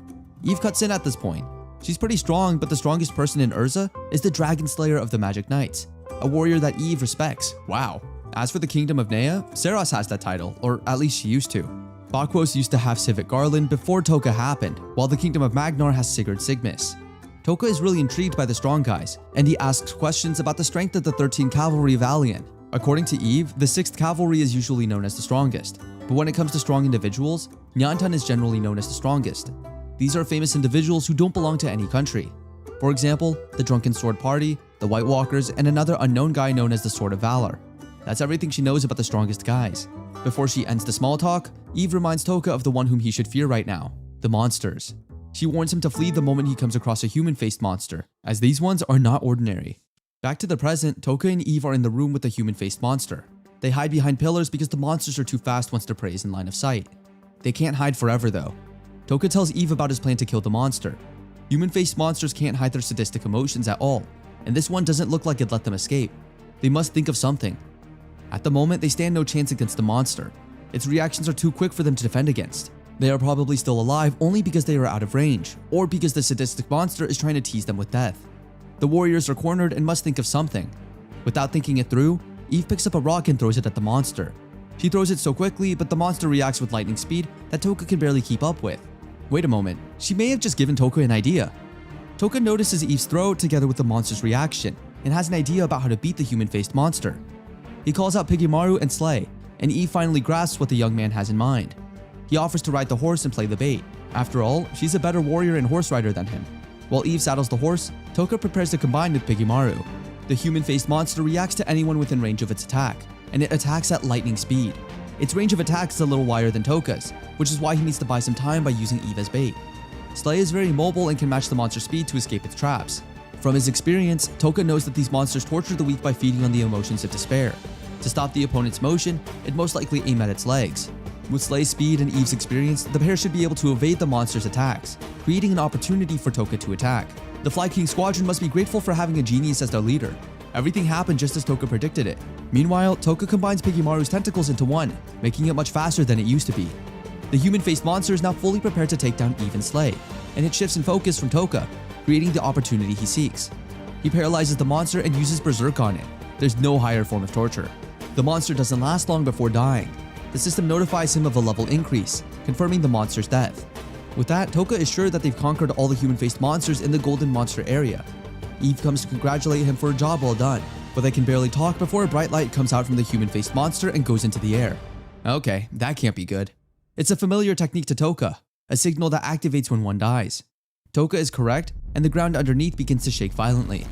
Eve cuts in at this point. She's pretty strong, but the strongest person in Urza is the Dragon Slayer of the Magic Knights, a warrior that Eve respects. Wow. As for the Kingdom of Nea, Saras has that title, or at least she used to. Bakros used to have Civet Garland before Toka happened, while the Kingdom of Magnar has Sigurd Sigmus. Toka is really intrigued by the strong guys, and he asks questions about the strength of the 13 Cavalry of Alien. According to Eve, the 6th Cavalry is usually known as the strongest, but when it comes to strong individuals, Nyantan is generally known as the strongest. These are famous individuals who don't belong to any country. For example, the Drunken Sword Party, the White Walkers, and another unknown guy known as the Sword of Valor. That's everything she knows about the strongest guys. Before she ends the small talk, Eve reminds Toka of the one whom he should fear right now, the monsters. She warns him to flee the moment he comes across a human-faced monster, as these ones are not ordinary. Back to the present, Toka and Eve are in the room with the human-faced monster. They hide behind pillars because the monsters are too fast once their prey is in line of sight. They can't hide forever though. Toka tells Eve about his plan to kill the monster. Human-faced monsters can't hide their sadistic emotions at all, and this one doesn't look like it'd let them escape. They must think of something. At the moment, they stand no chance against the monster. Its reactions are too quick for them to defend against. They are probably still alive only because they are out of range, or because the sadistic monster is trying to tease them with death. The warriors are cornered and must think of something. Without thinking it through, Eve picks up a rock and throws it at the monster. She throws it so quickly, but the monster reacts with lightning speed that Toka can barely keep up with. Wait a moment, she may have just given Toka an idea. Toka notices Eve's throw together with the monster's reaction, and has an idea about how to beat the human-faced monster. He calls out Piggymaru and Slay, and Eve finally grasps what the young man has in mind. He offers to ride the horse and play the bait. After all, she's a better warrior and horse rider than him. While Eve saddles the horse, Toka prepares to combine with Piggymaru. The human-faced monster reacts to anyone within range of its attack, and it attacks at lightning speed. Its range of attack is a little wider than Toka's, which is why he needs to buy some time by using Eve as bait. Slay is very mobile and can match the monster's speed to escape its traps. From his experience, Toka knows that these monsters torture the weak by feeding on the emotions of despair. To stop the opponent's motion, it'd most likely aim at its legs. With Slay's speed and Eve's experience, the pair should be able to evade the monster's attacks, creating an opportunity for Toka to attack. The Fly King Squadron must be grateful for having a genius as their leader. Everything happened just as Toka predicted it. Meanwhile, Toka combines Piggymaru's tentacles into one, making it much faster than it used to be. The human-faced monster is now fully prepared to take down Eve and Slay, and it shifts in focus from Toka, creating the opportunity he seeks. He paralyzes the monster and uses Berserk on it. There's no higher form of torture. The monster doesn't last long before dying. The system notifies him of a level increase, confirming the monster's death. With that, Toka is sure that they've conquered all the human-faced monsters in the Golden Monster area. Eve comes to congratulate him for a job well done, but they can barely talk before a bright light comes out from the human-faced monster and goes into the air. Okay, that can't be good. It's a familiar technique to Toka, a signal that activates when one dies. Toka is correct, and the ground underneath begins to shake violently.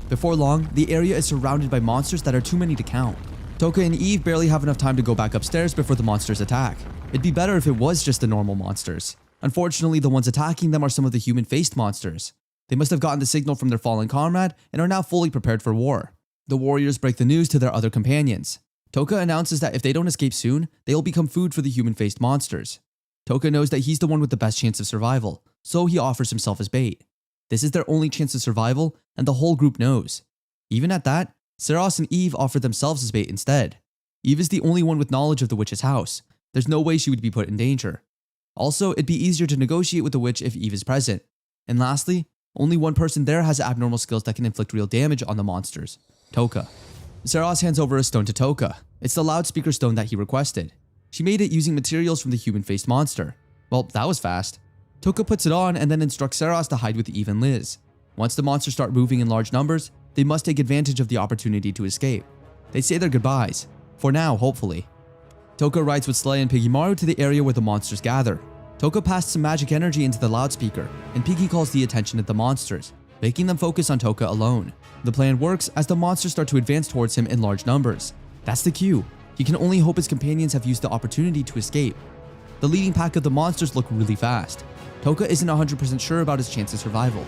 Before long, the area is surrounded by monsters that are too many to count. Toka and Eve barely have enough time to go back upstairs before the monsters attack. It'd be better if it was just the normal monsters. Unfortunately, the ones attacking them are some of the human-faced monsters. They must have gotten the signal from their fallen comrade and are now fully prepared for war. The warriors break the news to their other companions. Toka announces that if they don't escape soon, they'll become food for the human-faced monsters. Toka knows that he's the one with the best chance of survival, so he offers himself as bait. This is their only chance of survival, and the whole group knows. Even at that, Seros and Eve offer themselves as bait instead. Eve is the only one with knowledge of the witch's house. There's no way she would be put in danger. Also, it'd be easier to negotiate with the witch if Eve is present. And lastly, only one person there has abnormal skills that can inflict real damage on the monsters: Toka. Seros hands over a stone to Toka. It's the loudspeaker stone that he requested. She made it using materials from the human-faced monster. Well, that was fast. Toka puts it on and then instructs Seros to hide with Eve and Liz. Once the monsters start moving in large numbers, they must take advantage of the opportunity to escape. They say their goodbyes. For now, hopefully. Toka rides with Slay and Piggymaru to the area where the monsters gather. Toka passed some magic energy into the loudspeaker, and Piggy calls the attention of the monsters, making them focus on Toka alone. The plan works as the monsters start to advance towards him in large numbers. That's the cue. He can only hope his companions have used the opportunity to escape. The leading pack of the monsters look really fast. Toka isn't 100% sure about his chance of survival.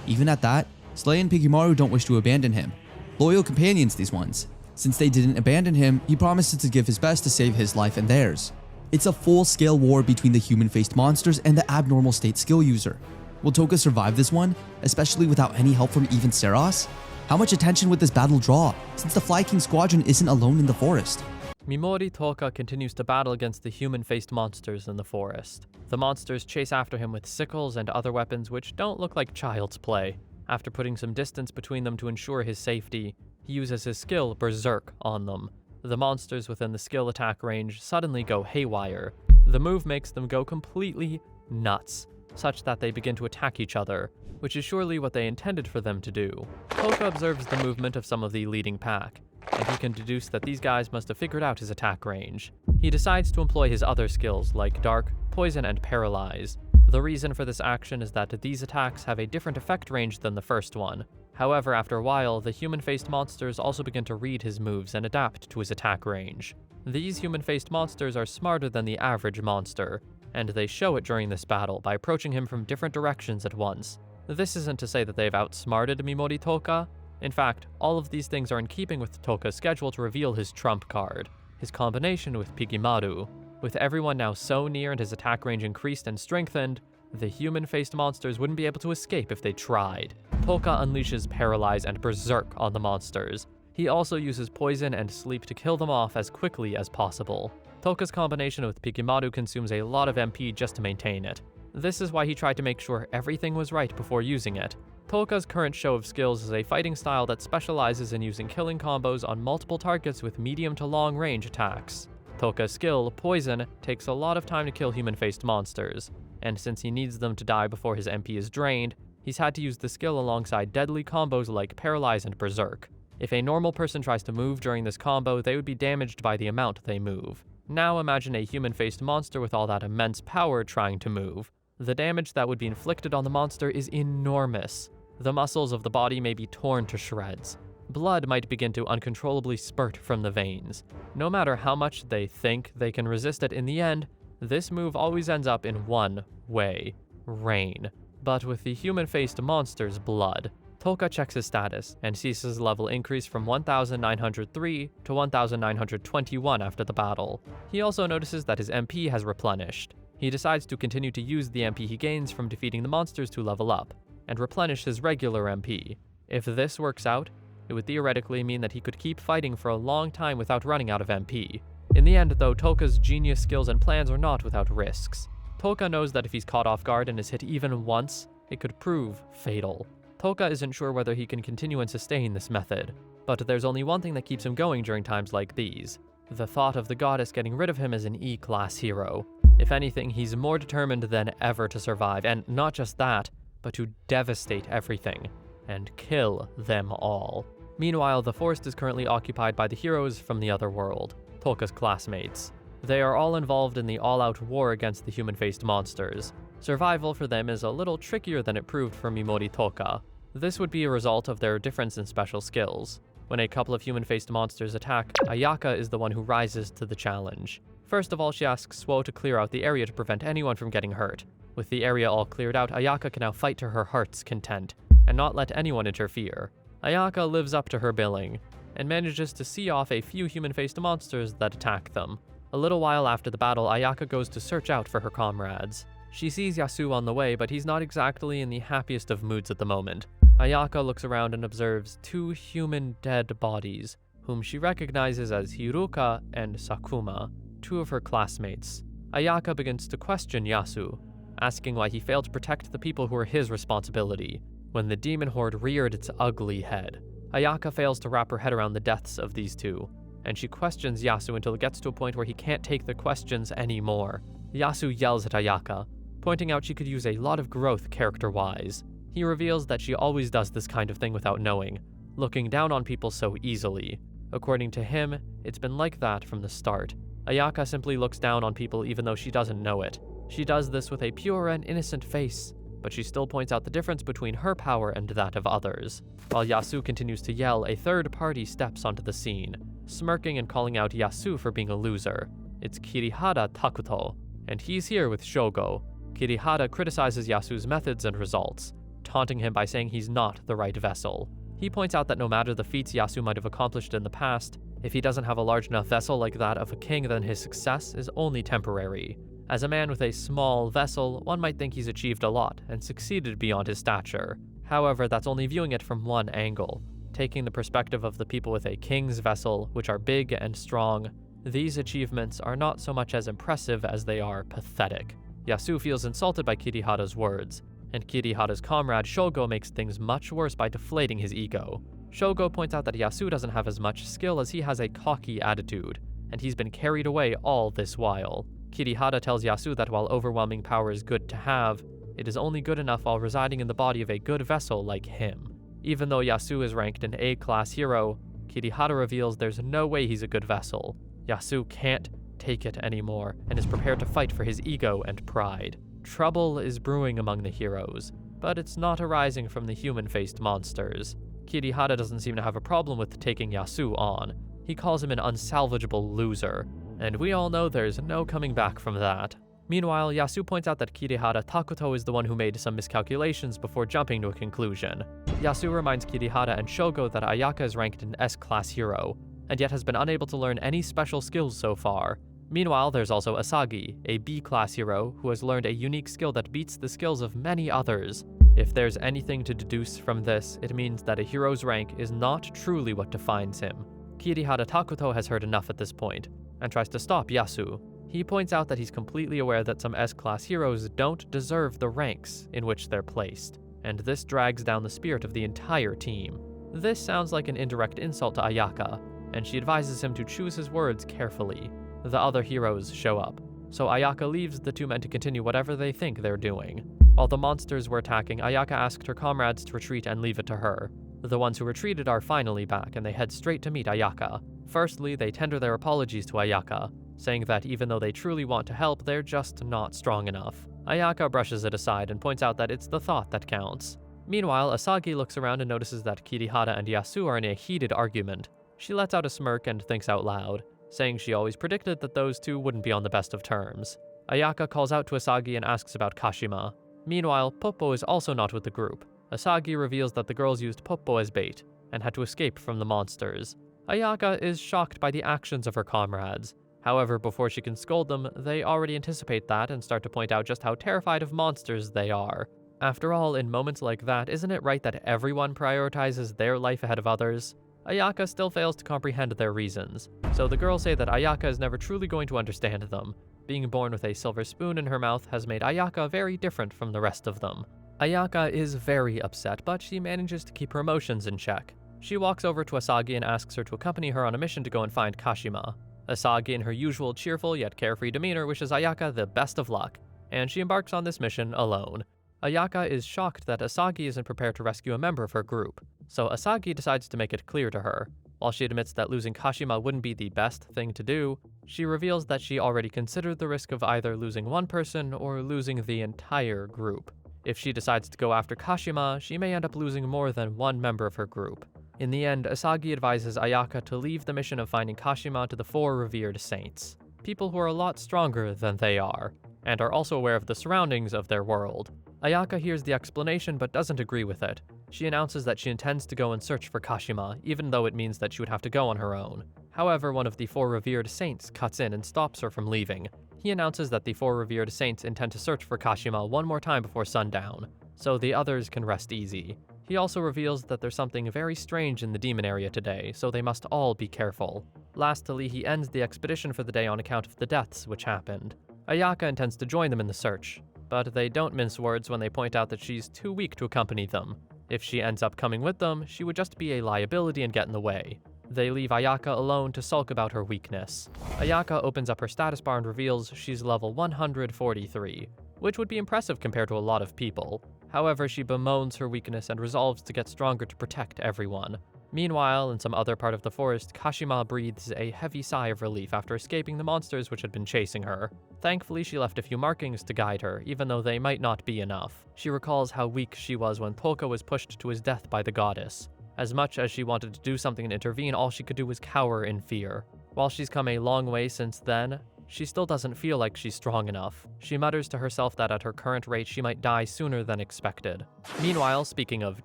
Even at that, Slay and Piggymaru don't wish to abandon him. Loyal companions, these ones. Since they didn't abandon him, he promises to give his best to save his life and theirs. It's a full-scale war between the human-faced monsters and the abnormal state skill user. Will Toka survive this one, especially without any help from even Seros? How much attention would this battle draw, since the Fly King Squadron isn't alone in the forest? Mimori Toka continues to battle against the human-faced monsters in the forest. The monsters chase after him with sickles and other weapons which don't look like child's play. After putting some distance between them to ensure his safety, he uses his skill Berserk on them. The monsters within the skill attack range suddenly go haywire. The move makes them go completely nuts, such that they begin to attack each other, which is surely what they intended for them to do. Toka observes the movement of some of the leading pack, and he can deduce that these guys must have figured out his attack range. He decides to employ his other skills like Dark, Poison, and Paralyze. The reason for this action is that these attacks have a different effect range than the first one. However, after a while, the human-faced monsters also begin to read his moves and adapt to his attack range. These human-faced monsters are smarter than the average monster, and they show it during this battle by approaching him from different directions at once. This isn't to say that they've outsmarted Mimori Toka. In fact, all of these things are in keeping with Toka's schedule to reveal his trump card, his combination with Pigimaru. With everyone now so near and his attack range increased and strengthened, the human-faced monsters wouldn't be able to escape if they tried. Toka unleashes Paralyze and Berserk on the monsters. He also uses Poison and Sleep to kill them off as quickly as possible. Toka's combination with Pigimaru consumes a lot of MP just to maintain it. This is why he tried to make sure everything was right before using it. Toka's current show of skills is a fighting style that specializes in using killing combos on multiple targets with medium to long range attacks. Toka's skill, Poison, takes a lot of time to kill human-faced monsters, and since he needs them to die before his MP is drained, he's had to use the skill alongside deadly combos like Paralyze and Berserk. If a normal person tries to move during this combo, they would be damaged by the amount they move. Now imagine a human-faced monster with all that immense power trying to move. The damage that would be inflicted on the monster is enormous. The muscles of the body may be torn to shreds. Blood might begin to uncontrollably spurt from the veins. No matter how much they think they can resist it in the end, this move always ends up in one way: rain. But with the human-faced monster's blood. Toka checks his status and sees his level increase from 1903 to 1921 after the battle. He also notices that his MP has replenished. He decides to continue to use the MP he gains from defeating the monsters to level up, and replenish his regular MP. If this works out, it would theoretically mean that he could keep fighting for a long time without running out of MP. In the end, though, Toka's genius skills and plans are not without risks. Toka knows that if he's caught off guard and is hit even once, it could prove fatal. Toka isn't sure whether he can continue and sustain this method, but there's only one thing that keeps him going during times like these: the thought of the goddess getting rid of him as an E-class hero. If anything, he's more determined than ever to survive, and not just that, but to devastate everything, and kill them all. Meanwhile, the forest is currently occupied by the heroes from the other world, Toka's classmates. They are all involved in the all-out war against the human-faced monsters. Survival for them is a little trickier than it proved for Mimori Toka. This would be a result of their difference in special skills. When a couple of human-faced monsters attack, Ayaka is the one who rises to the challenge. First of all, she asks Suo to clear out the area to prevent anyone from getting hurt. With the area all cleared out, Ayaka can now fight to her heart's content, and not let anyone interfere. Ayaka lives up to her billing, and manages to see off a few human-faced monsters that attack them. A little while after the battle, Ayaka goes to search out for her comrades. She sees Yasu on the way, but he's not exactly in the happiest of moods at the moment. Ayaka looks around and observes two human dead bodies, whom she recognizes as Hiruka and Sakuma, two of her classmates. Ayaka begins to question Yasu, asking why he failed to protect the people who were his responsibility, when the demon horde reared its ugly head. Ayaka fails to wrap her head around the deaths of these two, and she questions Yasu until it gets to a point where he can't take the questions anymore. Yasu yells at Ayaka, pointing out she could use a lot of growth character-wise. He reveals that she always does this kind of thing without knowing, looking down on people so easily. According to him, it's been like that from the start. Ayaka simply looks down on people even though she doesn't know it. She does this with a pure and innocent face, but she still points out the difference between her power and that of others. While Yasu continues to yell, a third party steps onto the scene, smirking and calling out Yasu for being a loser. It's Kirihara Takuto, and he's here with Shogo. Kirihara criticizes Yasu's methods and results, taunting him by saying he's not the right vessel. He points out that no matter the feats Yasu might have accomplished in the past, if he doesn't have a large enough vessel like that of a king, then his success is only temporary. As a man with a small vessel, one might think he's achieved a lot and succeeded beyond his stature. However, that's only viewing it from one angle. Taking the perspective of the people with a king's vessel, which are big and strong, these achievements are not so much as impressive as they are pathetic. Yasu feels insulted by Kirihara's words, and Kirihara's comrade Shogo makes things much worse by deflating his ego. Shogo points out that Yasu doesn't have as much skill as he has a cocky attitude, and he's been carried away all this while. Kirihara tells Yasu that while overwhelming power is good to have, it is only good enough while residing in the body of a good vessel like him. Even though Yasu is ranked an A-class hero, Kirihara reveals there's no way he's a good vessel. Yasu can't take it anymore, and is prepared to fight for his ego and pride. Trouble is brewing among the heroes, but it's not arising from the human-faced monsters. Kirihara doesn't seem to have a problem with taking Yasu on, He calls him an unsalvageable loser, and we all know there's no coming back from that. Meanwhile, Yasu points out that Kirihara Takuto is the one who made some miscalculations before jumping to a conclusion. Yasu reminds Kirihara and Shogo that Ayaka is ranked an S-class hero, and yet has been unable to learn any special skills so far. Meanwhile, there's also Asagi, a B-class hero, who has learned a unique skill that beats the skills of many others. If there's anything to deduce from this, it means that a hero's rank is not truly what defines him. Kirihara Takuto has heard enough at this point, and tries to stop Yasu. He points out that he's completely aware that some S-class heroes don't deserve the ranks in which they're placed, and this drags down the spirit of the entire team. This sounds like an indirect insult to Ayaka, and she advises him to choose his words carefully. The other heroes show up, so Ayaka leaves the two men to continue whatever they think they're doing. While the monsters were attacking, Ayaka asked her comrades to retreat and leave it to her. The ones who retreated are finally back, and they head straight to meet Ayaka. Firstly, they tender their apologies to Ayaka, saying that even though they truly want to help, they're just not strong enough. Ayaka brushes it aside and points out that it's the thought that counts. Meanwhile, Asagi looks around and notices that Kirihara and Yasu are in a heated argument. She lets out a smirk and thinks out loud, saying she always predicted that those two wouldn't be on the best of terms. Ayaka calls out to Asagi and asks about Kashima. Meanwhile, Poppo is also not with the group. Asagi reveals that the girls used Poppo as bait, and had to escape from the monsters. Ayaka is shocked by the actions of her comrades. However, before she can scold them, they already anticipate that and start to point out just how terrified of monsters they are. After all, in moments like that, isn't it right that everyone prioritizes their life ahead of others? Ayaka still fails to comprehend their reasons, so the girls say that Ayaka is never truly going to understand them. Being born with a silver spoon in her mouth has made Ayaka very different from the rest of them. Ayaka is very upset, but she manages to keep her emotions in check. She walks over to Asagi and asks her to accompany her on a mission to go and find Kashima. Asagi, in her usual cheerful yet carefree demeanor, wishes Ayaka the best of luck, and she embarks on this mission alone. Ayaka is shocked that Asagi isn't prepared to rescue a member of her group, so Asagi decides to make it clear to her. While she admits that losing Kashima wouldn't be the best thing to do, she reveals that she already considered the risk of either losing one person or losing the entire group. If she decides to go after Kashima, she may end up losing more than one member of her group. In the end, Asagi advises Ayaka to leave the mission of finding Kashima to the 4 revered saints, people who are a lot stronger than they are, and are also aware of the surroundings of their world. Ayaka hears the explanation but doesn't agree with it. She announces that she intends to go and search for Kashima, even though it means that she would have to go on her own. However, one of the 4 revered saints cuts in and stops her from leaving. He announces that the 4 revered saints intend to search for Kashima one more time before sundown, so the others can rest easy. He also reveals that there's something very strange in the demon area today, so they must all be careful. Lastly, he ends the expedition for the day on account of the deaths which happened. Ayaka intends to join them in the search, but they don't mince words when they point out that she's too weak to accompany them. If she ends up coming with them, she would just be a liability and get in the way. They leave Ayaka alone to sulk about her weakness. Ayaka opens up her status bar and reveals she's level 143, which would be impressive compared to a lot of people. However, she bemoans her weakness and resolves to get stronger to protect everyone. Meanwhile, in some other part of the forest, Kashima breathes a heavy sigh of relief after escaping the monsters which had been chasing her. Thankfully, she left a few markings to guide her, even though they might not be enough. She recalls how weak she was when Toka was pushed to his death by the goddess. As much as she wanted to do something and intervene, all she could do was cower in fear. While she's come a long way since then, she still doesn't feel like she's strong enough. She mutters to herself that at her current rate she might die sooner than expected. Meanwhile, speaking of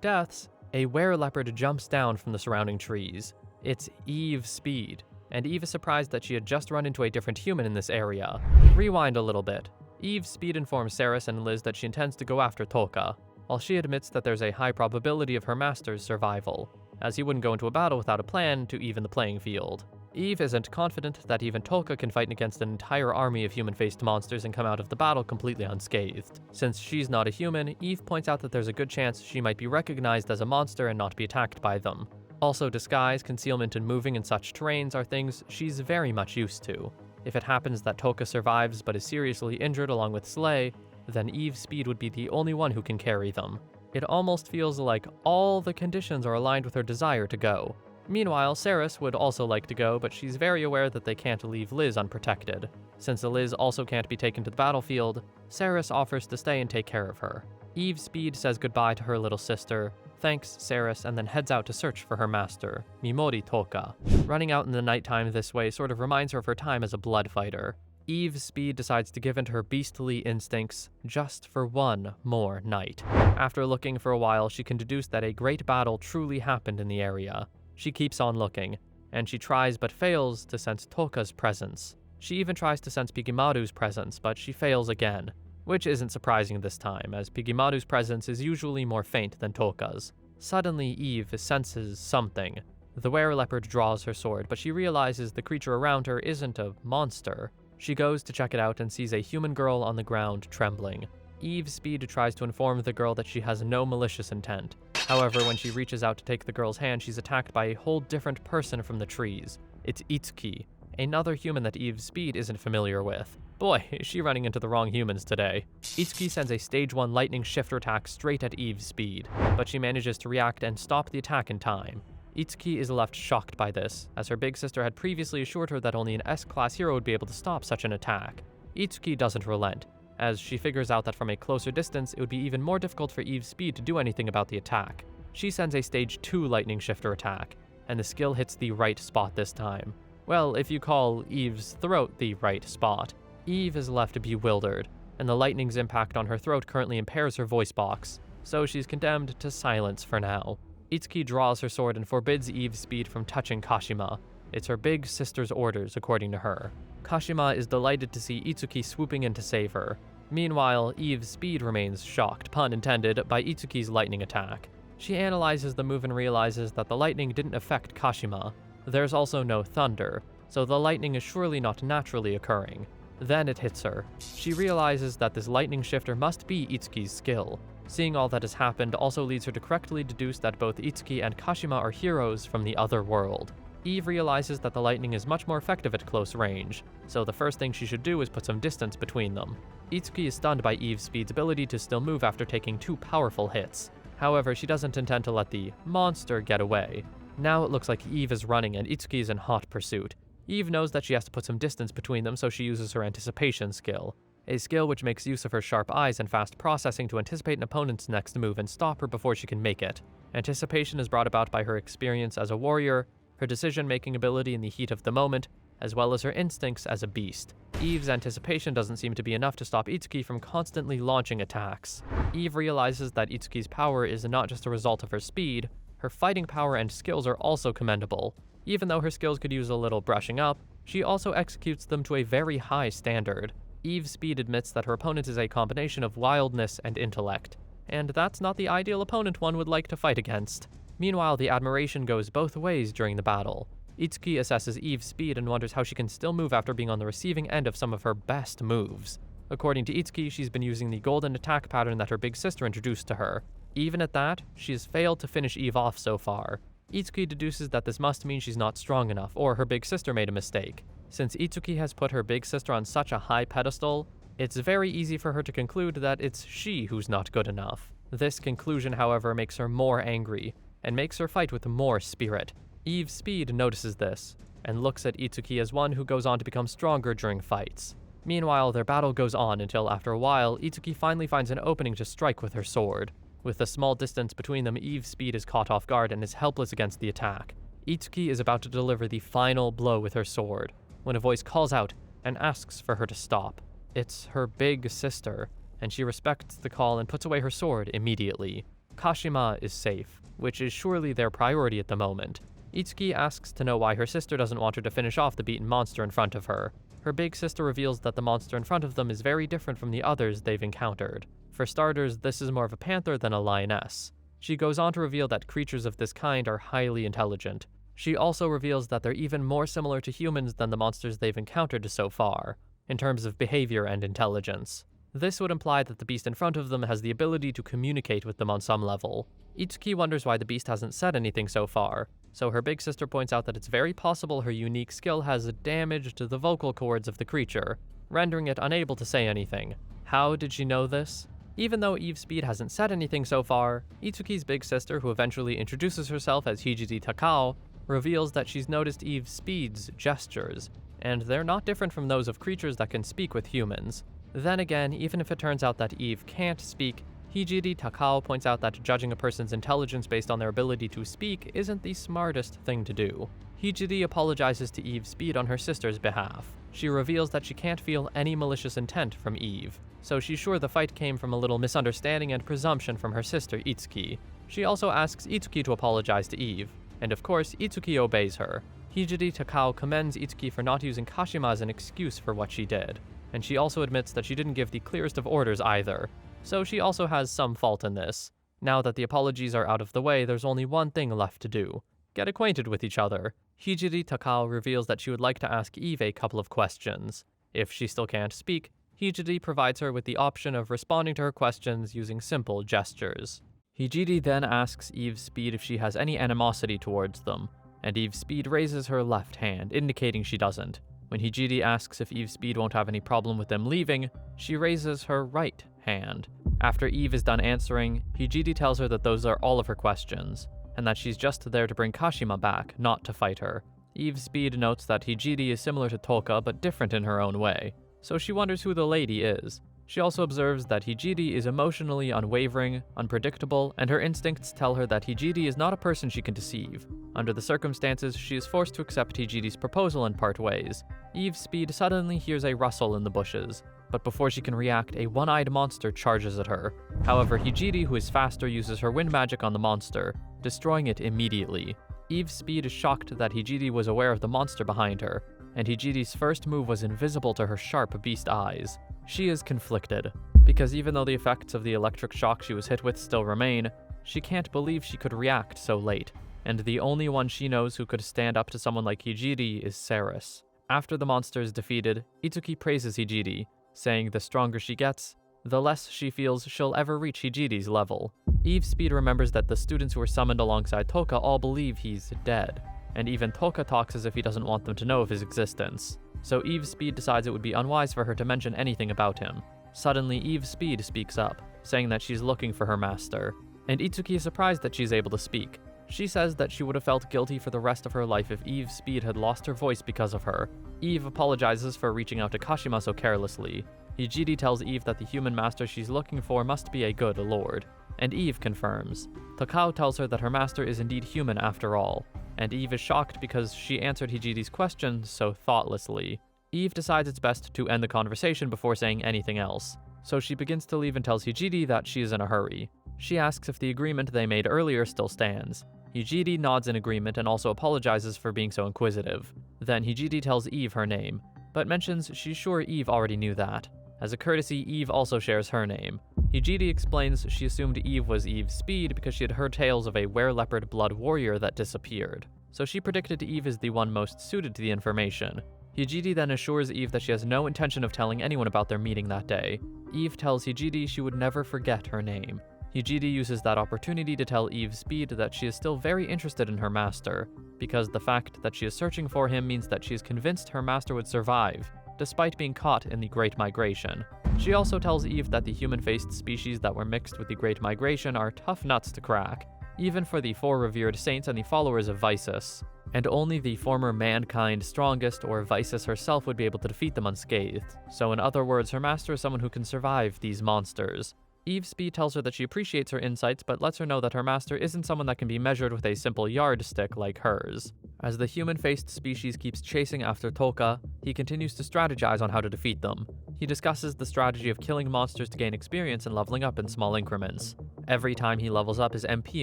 deaths, a were-leopard jumps down from the surrounding trees. It's Isekai'd, and Eve is surprised that she had just run into a different human in this area. Rewind a little bit. Isekai'd informs Ceres and Liz that she intends to go after Toka, while she admits that there's a high probability of her master's survival, as he wouldn't go into a battle without a plan to even the playing field. Eve isn't confident that even Toka can fight against an entire army of human-faced monsters and come out of the battle completely unscathed. Since she's not a human, Eve points out that there's a good chance she might be recognized as a monster and not be attacked by them. Also, disguise, concealment, and moving in such terrains are things she's very much used to. If it happens that Toka survives but is seriously injured along with Slay, then Isekai'd would be the only one who can carry them. It almost feels like all the conditions are aligned with her desire to go. Meanwhile, Ceres would also like to go, but she's very aware that they can't leave Liz unprotected. Since Liz also can't be taken to the battlefield, Ceres offers to stay and take care of her. Isekai'd says goodbye to her little sister, thanks Saris, and then heads out to search for her master, Mimori Toka. Running out in the nighttime this way sort of reminds her of her time as a blood fighter. Eve's speed decides to give in to her beastly instincts just for one more night. After looking for a while, she can deduce that a great battle truly happened in the area. She keeps on looking, and she tries but fails to sense Toka's presence. She even tries to sense Pigimaru's presence, but she fails again, which isn't surprising this time, as Pigimaru's presence is usually more faint than Toka's. Suddenly, Eve senses something. The were-leopard draws her sword, but she realizes the creature around her isn't a monster. She goes to check it out and sees a human girl on the ground trembling. Eve's speed tries to inform the girl that she has no malicious intent. However, when she reaches out to take the girl's hand, she's attacked by a whole different person from the trees. It's Itsuki, another human that Eve's speed isn't familiar with. Boy, is she running into the wrong humans today. Itsuki sends a stage 1 lightning shifter attack straight at Eve's speed, but she manages to react and stop the attack in time. Itsuki is left shocked by this, as her big sister had previously assured her that only an S-class hero would be able to stop such an attack. Itsuki doesn't relent, as she figures out that from a closer distance it would be even more difficult for Eve's speed to do anything about the attack. She sends a stage 2 lightning shifter attack, and the skill hits the right spot this time. Well, if you call Eve's throat the right spot. Eve is left bewildered, and the lightning's impact on her throat currently impairs her voice box, so she's condemned to silence for now. Itsuki draws her sword and forbids Eve's speed from touching Kashima. It's her big sister's orders, according to her. Kashima is delighted to see Itsuki swooping in to save her. Meanwhile, Eve's speed remains shocked, pun intended, by Itsuki's lightning attack. She analyzes the move and realizes that the lightning didn't affect Kashima. There's also no thunder, so the lightning is surely not naturally occurring. Then it hits her. She realizes that this lightning shifter must be Itsuki's skill. Seeing all that has happened also leads her to correctly deduce that both Itsuki and Kashima are heroes from the other world. Eve realizes that the lightning is much more effective at close range, so the first thing she should do is put some distance between them. Itsuki is stunned by Eve's speed's ability to still move after taking 2 powerful hits. However, she doesn't intend to let the monster get away. Now it looks like Eve is running and Itsuki is in hot pursuit. Eve knows that she has to put some distance between them, so she uses her anticipation skill, a skill which makes use of her sharp eyes and fast processing to anticipate an opponent's next move and stop her before she can make it. Anticipation is brought about by her experience as a warrior, her decision-making ability in the heat of the moment, as well as her instincts as a beast. Eve's anticipation doesn't seem to be enough to stop Itsuki from constantly launching attacks. Eve realizes that Itsuki's power is not just a result of her speed, her fighting power and skills are also commendable. Even though her skills could use a little brushing up, she also executes them to a very high standard. Eve's speed admits that her opponent is a combination of wildness and intellect, and that's not the ideal opponent one would like to fight against. Meanwhile, the admiration goes both ways during the battle. Itsuki assesses Eve's speed and wonders how she can still move after being on the receiving end of some of her best moves. According to Itsuki, she's been using the golden attack pattern that her big sister introduced to her. Even at that, she has failed to finish Eve off so far. Itsuki deduces that this must mean she's not strong enough, or her big sister made a mistake. Since Itsuki has put her big sister on such a high pedestal, it's very easy for her to conclude that it's she who's not good enough. This conclusion, however, makes her more angry, and makes her fight with more spirit. Eve's speed notices this, and looks at Itsuki as one who goes on to become stronger during fights. Meanwhile, their battle goes on until after a while, Itsuki finally finds an opening to strike with her sword. With the small distance between them, Eve's speed is caught off guard and is helpless against the attack. Itsuki is about to deliver the final blow with her sword, when a voice calls out and asks for her to stop. It's her big sister, and she respects the call and puts away her sword immediately. Kashima is safe, which is surely their priority at the moment. Itsuki asks to know why her sister doesn't want her to finish off the beaten monster in front of her. Her big sister reveals that the monster in front of them is very different from the others they've encountered. For starters, this is more of a panther than a lioness. She goes on to reveal that creatures of this kind are highly intelligent. She also reveals that they're even more similar to humans than the monsters they've encountered so far, in terms of behavior and intelligence. This would imply that the beast in front of them has the ability to communicate with them on some level. Itsuki wonders why the beast hasn't said anything so far, so her big sister points out that it's very possible her unique skill has damaged the vocal cords of the creature, rendering it unable to say anything. How did she know this? Even though Eve's speed hasn't said anything so far, Itsuki's big sister, who eventually introduces herself as Hijiri Takao, reveals that she's noticed Eve's speed's gestures, and they're not different from those of creatures that can speak with humans. Then again, even if it turns out that Eve can't speak, Hijiri Takao points out that judging a person's intelligence based on their ability to speak isn't the smartest thing to do. Hijiri apologizes to Eve Speed on her sister's behalf. She reveals that she can't feel any malicious intent from Eve, so she's sure the fight came from a little misunderstanding and presumption from her sister Itsuki. She also asks Itsuki to apologize to Eve, and of course Itsuki obeys her. Hijiri Takao commends Itsuki for not using Kashima as an excuse for what she did, and she also admits that she didn't give the clearest of orders either, so she also has some fault in this. Now that the apologies are out of the way, there's only one thing left to do: get acquainted with each other. Hijiri Takao reveals that she would like to ask Eve a couple of questions. If she still can't speak, Hijiri provides her with the option of responding to her questions using simple gestures. Hijiri then asks Eve Speed if she has any animosity towards them, and Eve Speed raises her left hand, indicating she doesn't. When Hijiri asks if Eve Speed won't have any problem with them leaving, she raises her right hand. After Eve is done answering, Hijiri tells her that those are all of her questions, and that she's just there to bring Kashima back, not to fight her. Eve Speed notes that Hijiri is similar to Toka but different in her own way, so she wonders who the lady is. She also observes that Hijiri is emotionally unwavering, unpredictable, and her instincts tell her that Hijiri is not a person she can deceive. Under the circumstances, she is forced to accept Hijiri's proposal and part ways. Eve Speed suddenly hears a rustle in the bushes, but before she can react, a one-eyed monster charges at her. However, Hijiri, who is faster, uses her wind magic on the monster, destroying it immediately. Eve Speed is shocked that Hijiri was aware of the monster behind her, and Hijiri's first move was invisible to her sharp beast eyes. She is conflicted, because even though the effects of the electric shock she was hit with still remain, she can't believe she could react so late, and the only one she knows who could stand up to someone like Hijiri is Saris. After the monster is defeated, Itsuki praises Hijiri, saying the stronger she gets, the less she feels she'll ever reach Hijiri's level. Eve Speed remembers that the students who were summoned alongside Toka all believe he's dead, and even Toka talks as if he doesn't want them to know of his existence. So Eve Speed decides it would be unwise for her to mention anything about him. Suddenly, Eve Speed speaks up, saying that she's looking for her master, and Itsuki is surprised that she's able to speak. She says that she would have felt guilty for the rest of her life if Eve Speed had lost her voice because of her. Eve apologizes for reaching out to Kashima so carelessly. Hijiri tells Eve that the human master she's looking for must be a good lord, and Eve confirms. Takao tells her that her master is indeed human after all, and Eve is shocked because she answered Hijiri's question so thoughtlessly. Eve decides it's best to end the conversation before saying anything else, so she begins to leave and tells Hijiri that she is in a hurry. She asks if the agreement they made earlier still stands. Hijiri nods in agreement and also apologizes for being so inquisitive. Then Hijiri tells Eve her name, but mentions she's sure Eve already knew that. As a courtesy, Eve also shares her name. Hijiri explains she assumed Eve was Eve Speed because she had heard tales of a were-leopard blood warrior that disappeared, so she predicted Eve is the one most suited to the information. Hijiri then assures Eve that she has no intention of telling anyone about their meeting that day. Eve tells Hijiri she would never forget her name. Hijiri uses that opportunity to tell Eve Speed that she is still very interested in her master, because the fact that she is searching for him means that she is convinced her master would survive, despite being caught in the Great Migration. She also tells Eve that the human-faced species that were mixed with the Great Migration are tough nuts to crack, even for the four revered saints and the followers of Visus, and only the former mankind strongest or Visus herself would be able to defeat them unscathed. So in other words, her master is someone who can survive these monsters. Eve Speed tells her that she appreciates her insights, but lets her know that her master isn't someone that can be measured with a simple yardstick like hers. As the human-faced species keeps chasing after Toka, he continues to strategize on how to defeat them. He discusses the strategy of killing monsters to gain experience and leveling up in small increments. Every time he levels up, his MP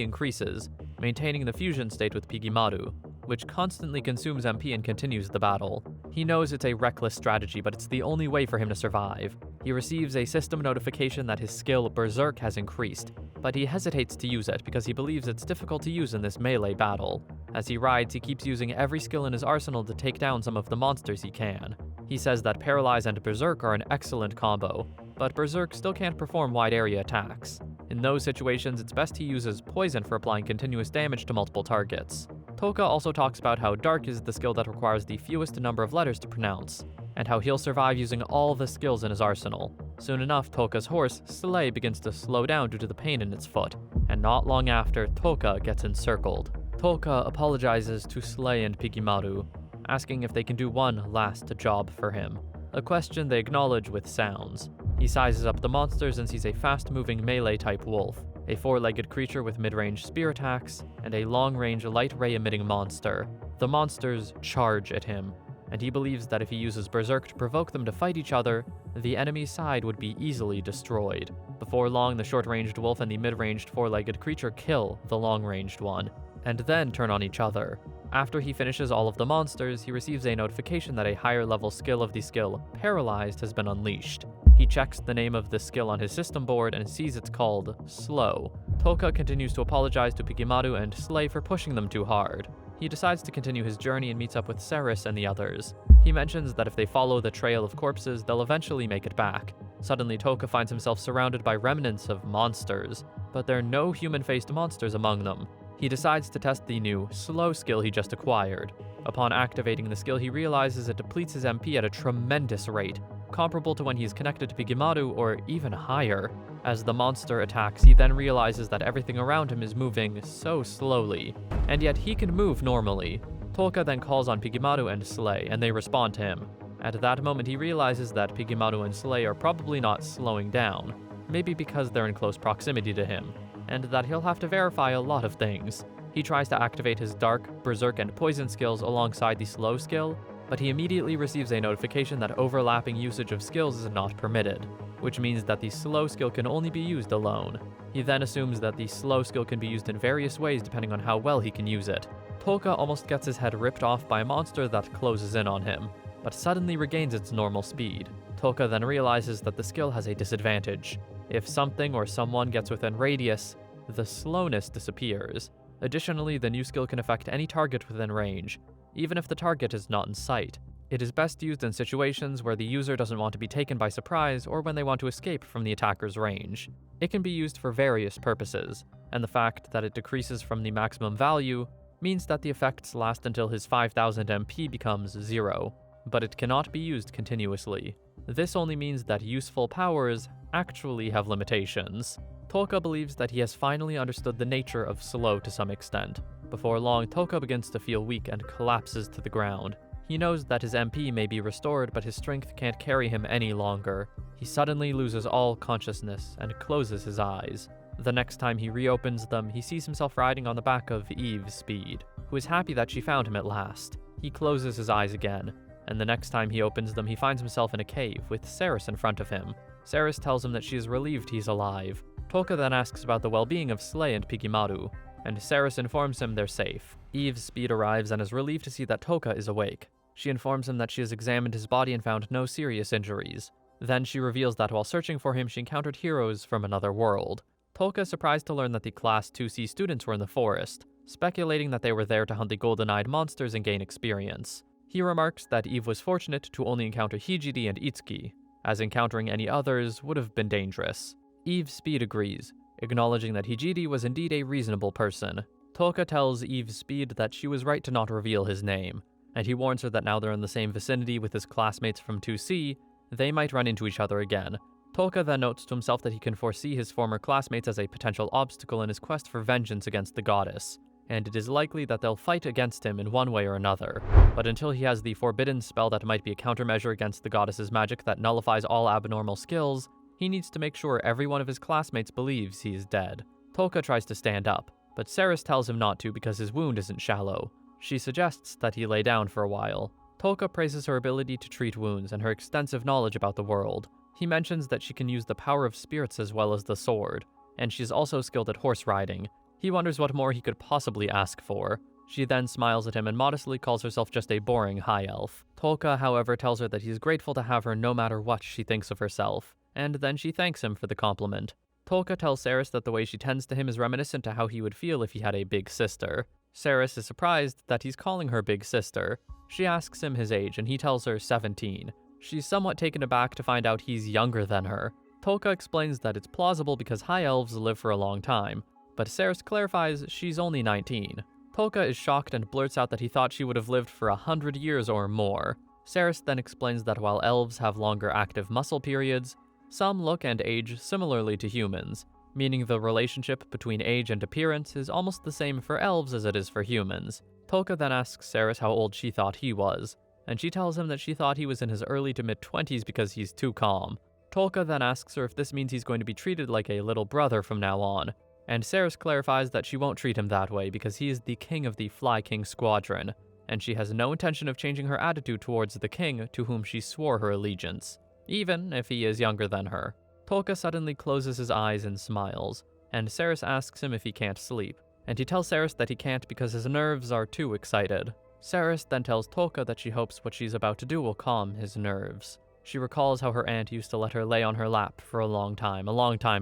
increases, maintaining the fusion state with Pigimaru, which constantly consumes MP and continues the battle. He knows it's a reckless strategy, but it's the only way for him to survive. He receives a system notification that his skill Berserk has increased, but he hesitates to use it because he believes it's difficult to use in this melee battle. As he rides, he keeps using every skill in his arsenal to take down some of the monsters he can. He says that Paralyze and Berserk are an excellent combo, but Berserk still can't perform wide area attacks. In those situations, it's best he uses Poison for applying continuous damage to multiple targets. Toka also talks about how Dark is the skill that requires the fewest number of letters to pronounce, and how he'll survive using all the skills in his arsenal. Soon enough, Toka's horse, Slay, begins to slow down due to the pain in its foot, and not long after, Toka gets encircled. Toka apologizes to Slay and Pigimaru, asking if they can do one last job for him, a question they acknowledge with sounds. He sizes up the monsters and sees a fast-moving melee-type wolf, a four-legged creature with mid-range spear attacks, and a long-range light ray-emitting monster. The monsters charge at him, and he believes that if he uses Berserk to provoke them to fight each other, the enemy's side would be easily destroyed. Before long, the short-ranged wolf and the mid-ranged four-legged creature kill the long-ranged one, and then turn on each other. After he finishes all of the monsters, he receives a notification that a higher-level skill of the skill Paralyzed has been unleashed. He checks the name of the skill on his system board and sees it's called Slow. Toka continues to apologize to Pikimaru and Slay for pushing them too hard. He decides to continue his journey and meets up with Ceres and the others. He mentions that if they follow the trail of corpses, they'll eventually make it back. Suddenly, Toka finds himself surrounded by remnants of monsters, but there are no human-faced monsters among them. He decides to test the new Slow skill he just acquired. Upon activating the skill, he realizes it depletes his MP at a tremendous rate, comparable to when he's connected to Pikimaru or even higher. As the monster attacks, he then realizes that everything around him is moving so slowly, and yet he can move normally. Toka then calls on Pikimaru and Slay, and they respond to him. At that moment, he realizes that Pikimaru and Slay are probably not slowing down, maybe because they're in close proximity to him, and that he'll have to verify a lot of things. He tries to activate his Dark, Berserk, and Poison skills alongside the Slow skill, but he immediately receives a notification that overlapping usage of skills is not permitted, which means that the Slow skill can only be used alone. He then assumes that the Slow skill can be used in various ways depending on how well he can use it. Toka almost gets his head ripped off by a monster that closes in on him, but suddenly regains its normal speed. Toka then realizes that the skill has a disadvantage. If something or someone gets within radius, the slowness disappears. Additionally, the new skill can affect any target within range, even if the target is not in sight. It is best used in situations where the user doesn't want to be taken by surprise or when they want to escape from the attacker's range. It can be used for various purposes, and the fact that it decreases from the maximum value means that the effects last until his 5000 MP becomes 0, but it cannot be used continuously. This only means that useful powers actually have limitations. Toka believes that he has finally understood the nature of Slow to some extent. Before long, Toka begins to feel weak and collapses to the ground. He knows that his MP may be restored, but his strength can't carry him any longer. He suddenly loses all consciousness and closes his eyes. The next time he reopens them, he sees himself riding on the back of Isekai'd, who is happy that she found him at last. He closes his eyes again, and the next time he opens them, he finds himself in a cave with Ceres in front of him. Ceres tells him that she is relieved he's alive. Toka then asks about the well-being of Slay and Pikimaru, and Ceres informs him they're safe. Isekai'd arrives and is relieved to see that Toka is awake. She informs him that she has examined his body and found no serious injuries. Then she reveals that while searching for him, she encountered heroes from another world. Toka is surprised to learn that the Class 2C students were in the forest, speculating that they were there to hunt the golden-eyed monsters and gain experience. He remarks that Eve was fortunate to only encounter Hijiri and Itsuki, as encountering any others would have been dangerous. Isekai'd agrees, acknowledging that Hijiri was indeed a reasonable person. Toka tells Isekai'd that she was right to not reveal his name, and he warns her that now they're in the same vicinity with his classmates from 2C, they might run into each other again. Toka then notes to himself that he can foresee his former classmates as a potential obstacle in his quest for vengeance against the goddess, and it is likely that they'll fight against him in one way or another. But until he has the forbidden spell that might be a countermeasure against the goddess's magic that nullifies all abnormal skills, he needs to make sure every one of his classmates believes he is dead. Toka tries to stand up, but Ceres tells him not to because his wound isn't shallow. She suggests that he lay down for a while. Toka praises her ability to treat wounds and her extensive knowledge about the world. He mentions that she can use the power of spirits as well as the sword, and she's also skilled at horse riding. He wonders what more he could possibly ask for. She then smiles at him and modestly calls herself just a boring high elf. Toka, however, tells her that he's grateful to have her no matter what she thinks of herself, and then she thanks him for the compliment. Toka tells Ceres that the way she tends to him is reminiscent to how he would feel if he had a big sister. Ceres is surprised that he's calling her big sister. She asks him his age, and he tells her 17. She's somewhat taken aback to find out he's younger than her. Toka explains that it's plausible because high elves live for a long time, but Ceres clarifies she's only 19. Toka is shocked and blurts out that he thought she would have lived for 100 years or more. Ceres then explains that while elves have longer active muscle periods, some look and age similarly to humans, meaning the relationship between age and appearance is almost the same for elves as it is for humans. Toka then asks Ceres how old she thought he was, and she tells him that she thought he was in his early to mid-20s because he's too calm. Tolka then asks her if this means he's going to be treated like a little brother from now on, and Ceres clarifies that she won't treat him that way because he is the king of the Fly King Squadron, and she has no intention of changing her attitude towards the king to whom she swore her allegiance, even if he is younger than her. Tolka suddenly closes his eyes and smiles, and Ceres asks him if he can't sleep, and he tells Ceres that he can't because his nerves are too excited. Ceres then tells Tolka that she hopes what she's about to do will calm his nerves. She recalls how her aunt used to let her lay on her lap for a long time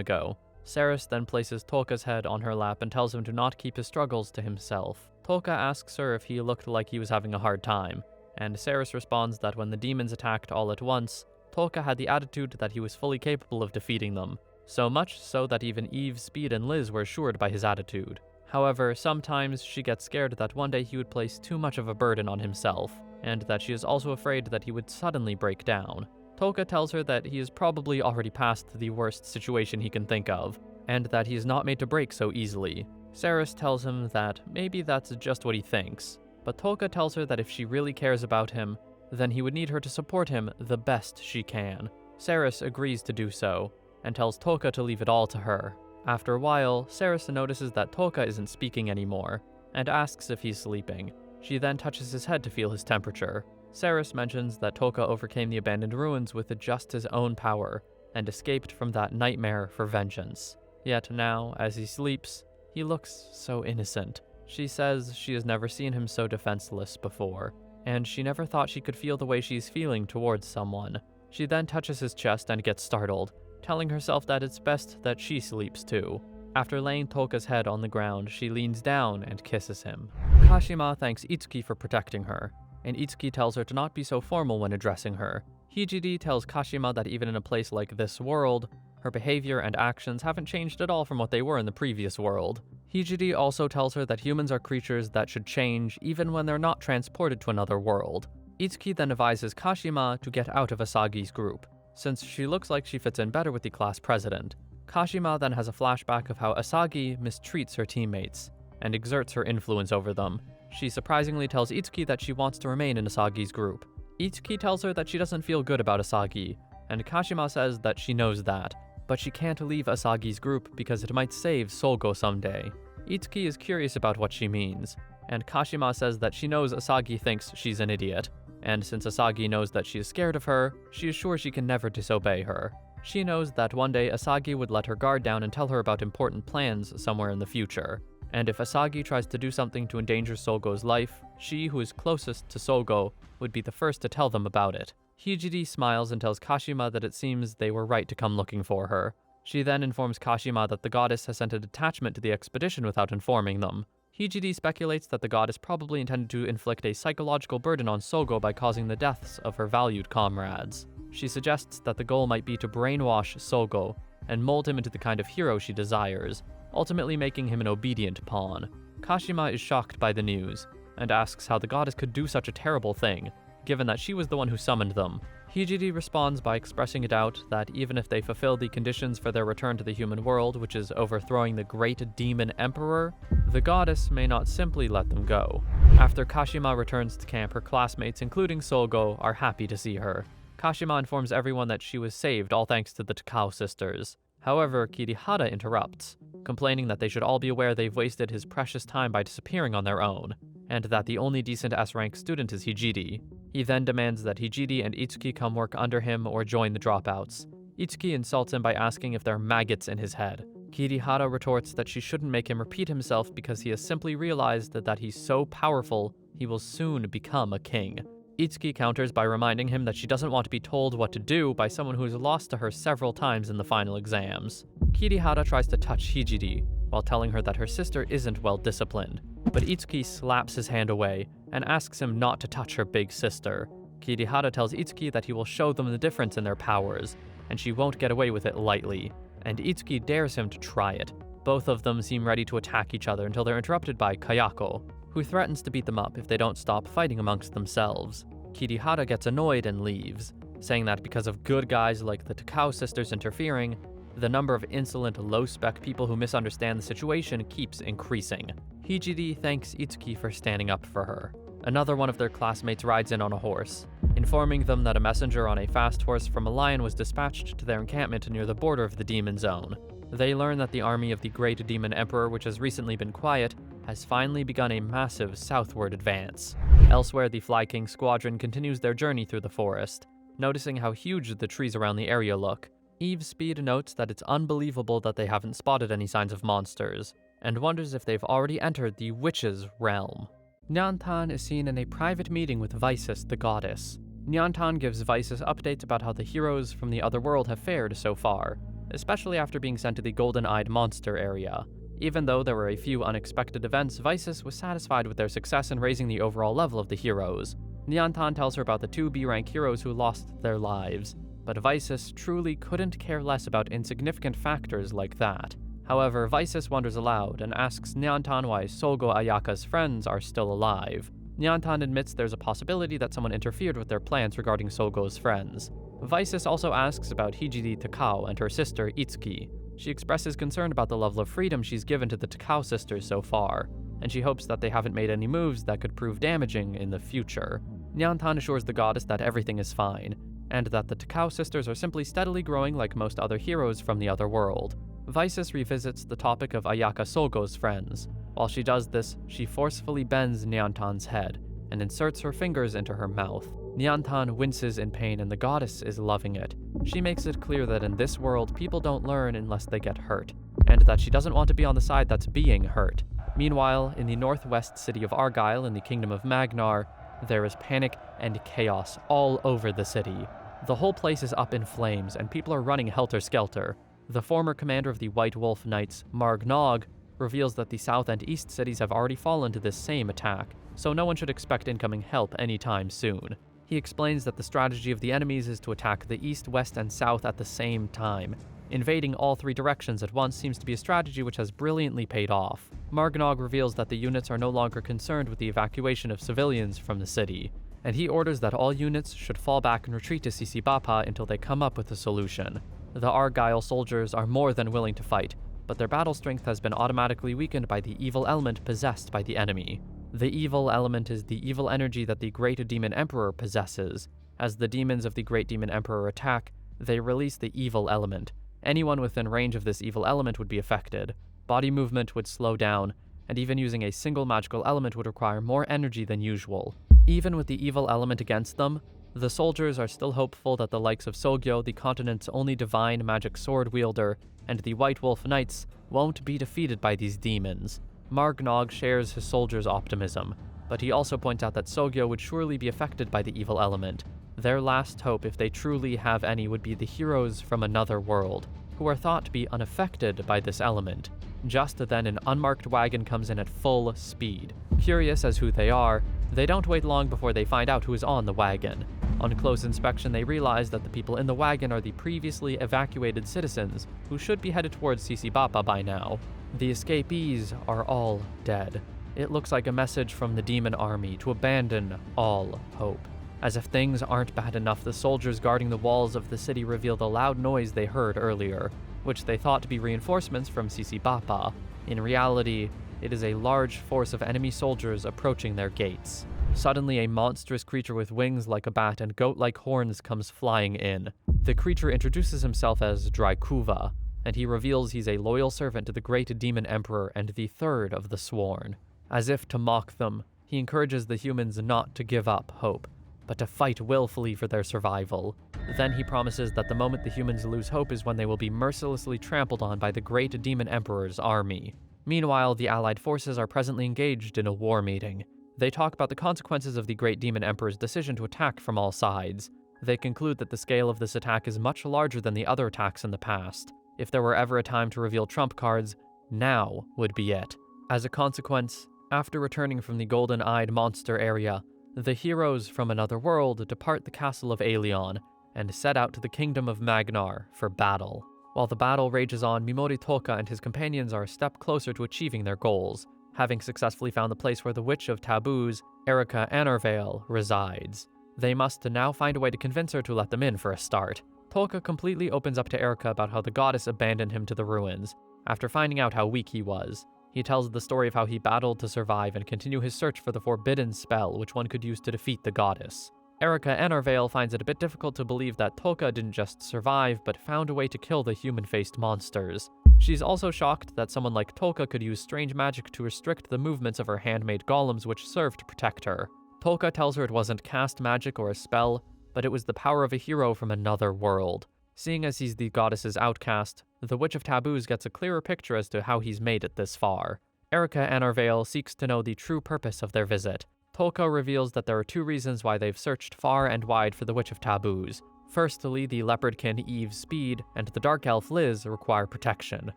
ago. Ceres then places Tolka's head on her lap and tells him to not keep his struggles to himself. Tolka asks her if he looked like he was having a hard time, and Ceres responds that when the demons attacked all at once, Tolka had the attitude that he was fully capable of defeating them, so much so that even Eve, Speed, and Liz were assured by his attitude. However, sometimes she gets scared that one day he would place too much of a burden on himself, and that she is also afraid that he would suddenly break down. Tolka tells her that he is probably already past the worst situation he can think of, and that he is not made to break so easily. Ceres tells him that maybe that's just what he thinks, but Tolka tells her that if she really cares about him, then he would need her to support him the best she can. Ceres agrees to do so, and tells Tolka to leave it all to her. After a while, Ceres notices that Tolka isn't speaking anymore, and asks if he's sleeping. She then touches his head to feel his temperature. Ceres mentions that Tolka overcame the abandoned ruins with just his own power, and escaped from that nightmare for vengeance. Yet now, as he sleeps, he looks so innocent. She says she has never seen him so defenseless before, and she never thought she could feel the way she's feeling towards someone. She then touches his chest and gets startled, telling herself that it's best that she sleeps too. After laying Tolka's head on the ground, she leans down and kisses him. Kashima thanks Itsuki for protecting her, and Itsuki tells her to not be so formal when addressing her. Hijiri tells Kashima that even in a place like this world, her behavior and actions haven't changed at all from what they were in the previous world. Hijiri also tells her that humans are creatures that should change even when they're not transported to another world. Itsuki then advises Kashima to get out of Asagi's group, since she looks like she fits in better with the class president. Kashima then has a flashback of how Asagi mistreats her teammates and exerts her influence over them. She surprisingly tells Itsuki that she wants to remain in Asagi's group. Itsuki tells her that she doesn't feel good about Asagi, and Kashima says that she knows that, but she can't leave Asagi's group because it might save Solgo someday. Itsuki is curious about what she means, and Kashima says that she knows Asagi thinks she's an idiot, and since Asagi knows that she is scared of her, she is sure she can never disobey her. She knows that one day Asagi would let her guard down and tell her about important plans somewhere in the future, and if Asagi tries to do something to endanger Solgo's life, she, who is closest to Solgo, would be the first to tell them about it. Hijiri smiles and tells Kashima that it seems they were right to come looking for her. She then informs Kashima that the goddess has sent a detachment to the expedition without informing them. Hijiri speculates that the goddess probably intended to inflict a psychological burden on Solgo by causing the deaths of her valued comrades. She suggests that the goal might be to brainwash Solgo and mold him into the kind of hero she desires, ultimately making him an obedient pawn. Kashima is shocked by the news, and asks how the goddess could do such a terrible thing, given that she was the one who summoned them. Hijiri responds by expressing a doubt that even if they fulfill the conditions for their return to the human world, which is overthrowing the great demon emperor, the goddess may not simply let them go. After Kashima returns to camp, her classmates, including Solgo, are happy to see her. Kashima informs everyone that she was saved all thanks to the Takao sisters. However, Kirihara interrupts, complaining that they should all be aware they've wasted his precious time by disappearing on their own, and that the only decent S-rank student is Hijiri. He then demands that Hijiri and Itsuki come work under him or join the dropouts. Itsuki insults him by asking if there are maggots in his head. Kirihara retorts that she shouldn't make him repeat himself because he has simply realized that he's so powerful he will soon become a king. Itsuki counters by reminding him that she doesn't want to be told what to do by someone who has lost to her several times in the final exams. Kirihara tries to touch Hijiri, while telling her that her sister isn't well disciplined, but Itsuki slaps his hand away and asks him not to touch her big sister. Kirihara tells Itsuki that he will show them the difference in their powers, and she won't get away with it lightly, and Itsuki dares him to try it. Both of them seem ready to attack each other until they're interrupted by Kayako, who threatens to beat them up if they don't stop fighting amongst themselves. Kirihara gets annoyed and leaves, saying that because of good guys like the Takao sisters interfering, the number of insolent, low-spec people who misunderstand the situation keeps increasing. Hijiri thanks Itsuki for standing up for her. Another one of their classmates rides in on a horse, informing them that a messenger on a fast horse from a lion was dispatched to their encampment near the border of the Demon Zone. They learn that the army of the Great Demon Emperor, which has recently been quiet, has finally begun a massive southward advance. Elsewhere, the Fly King squadron continues their journey through the forest. Noticing how huge the trees around the area look, Eve Speed notes that it's unbelievable that they haven't spotted any signs of monsters, and wonders if they've already entered the Witch's realm. Nyantan is seen in a private meeting with Vysis, the goddess. Nyantan gives Vysis updates about how the heroes from the other world have fared so far, especially after being sent to the Golden-Eyed Monster area. Even though there were a few unexpected events, Vysis was satisfied with their success in raising the overall level of the heroes. Nyantan tells her about the 2 B-rank heroes who lost their lives, but Vysis truly couldn't care less about insignificant factors like that. However, Vysis wonders aloud and asks Nyantan why Sogo Ayaka's friends are still alive. Nyantan admits there's a possibility that someone interfered with their plans regarding Sogo's friends. Vysis also asks about Hijiri Takao and her sister Itsuki. She expresses concern about the level of freedom she's given to the Takao sisters so far, and she hopes that they haven't made any moves that could prove damaging in the future. Nyantan assures the goddess that everything is fine, and that the Takao sisters are simply steadily growing like most other heroes from the other world. Vysis revisits the topic of Ayaka Sogo's friends. While she does this, she forcefully bends Nyantan's head and inserts her fingers into her mouth. Nyantan winces in pain and the goddess is loving it. She makes it clear that in this world, people don't learn unless they get hurt, and that she doesn't want to be on the side that's being hurt. Meanwhile, in the northwest city of Argyle in the kingdom of Magnar, there is panic and chaos all over the city. The whole place is up in flames and people are running helter-skelter. The former commander of the White Wolf Knights, Marg Nog, reveals that the south and east cities have already fallen to this same attack, so no one should expect incoming help anytime soon. He explains that the strategy of the enemies is to attack the east, west, and south at the same time. Invading all 3 directions at once seems to be a strategy which has brilliantly paid off. Margnog reveals that the units are no longer concerned with the evacuation of civilians from the city, and he orders that all units should fall back and retreat to Sisibapa until they come up with a solution. The Argyle soldiers are more than willing to fight, but their battle strength has been automatically weakened by the evil element possessed by the enemy. The evil element is the evil energy that the Great Demon Emperor possesses. As the demons of the Great Demon Emperor attack, they release the evil element. Anyone within range of this evil element would be affected. Body movement would slow down, and even using a single magical element would require more energy than usual. Even with the evil element against them, the soldiers are still hopeful that the likes of Sogyo, the continent's only divine magic sword wielder, and the White Wolf Knights won't be defeated by these demons. Margnog shares his soldiers' optimism, but he also points out that Sogyo would surely be affected by the evil element. Their last hope, if they truly have any, would be the heroes from another world, who are thought to be unaffected by this element. Just then, an unmarked wagon comes in at full speed. Curious as who they are, they don't wait long before they find out who is on the wagon. On close inspection, they realize that the people in the wagon are the previously evacuated citizens, who should be headed towards Sisibapa by now. The escapees are all dead. It looks like a message from the demon army to abandon all hope. As if things aren't bad enough, the soldiers guarding the walls of the city reveal the loud noise they heard earlier, which they thought to be reinforcements from Sisibapa. In reality, it is a large force of enemy soldiers approaching their gates. Suddenly, a monstrous creature with wings like a bat and goat-like horns comes flying in. The creature introduces himself as Draikuva, and he reveals he's a loyal servant to the Great Demon Emperor and the third of the Sworn. As if to mock them, he encourages the humans not to give up hope, but to fight willfully for their survival. Then he promises that the moment the humans lose hope is when they will be mercilessly trampled on by the Great Demon Emperor's army. Meanwhile, the Allied forces are presently engaged in a war meeting. They talk about the consequences of the Great Demon Emperor's decision to attack from all sides. They conclude that the scale of this attack is much larger than the other attacks in the past. If there were ever a time to reveal trump cards, now would be it. As a consequence, after returning from the Golden-Eyed Monster area, the heroes from another world depart the castle of Aelion and set out to the kingdom of Magnar for battle. While the battle rages on, Mimori Toka and his companions are a step closer to achieving their goals, having successfully found the place where the Witch of Taboos, Erica Anarvale, resides. They must now find a way to convince her to let them in for a start. Toka completely opens up to Erica about how the goddess abandoned him to the ruins. After finding out how weak he was, he tells the story of how he battled to survive and continue his search for the forbidden spell which one could use to defeat the goddess. Erica Enervale finds it a bit difficult to believe that Toka didn't just survive, but found a way to kill the human-faced monsters. She's also shocked that someone like Toka could use strange magic to restrict the movements of her handmade golems which serve to protect her. Toka tells her it wasn't cast magic or a spell, but it was the power of a hero from another world. Seeing as he's the goddess's outcast, the Witch of Taboos gets a clearer picture as to how he's made it this far. Erica Enervale seeks to know the true purpose of their visit. Toka reveals that there are 2 reasons why they've searched far and wide for the Witch of Taboos. Firstly, the leopardkin Isekai'd and the dark elf Liz require protection.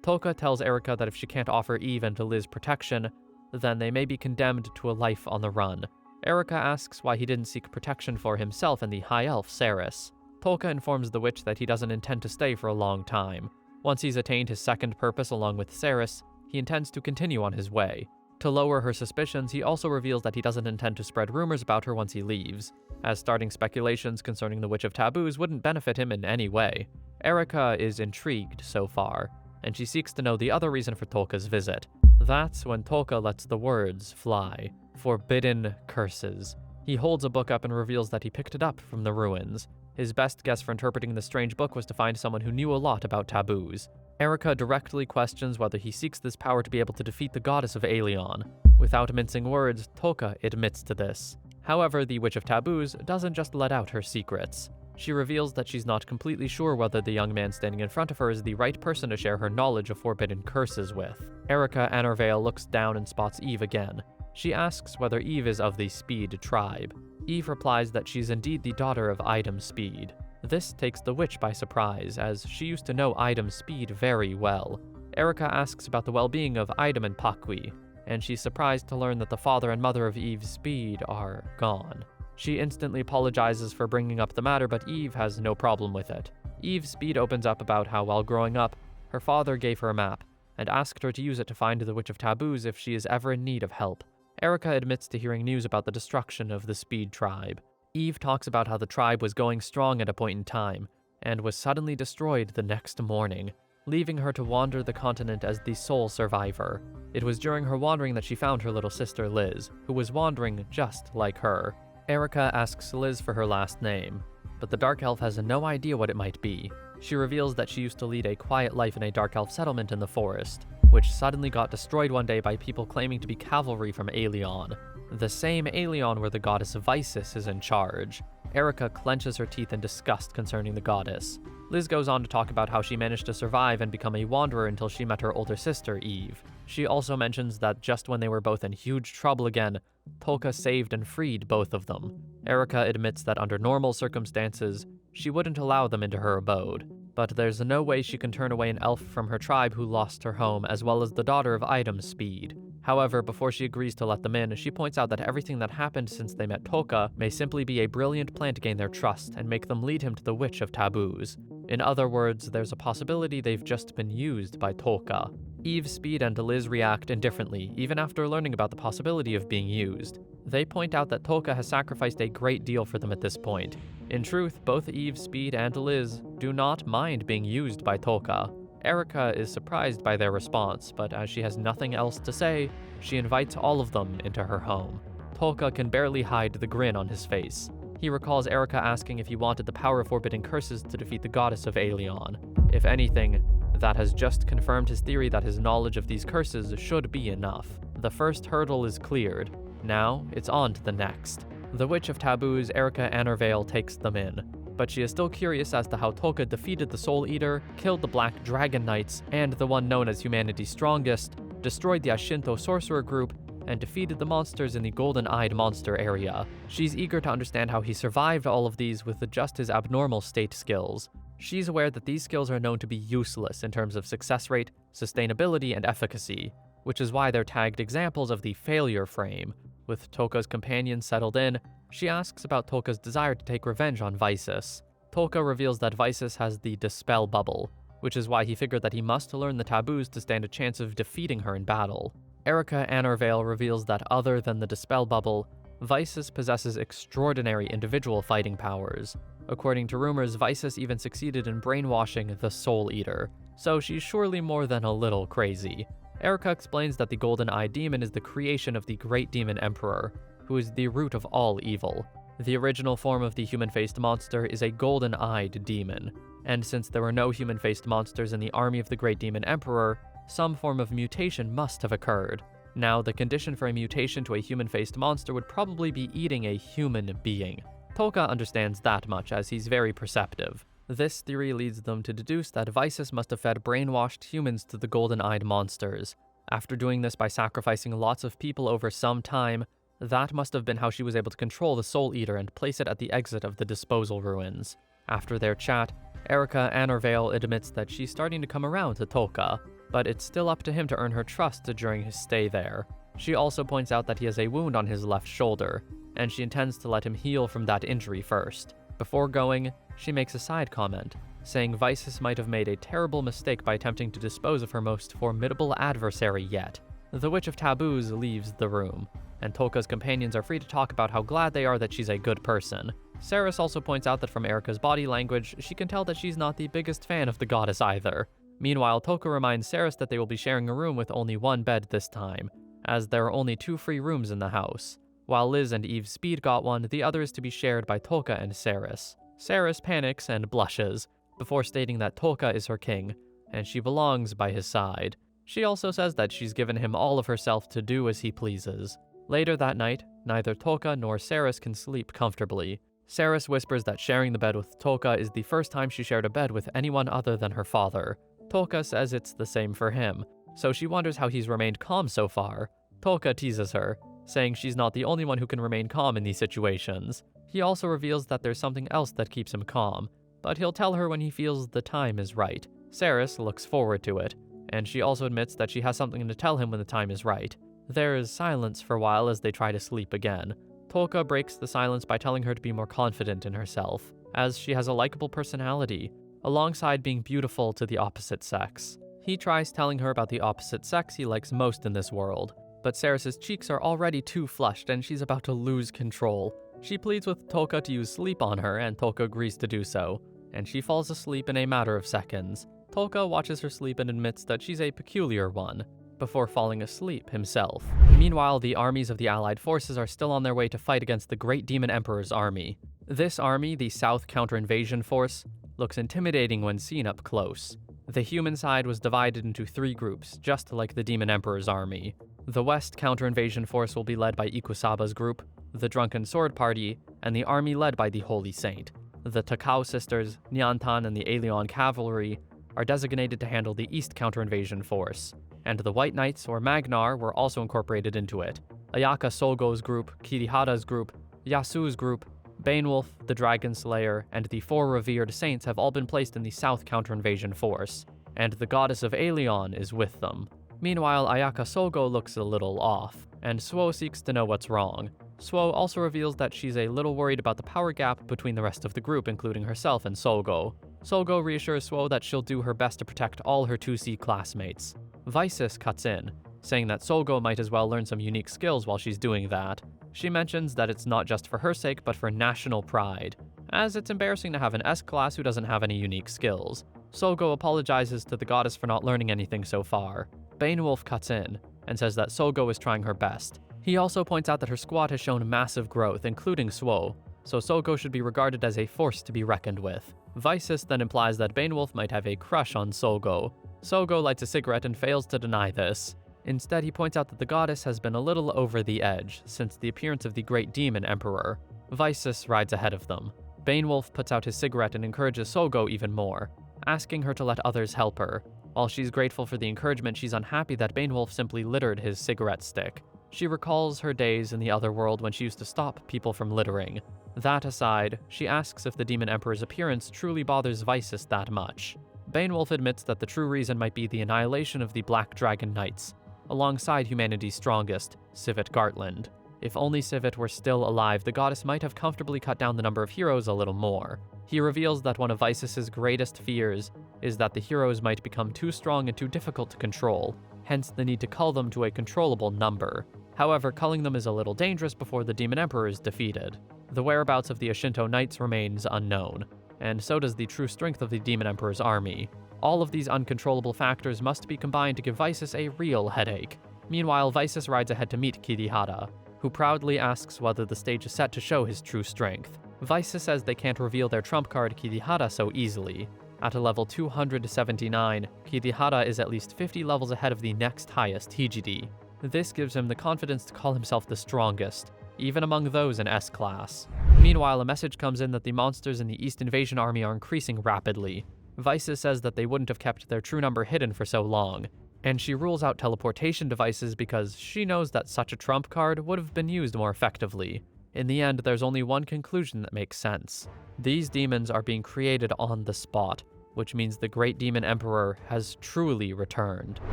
Toka tells Erica that if she can't offer Eve and Liz protection, then they may be condemned to a life on the run. Erica asks why he didn't seek protection for himself and the high elf Ceres. Toka informs the witch that he doesn't intend to stay for a long time. Once he's attained his second purpose along with Ceres, he intends to continue on his way. To lower her suspicions, he also reveals that he doesn't intend to spread rumors about her once he leaves, as starting speculations concerning the Witch of Taboos wouldn't benefit him in any way. Erica is intrigued so far, and she seeks to know the other reason for Toka's visit. That's when Toka lets the words fly. Forbidden curses. He holds a book up and reveals that he picked it up from the ruins. His best guess for interpreting the strange book was to find someone who knew a lot about taboos. Erica directly questions whether he seeks this power to be able to defeat the goddess of Aelion. Without mincing words, Toka admits to this. However, the Witch of Taboos doesn't just let out her secrets. She reveals that she's not completely sure whether the young man standing in front of her is the right person to share her knowledge of forbidden curses with. Erica Enervale looks down and spots Eve again. She asks whether Eve is of the Speed tribe. Eve replies that she's indeed the daughter of Idem Speed. This takes the witch by surprise, as she used to know Idem Speed very well. Erica asks about the well-being of Idem and Pakwi, and she's surprised to learn that the father and mother of Eve's Speed are gone. She instantly apologizes for bringing up the matter, but Eve has no problem with it. Eve's Speed opens up about how while growing up, her father gave her a map, and asked her to use it to find the Witch of Taboos if she is ever in need of help. Erica admits to hearing news about the destruction of the Speed tribe. Eve talks about how the tribe was going strong at a point in time, and was suddenly destroyed the next morning, leaving her to wander the continent as the sole survivor. It was during her wandering that she found her little sister Liz, who was wandering just like her. Erica asks Liz for her last name, but the Dark Elf has no idea what it might be. She reveals that she used to lead a quiet life in a Dark Elf settlement in the forest, which suddenly got destroyed one day by people claiming to be cavalry from Aelion. The same Aelion where the goddess Visis is in charge. Erica clenches her teeth in disgust concerning the goddess. Liz goes on to talk about how she managed to survive and become a wanderer until she met her older sister, Eve. She also mentions that just when they were both in huge trouble again, Toka saved and freed both of them. Erica admits that under normal circumstances, she wouldn't allow them into her abode, but there's no way she can turn away an elf from her tribe who lost her home, as well as the daughter of Idem Speed. However, before she agrees to let them in, she points out that everything that happened since they met Toka may simply be a brilliant plan to gain their trust and make them lead him to the Witch of Taboos. In other words, there's a possibility they've just been used by Toka. Eve, Speed, and Liz react indifferently, even after learning about the possibility of being used. They point out that Toka has sacrificed a great deal for them at this point. In truth, both Eve, Speed, and Liz do not mind being used by Toka. Erica is surprised by their response, but as she has nothing else to say, she invites all of them into her home. Toka can barely hide the grin on his face. He recalls Erica asking if he wanted the power of forbidden curses to defeat the goddess of Aelion. If anything, that has just confirmed his theory that his knowledge of these curses should be enough. The first hurdle is cleared. Now, it's on to the next. The Witch of Taboos, Erica Enervale, takes them in, but she is still curious as to how Toka defeated the Soul Eater, killed the Black Dragon Knights, and the one known as humanity's strongest, destroyed the Ashinto sorcerer group, and defeated the monsters in the Golden-Eyed monster area. She's eager to understand how he survived all of these with just his abnormal state skills. She's aware that these skills are known to be useless in terms of success rate, sustainability, and efficacy, which is why they're tagged examples of the failure frame. With Toka's companions settled in, she asks about Toka's desire to take revenge on Visis. Toka reveals that Visis has the Dispel Bubble, which is why he figured that he must learn the taboos to stand a chance of defeating her in battle. Erica Enervale reveals that other than the Dispel Bubble, Visis possesses extraordinary individual fighting powers. According to rumors, Visis even succeeded in brainwashing the Soul Eater, so she's surely more than a little crazy. Erica explains that the Golden-Eyed Demon is the creation of the Great Demon Emperor, who is the root of all evil. The original form of the human-faced monster is a golden-eyed demon, and since there were no human-faced monsters in the army of the Great Demon Emperor, some form of mutation must have occurred. Now, the condition for a mutation to a human-faced monster would probably be eating a human being. Toka understands that much, as he's very perceptive. This theory leads them to deduce that Visus must have fed brainwashed humans to the golden-eyed monsters. After doing this by sacrificing lots of people over some time, that must have been how she was able to control the Soul Eater and place it at the exit of the disposal ruins. After their chat, Erika Anorvale admits that she's starting to come around to Toka, but it's still up to him to earn her trust during his stay there. She also points out that he has a wound on his left shoulder, and she intends to let him heal from that injury first. Before going, she makes a side comment, saying Visus might have made a terrible mistake by attempting to dispose of her most formidable adversary yet. The Witch of Taboos leaves the room, and Toka's companions are free to talk about how glad they are that she's a good person. Saris also points out that from Erika's body language, she can tell that she's not the biggest fan of the goddess either. Meanwhile, Toka reminds Saris that they will be sharing a room with only one bed this time, as there are only 2 free rooms in the house. While Liz and Eve Speed got one, the other is to be shared by Toka and Saris. Saris panics and blushes, before stating that Toka is her king, and she belongs by his side. She also says that she's given him all of herself to do as he pleases. Later that night, neither Toka nor Saris can sleep comfortably. Saris whispers that sharing the bed with Toka is the first time she shared a bed with anyone other than her father. Toka says it's the same for him, so she wonders how he's remained calm so far. Toka teases her, saying she's not the only one who can remain calm in these situations. He also reveals that there's something else that keeps him calm, but he'll tell her when he feels the time is right. Saris looks forward to it, and she also admits that she has something to tell him when the time is right. There is silence for a while as they try to sleep again. Toka breaks the silence by telling her to be more confident in herself, as she has a likable personality, alongside being beautiful to the opposite sex. He tries telling her about the opposite sex he likes most in this world, but Saris's cheeks are already too flushed and she's about to lose control. She pleads with Toka to use sleep on her, and Toka agrees to do so, and she falls asleep in a matter of seconds. Toka watches her sleep and admits that she's a peculiar one, before falling asleep himself. Meanwhile, the armies of the Allied forces are still on their way to fight against the Great Demon Emperor's army. This army, the South Counter-Invasion Force, looks intimidating when seen up close. The human side was divided into 3 groups, just like the Demon Emperor's army. The West Counter-Invasion Force will be led by Ikusaba's group, the Drunken Sword Party, and the army led by the Holy Saint. The Takao sisters, Nyantan, and the Aelion Cavalry are designated to handle the East Counter-Invasion Force, and the White Knights, or Magnar, were also incorporated into it. Ayaka Sogo's group, Kirihara's group, Yasu's group, Banewolf, the Dragon Slayer, and the 4 revered saints have all been placed in the South Counter-Invasion Force, and the goddess of Aelion is with them. Meanwhile, Ayaka Sogo looks a little off, and Suo seeks to know what's wrong. Suo also reveals that she's a little worried about the power gap between the rest of the group, including herself and Sogo. Sogo reassures Suo that she'll do her best to protect all her 2C classmates. Visus cuts in, saying that Sogo might as well learn some unique skills while she's doing that. She mentions that it's not just for her sake, but for national pride, as it's embarrassing to have an S-class who doesn't have any unique skills. Sogo apologizes to the goddess for not learning anything so far. Banewolf cuts in, and says that Sogo is trying her best. He also points out that her squad has shown massive growth, including Suo, so Sogo should be regarded as a force to be reckoned with. Visus then implies that Banewolf might have a crush on Sogo. Sogo lights a cigarette and fails to deny this. Instead, he points out that the goddess has been a little over the edge since the appearance of the Great Demon Emperor. Visus rides ahead of them. Banewolf puts out his cigarette and encourages Sogo even more, asking her to let others help her. While she's grateful for the encouragement, she's unhappy that Banewolf simply littered his cigarette stick. She recalls her days in the other world when she used to stop people from littering. That aside, she asks if the Demon Emperor's appearance truly bothers Visus that much. Banewolf admits that the true reason might be the annihilation of the Black Dragon Knights, alongside humanity's strongest, Civet Gartland. If only Civet were still alive, the goddess might have comfortably cut down the number of heroes a little more. He reveals that one of Visus's greatest fears is that the heroes might become too strong and too difficult to control, hence the need to cull them to a controllable number. However, culling them is a little dangerous before the Demon Emperor is defeated. The whereabouts of the Ashinto Knights remains unknown, and so does the true strength of the Demon Emperor's army. All of these uncontrollable factors must be combined to give Visus a real headache. Meanwhile, Visus rides ahead to meet Kirihara. who proudly asks whether the stage is set to show his true strength. Waifu says they can't reveal their trump card Kirihara so easily. At a level 279, Kirihara is at least 50 levels ahead of the next highest Hijiri. This gives him the confidence to call himself the strongest, even among those in S-Class. Meanwhile, a message comes in that the monsters in the East Invasion Army are increasing rapidly. Waifu says that they wouldn't have kept their true number hidden for so long, and she rules out teleportation devices because she knows that such a trump card would have been used more effectively. In the end, there's only one conclusion that makes sense. These demons are being created on the spot, which means the Great Demon Emperor has truly returned.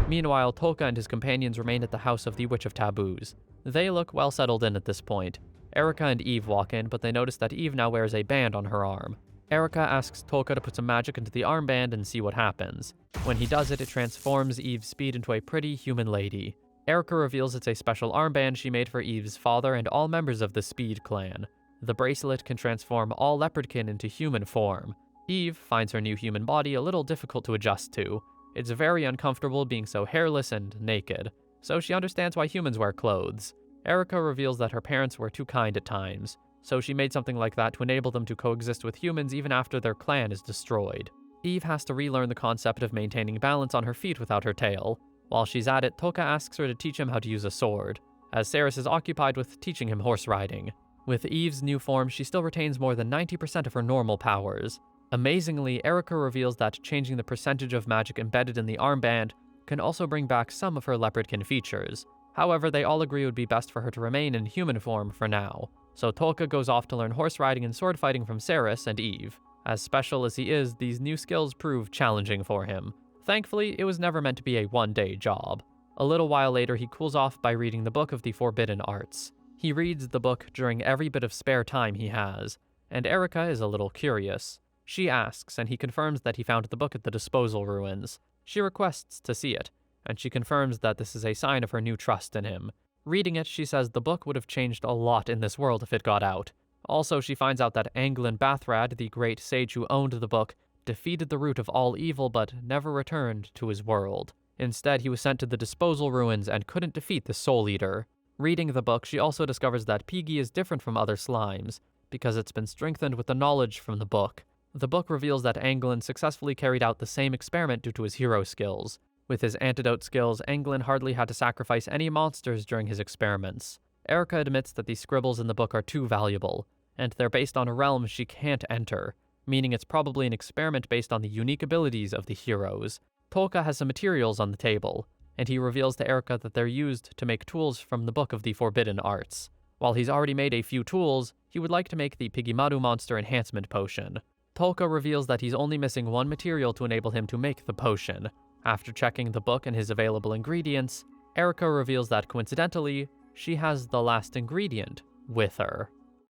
Meanwhile, Tolka and his companions remain at the house of the Witch of Taboos. They look well settled in at this point. Erika and Eve walk in, but they notice that Eve now wears a band on her arm. Erika asks Tolka to put some magic into the armband and see what happens. When he does it, it transforms Eve's speed into a pretty human lady. Erika reveals it's a special armband she made for Eve's father and all members of the Speed clan. The bracelet can transform all leopardkin into human form. Eve finds her new human body a little difficult to adjust to. It's very uncomfortable being so hairless and naked, so she understands why humans wear clothes. Erika reveals that her parents were too kind at times, so she made something like that to enable them to coexist with humans even after their clan is destroyed. Eve has to relearn the concept of maintaining balance on her feet without her tail. While she's at it, Tolka asks her to teach him how to use a sword, as Ceres is occupied with teaching him horse riding. With Eve's new form, she still retains more than 90% of her normal powers. Amazingly, Erika reveals that changing the percentage of magic embedded in the armband can also bring back some of her leopardkin features. However, they all agree it would be best for her to remain in human form for now. So Tolka goes off to learn horse riding and sword fighting from Ceres and Eve. As special as he is, these new skills prove challenging for him. Thankfully, it was never meant to be a one-day job. A little while later, he cools off by reading the Book of the Forbidden Arts. He reads the book during every bit of spare time he has, and Erika is a little curious. She asks, and he confirms that he found the book at the disposal ruins. She requests to see it, and she confirms that this is a sign of her new trust in him. Reading it, she says the book would have changed a lot in this world if it got out. Also, she finds out that Anglin Bathrad, the great sage who owned the book, defeated the root of all evil but never returned to his world. Instead, he was sent to the disposal ruins and couldn't defeat the Soul Eater. Reading the book, she also discovers that Piggy is different from other slimes, because it's been strengthened with the knowledge from the book. The book reveals that Anglin successfully carried out the same experiment due to his hero skills. With his antidote skills, Anglin hardly had to sacrifice any monsters during his experiments. Erika admits that the scribbles in the book are too valuable, and they're based on a realm she can't enter, meaning it's probably an experiment based on the unique abilities of the heroes. Tolka has some materials on the table, and he reveals to Erika that they're used to make tools from the Book of the Forbidden Arts. While he's already made a few tools, he would like to make the Pigimaru Monster Enhancement Potion. Tolka reveals that he's only missing one material to enable him to make the potion. After checking the book and his available ingredients, Erika reveals that coincidentally, she has the last ingredient with her.